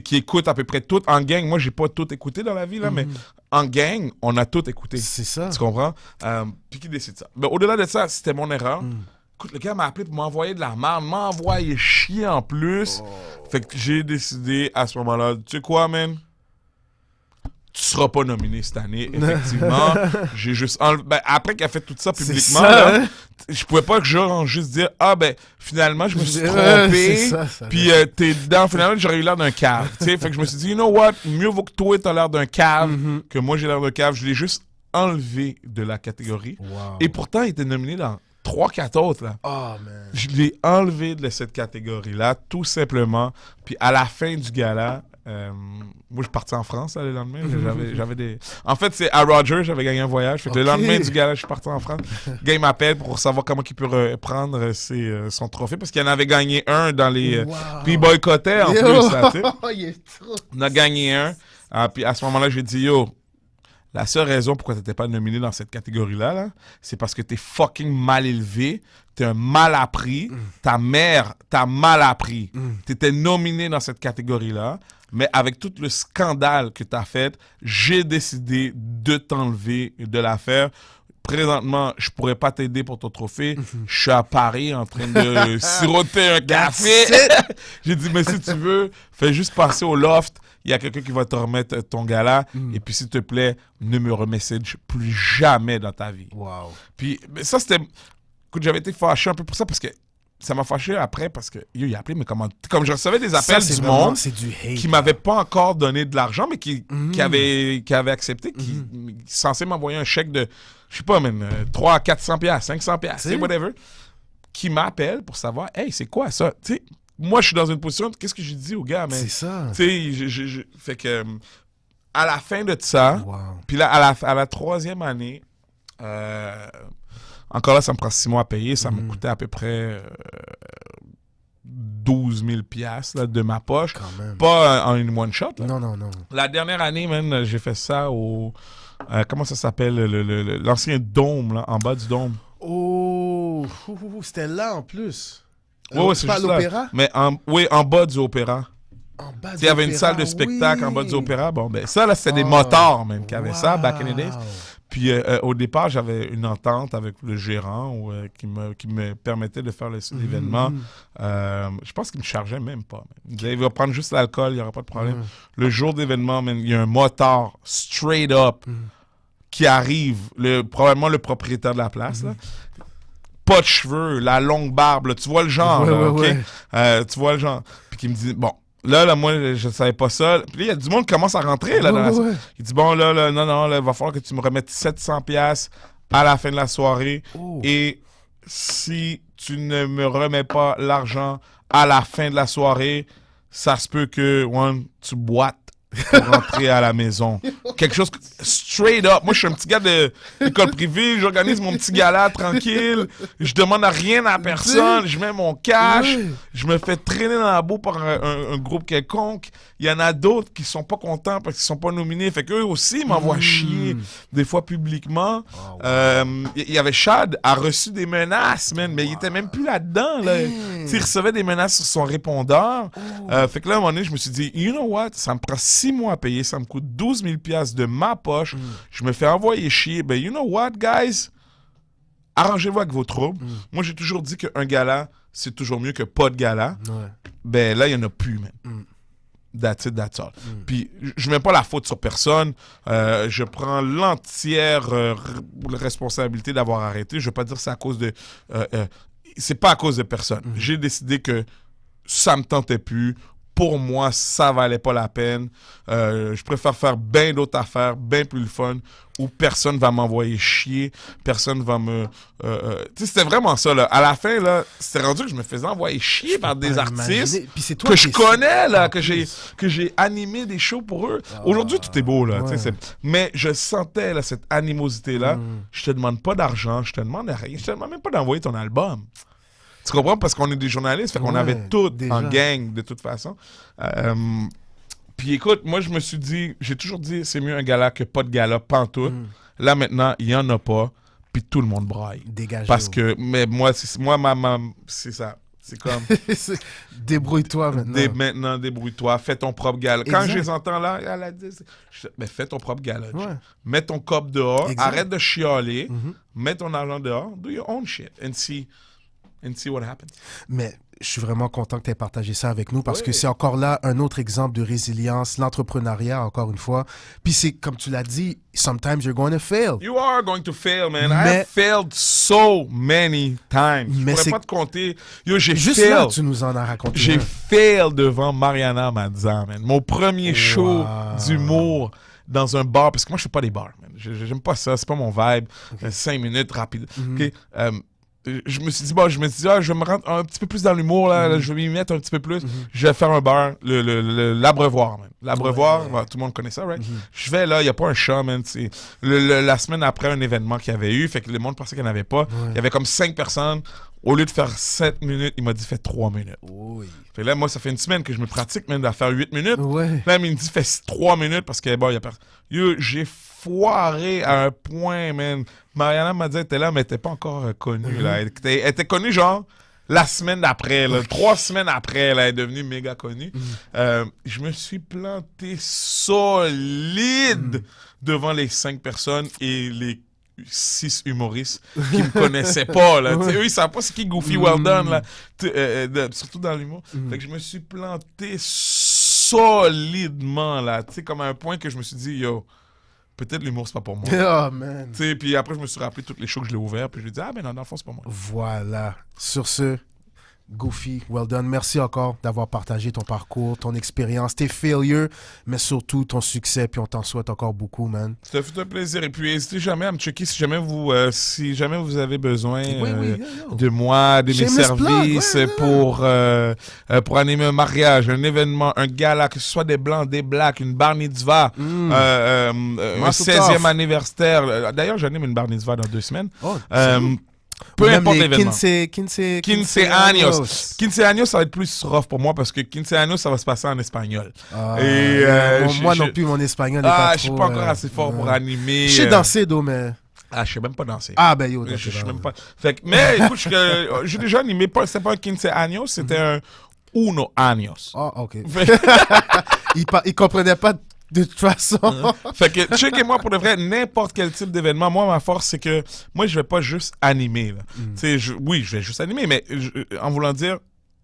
qui écoutent à peu près tout. En gang, moi, j'ai pas tout écouté dans la vie, là, mais en gang, on a tout écouté. C'est ça. Tu comprends? Puis qui décide ça? Mais au-delà de ça, c'était mon erreur. Écoute, le gars m'a appelé pour m'envoyer de la merde, m'a envoyé chier en plus. Fait que j'ai décidé à ce moment-là, tu sais quoi, man? tu seras pas nominé cette année, effectivement. J'ai juste après qu'il a fait tout ça publiquement, ça, hein? je pouvais pas que genre juste dire finalement je me suis trompé, puis t'es dedans, finalement j'aurais eu l'air d'un cave. Fait que je me suis dit, you know what, mieux vaut que toi t'as l'air d'un cave que moi j'ai l'air d'un cave. Je l'ai juste enlevé de la catégorie. Wow. Et pourtant il était nominé dans 3-4 autres là. Oh man. Je l'ai enlevé de cette catégorie-là, tout simplement. Puis à la fin du gala, moi je suis parti en France là, le lendemain. J'avais des. En fait, c'est à Rogers, j'avais gagné un voyage. Fait que le lendemain du gala, je suis parti en France. Le gars il m'appelle pour savoir comment il peut prendre son trophée parce qu'il en avait gagné un dans les. Puis il boycottait en plus. Ça, tu sais. On a gagné un. Puis à ce moment-là, j'ai dit la seule raison pourquoi t'étais pas nominé dans cette catégorie-là, là, c'est parce que t'es fucking mal élevé, t'es un mal appris, ta mère t'a mal appris. T'étais nominé dans cette catégorie-là, mais avec tout le scandale que t'as fait, j'ai décidé de t'enlever de l'affaire. Présentement, je pourrais pas t'aider pour ton trophée. Je suis à Paris en train de siroter un café. J'ai dit, mais si tu veux, fais juste passer au loft. Il y a quelqu'un qui va te remettre ton gala. Et puis, s'il te plaît, ne me remessage plus jamais dans ta vie. Wow. Puis, mais ça, c'était... Écoute, j'avais été fâché un peu pour ça parce que ça m'a fâché après parce que il a appelé, mais comme je recevais des appels du monde qui m'avaient pas encore donné de l'argent, mais qui avaient accepté, qui censé m'envoyer un chèque de, je sais pas, même 300 à 400 piastres, 500 piastres, whatever, qui m'appelle pour savoir, hey, c'est quoi ça? Tu sais, moi, je suis dans une position, qu'est-ce que j'ai dit au gars? C'est ça. Tu sais, fait que, à la fin de ça, puis là, à la 3e année, encore là, ça me prend 6 mois à payer. Ça me coûtait à peu près 12 000 piastres là, de ma poche. Quand même. Pas en une one-shot. Non. La dernière année, man, j'ai fait ça au... comment ça s'appelle? L'ancien dôme, là, en bas du dôme. Oh, c'était là en plus. Oui, c'est pas juste l'opéra? là. Mais en bas du opéra. En bas Il y avait une salle de spectacle en bas du opéra. Bon, ben ça, là, c'était des motards, même, qui avaient ça, back in the days. Puis au départ, j'avais une entente avec le gérant qui me permettait de faire l'événement. Je pense qu'il me chargeait même pas. Il disait, il va prendre juste l'alcool, il n'y aura pas de problème. Le jour d'événement, il y a un motard straight up qui arrive, probablement le propriétaire de la place, là. Pas de cheveux, la longue barbe, là, tu vois le genre, là, OK? Tu vois le genre. Puis qui me dit, bon, là, moi, je savais pas ça. Puis là, il y a du monde qui commence à rentrer, là, dans la salle. Il dit, bon, là, non, il va falloir que tu me remettes 700 piastres à la fin de la soirée. Et si tu ne me remets pas l'argent à la fin de la soirée, ça se peut que, tu boites pour rentrer à la maison. Quelque chose straight up. Moi, je suis un petit gars d'école privée. J'organise mon petit gala tranquille. Je demande rien à personne. Je mets mon cash. Je me fais traîner dans la boue par un groupe quelconque. Il y en a d'autres qui sont pas contents parce qu'ils sont pas nominés. Fait qu'eux aussi m'envoient chier, des fois publiquement. Il y avait Chad a reçu des menaces, man, mais il était même plus là-dedans. Là. Il recevait des menaces sur son répondeur. Fait que là, à un moment donné, je me suis dit, you know what? Ça me prend 6 mois à payer. Ça me coûte 12 000 piastres de ma poche. Je me fais envoyer chier. Ben, you know what, guys? Arrangez-vous avec vos troubles. Moi, j'ai toujours dit qu'un gala, c'est toujours mieux que pas de gala. Ben, là, il n'y en a plus, man. That's it, that's all. Puis, je ne mets pas la faute sur personne. Je prends l'entière responsabilité d'avoir arrêté. Je ne veux pas dire que c'est à cause de... c'est pas à cause de personne. J'ai décidé que ça me tentait plus. Pour moi, ça valait pas la peine. Je préfère faire bien d'autres affaires, bien plus le fun, où personne va m'envoyer chier, personne va me... tu sais, c'était vraiment ça, là. À la fin, là, c'était rendu que je me faisais envoyer chier par des artistes que je connais, là, que j'ai animé des shows pour eux. Aujourd'hui, tout est beau, là. Mais je sentais, là, cette animosité-là. Je te demande pas d'argent, je te demande rien, je te demande même pas d'envoyer ton album. Tu comprends? Parce qu'on est des journalistes, fait qu'on avait tout en gang, de toute façon. Puis écoute, moi, je me suis dit, j'ai toujours dit, c'est mieux un gala que pas de gala, pantoute. Là, maintenant, il y en a pas, puis tout le monde braille. Dégagez. Parce que, mais moi, c'est ça. C'est comme... Débrouille-toi maintenant. Maintenant, débrouille-toi. Fais ton propre gala. Quand je les entends là, elle a dit, ben, fais ton propre gala. Mets ton cop dehors. Arrête de chialer. Mets ton argent dehors. Do your own shit. And see what happens. Mais je suis vraiment content que tu aies partagé ça avec nous parce Oui. que c'est encore là un autre exemple de résilience, l'entrepreneuriat, encore une fois. Puis c'est, comme tu l'as dit, sometimes you're going to fail. You are going to fail, man. Mais- I've failed so many times. Je Mais pourrais c'est- pas te compter. Yo, j'ai Juste fail. là, tu nous en as raconté. J'ai un. fail devant Mariana Mazza, man. Mon premier show d'humour dans un bar. Parce que moi, je fais pas des bars, man. J'aime pas ça. C'est pas mon vibe. 5 minutes, rapide. OK? Je me suis dit, je vais me rendre un petit peu plus dans l'humour, là, je vais m'y mettre un petit peu plus. Je vais faire un bar, l'Abreuvoir, man. L'Abreuvoir, tout le monde connaît ça, right? Je vais là, il n'y a pas un chat, man. C'est la semaine après un événement qu'il y avait eu, fait que le monde pensait qu'il n'y en avait pas. Il y avait comme 5 personnes. Au lieu de faire 7 minutes, il m'a dit, fais 3 minutes. Oui. Fait que là, moi, ça fait une semaine que je me pratique, même, à faire 8 minutes. Ouais. Là, il me dit, fais 3 minutes parce que, bon, il y a personne. Yo, j'ai foiré à un point, man. Mariana m'a dit, elle était là, mais elle n'était pas encore connue, là. Elle était connue, genre, la semaine d'après, là. 3 semaines après, là, elle est devenue méga connue. Je me suis planté solide devant les 5 personnes et les 6 humoristes qui me connaissaient pas, là. Tu sais, eux, ils savent pas c'est qui Goofy Well Done, là. Surtout dans l'humour. Fait que je me suis planté solidement, là. Tu sais, comme à un point que je me suis dit, yo, peut-être l'humour, c'est pas pour moi. Oh, man. Tu sais, puis après, je me suis rappelé toutes les shows que je l'ai ouverts, puis je lui ai dit, ah, ben non, dans le fond, c'est pas moi. Voilà. Sur ce, Goofy, well done. Merci encore d'avoir partagé ton parcours, ton expérience, tes failures, mais surtout ton succès. Puis on t'en souhaite encore beaucoup, man. Ça fait un plaisir. Et puis, n'hésitez jamais à me checker si jamais vous avez besoin de moi, de mes Shameless plug, services ouais. pour animer un mariage, un événement, un gala, que ce soit des blancs, des blacks, une bar mitzvah, un Mazel 16e tov. anniversaire. D'ailleurs, j'anime une bar mitzvah dans 2 semaines. Oh, Peu même importe les l'événement. 15 años. 15 años, ça va être plus rough pour moi parce que 15 años, ça va se passer en espagnol. Ah, Et, moi non plus, mon espagnol n'est Ah, pas je suis trop, pas encore assez fort pour animer. Je sais danser, d'eau, mais... Ah, je sais même pas danser. Ah, ben yo, Je sais même pas. Fait que, mais écoute, j'ai déjà animé, c'était pas un 15 años, c'était un uno años. Ah, OK. Fait- Il comprenait pas de toute façon. Fait que, checkez-moi pour de vrai, n'importe quel type d'événement. Moi, ma force, c'est que moi, je vais pas juste animer. Là. Tu sais, oui, je vais juste animer, mais en voulant dire,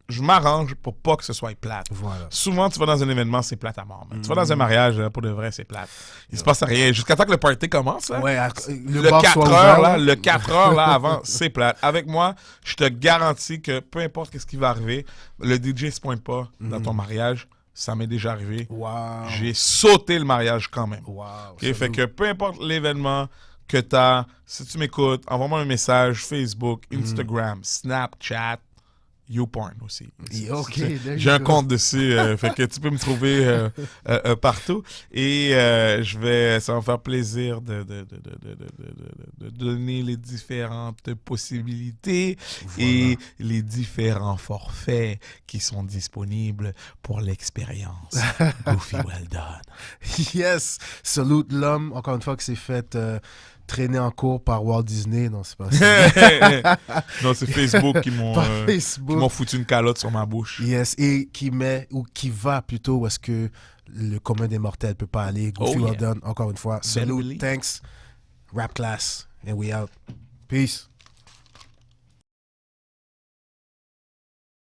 je m'arrange pour pas que ce soit plate. Voilà. Souvent, tu vas dans un événement, c'est plate à mort. Man. Tu vas dans un mariage, là, pour de vrai, c'est plate. Il se passe rien. Jusqu'à temps que le party commence, là, Ouais, le bar 4 soit heures, ouvert, là, le 4 heures là, avant, c'est plate. Avec moi, je te garantis que peu importe ce qui va arriver, le DJ se pointe pas dans ton mariage. Ça m'est déjà arrivé. Wow. J'ai sauté le mariage quand même. Wow. Ok, fait que peu importe l'événement que tu as, si tu m'écoutes, envoie-moi un message Facebook, Instagram, Snapchat, YouPorn aussi. OK, there you J'ai un go. compte dessus, fait que tu peux me trouver partout. Et ça va me faire plaisir de donner les différentes possibilités et les différents forfaits qui sont disponibles pour l'expérience. Goofy Well Done. Yes. Salute l'homme, encore une fois, qui s'est fait traîner en cours par Walt Disney. Non, c'est pas ça. Non, c'est Facebook qui m'ont Par Facebook. foutu une calotte sur ma bouche. Yes. Et qui met, ou qui va plutôt où est-ce que le commun des mortels peut pas aller. Goofy Oh, Well yeah. done, encore une fois. Salute, believe. thanks. Rap class. And we out. Peace.